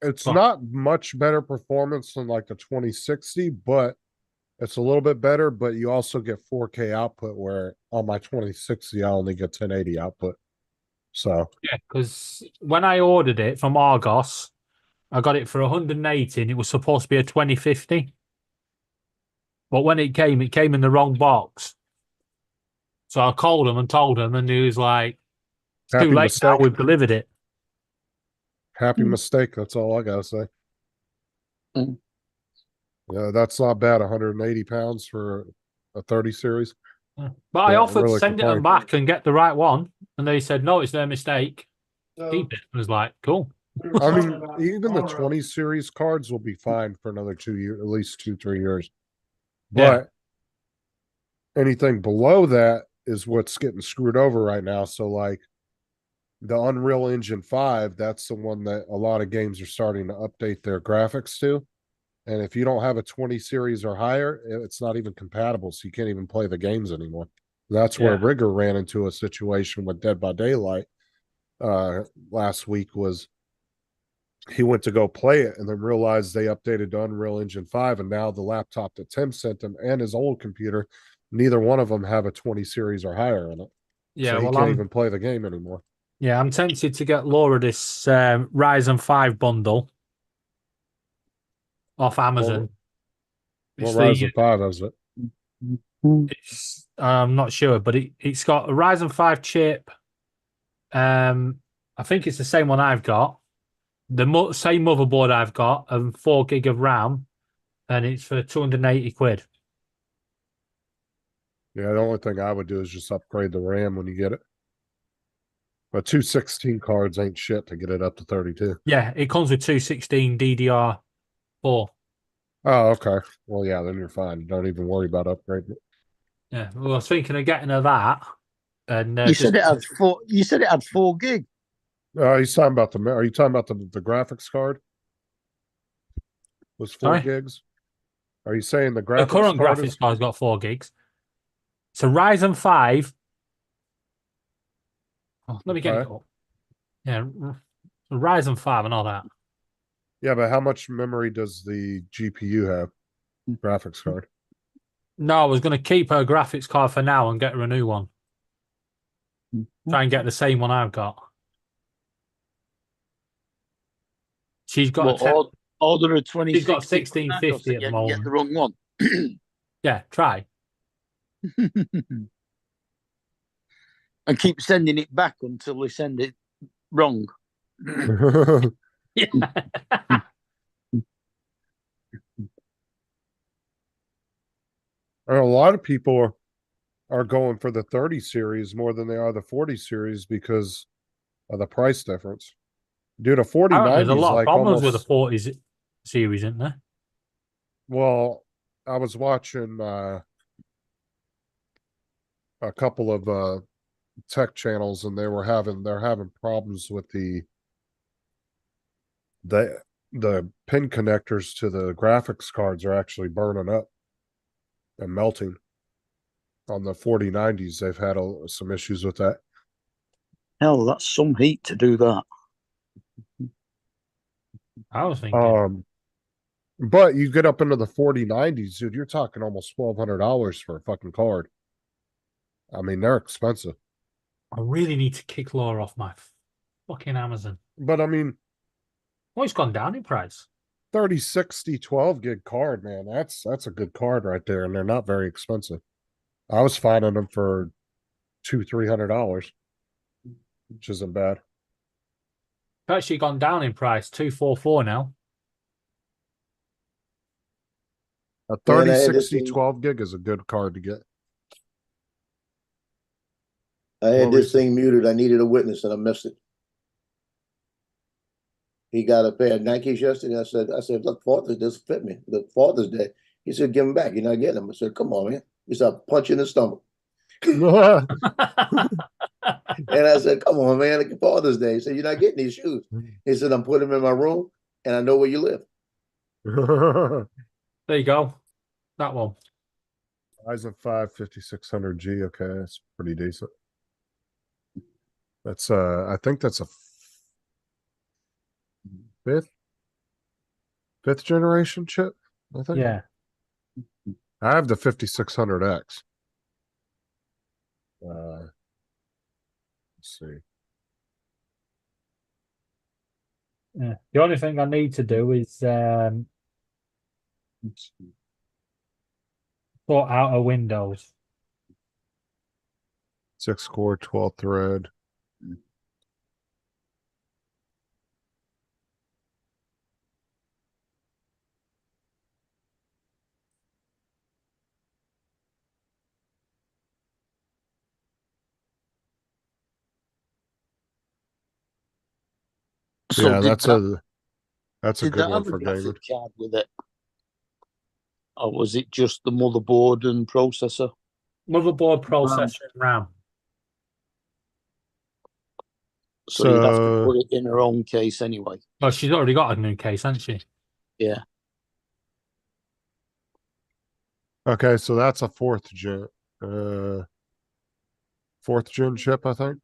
it's Go on. not much better performance than like the 2060, but it's a little bit better, but you also get 4K output where on my 2060 I only get 1080 output. So Yeah, because when I ordered it from Argos, I got it for 180 and it was supposed to be a 2050. But when it came in the wrong box. So I called him and told him, and he was like, it's happy too late now, mistake. we've delivered it. Happy mistake. That's all I gotta say. Mm. Yeah, that's not bad. 180 pounds for a 30 series. But I Yeah, offered really to send it complain. back and get the right one. And they said, no, it's their mistake. Keep it. I was like, cool. I mean, even the 20 series cards will be fine for another 2 years, at least 2-3 years. Yeah. But anything below that is what's getting screwed over right now. So, like the Unreal Engine 5, that's the one that a lot of games are starting to update their graphics to. And if you don't have a 20 series or higher, it's not even compatible. So you can't even play the games anymore. That's where Yeah. Rigger ran into a situation with Dead by Daylight last week. Was he went to go play it and then realized they updated to Unreal Engine 5, and now the laptop that Tim sent him and his old computer, neither one of them have a 20 series or higher in it. Yeah, So he well, can't I'm even play the game anymore. I'm tempted to get Laura this Ryzen 5 bundle off Amazon. What It's Ryzen 5 is it? I'm not sure, but it's got a Ryzen 5 chip. I think it's the same one I've got. The same motherboard I've got and 4 gig of RAM, and it's for 280 quid. Yeah, the only thing I would do is just upgrade the RAM when you get it. But 216 cards ain't shit to get it up to 32. Yeah, it comes with 216 DDR4. Oh, okay. Well, yeah, then you're fine. Don't even worry about upgrading it. Yeah, well, I was thinking of getting her that. And You said it had 4. You said it had 4 gig. He's talking about the. Are you talking about the graphics card? Was 4 Sorry? gigs? Are you saying the the graphics current card graphics is? card's got 4 gigs. So Ryzen 5. Oh, let me get it Okay. up. Yeah, Ryzen 5 and all that. Yeah, but how much memory does the GPU have? Graphics card. No, I was going to keep her graphics card for now and get her a new one. Try and get the same one I've got. She's got a 10, Order a 20. she's got 1650 at the Get moment. the wrong one. Yeah, try. And keep sending it back until they send it wrong. Yeah. And a lot of people are going for the 30 series more than they are the 40 series because of the price difference. Dude, a 4090 There's a is lot of like problems with the almost. 40 series, isn't there? Well, I was watching a couple of tech channels, and they're having problems with the pin connectors to the graphics cards are actually burning up and melting. On the 4090s, they've had some issues with that. Hell, that's some heat to do that. I was thinking. But you get up into the 4090s, dude, you're talking almost $1,200 for a fucking card. I mean, they're expensive. I really need to kick Laura off my fucking Amazon. But I mean, Oh, it's gone down in price. 3060 12 gig card, man, that's a good card right there, and they're not very expensive. I was finding them for $200-300. which isn't bad. It's actually gone down in price, 244 now. A Man, 30, I had this 60, thing- 12 gig is a good card to get. I had What were you this thing muted. I needed a witness and I missed it. He got a pair of Nikes yesterday. I said, look, Father's this fit me. The Father's Day. He said, give them back. You're not getting them. I said, come on, man. He started punching his stomach. And I said, come on, man, it's Father's Day. He said, you're not getting these shoes. He said, I'm putting them in my room and I know where you live. There you go. That one. Ryzen 5 5600G. Okay, that's pretty decent. That's I think that's a fifth generation chip, I think. Yeah. I have the 5600X. Let's see. Yeah. The only thing I need to do is sort out a Windows. 6-core, 12-thread. So Yeah, did that's that, a did good that one have a for gaming. graphic card with it? Or was it just the motherboard and processor? Motherboard, processor, and RAM. So you'd have to So put it in her own case anyway. Oh, she's already got a new case, hasn't she? Yeah. okay, so that's a fourth gen chip, I think.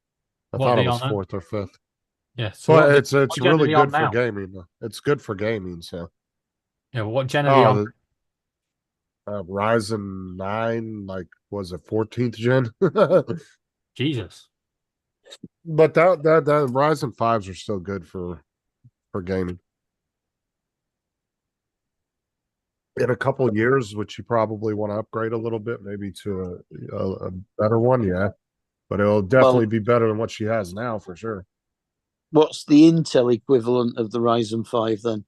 I What thought are it they was on then? fourth or fifth. Yeah. So But what it's what gen are really they on good for now? gaming. Though. It's good for gaming, so Yeah, what gen are they on? Ryzen 9, like was it 14th gen? Jesus. But that Ryzen 5s are still good for gaming. In a couple of years, which you probably want to upgrade a little bit, maybe to a better one, yeah. But it'll definitely be better than what she has now for sure. What's the Intel equivalent of the Ryzen 5 then?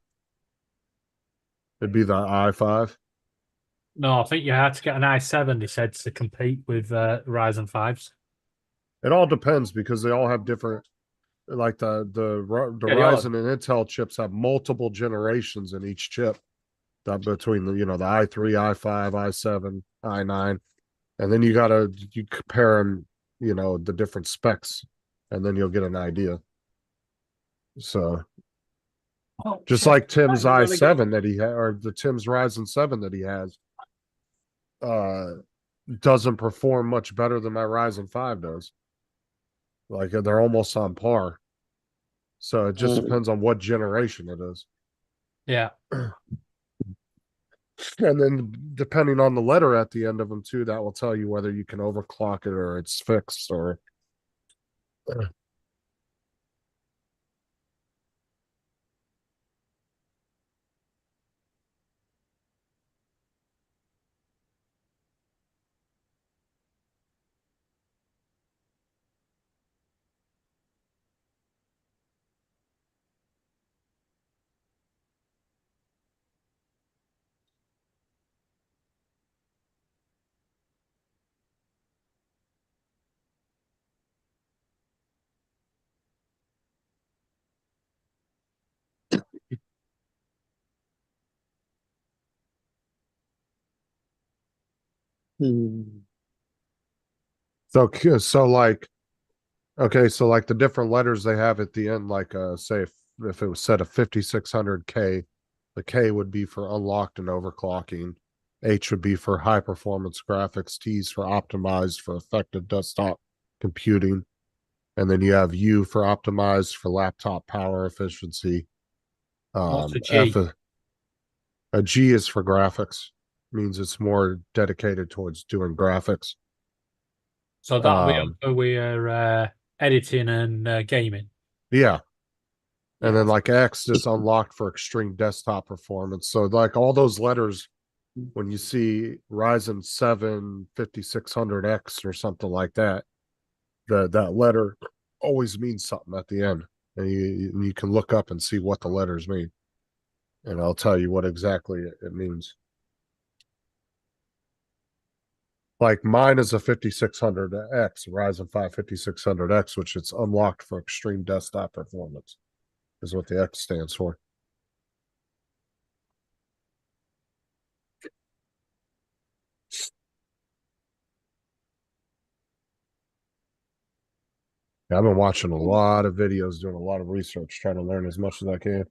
It'd be the i5. No, I think you had to get an i7, they said, to compete with Ryzen 5s. It all depends because they all have different, like the Yeah, they all Ryzen and Intel chips have multiple generations in each chip. Between the the i3, i5, i7, i9, and then you compare them, the different specs, and then you'll get an idea. So just like Tim's i7 that he had, or the Tim's Ryzen 7 that he has, doesn't perform much better than my Ryzen 5 does. Like they're almost on par. So it just depends on what generation it is. Yeah. And then depending on the letter at the end of them too, that will tell you whether you can overclock it or it's fixed or. So like, okay, so like the different letters they have at the end, like say if it was set a 5600K, the K would be for unlocked and overclocking, H would be for high performance graphics, T's for optimized for effective desktop computing, and then you have U for optimized for laptop power efficiency. What's a G? A G is for graphics, means it's more dedicated towards doing graphics. So that'll be up for we're editing and gaming. Yeah. And then like X is unlocked for extreme desktop performance. So like all those letters, when you see Ryzen 7 5600X or something like that, that letter always means something at the end, and you can look up and see what the letters mean, and I'll tell you what exactly it means. Like mine is a 5600X, Ryzen 5 5600X, which it's unlocked for extreme desktop performance, is what the X stands for. Yeah, I've been watching a lot of videos, doing a lot of research, trying to learn as much as I can.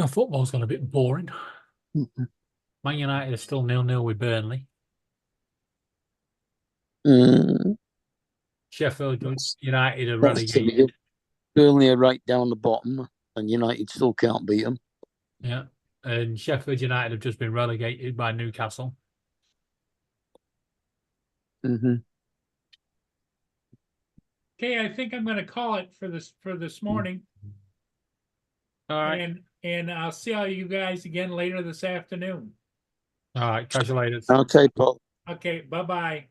Football's gone a bit boring. Mhm. Man United are still 0-0 with Burnley. Sheffield United are relegated. Burnley are right down the bottom, and United still can't beat them. Yeah. And Sheffield United have just been relegated by Newcastle. Mm-hmm. Okay, I think I'm gonna call it for this morning. All right. And I'll see all you guys again later this afternoon. All right. Catch you later. Okay, Paul. Okay, bye-bye.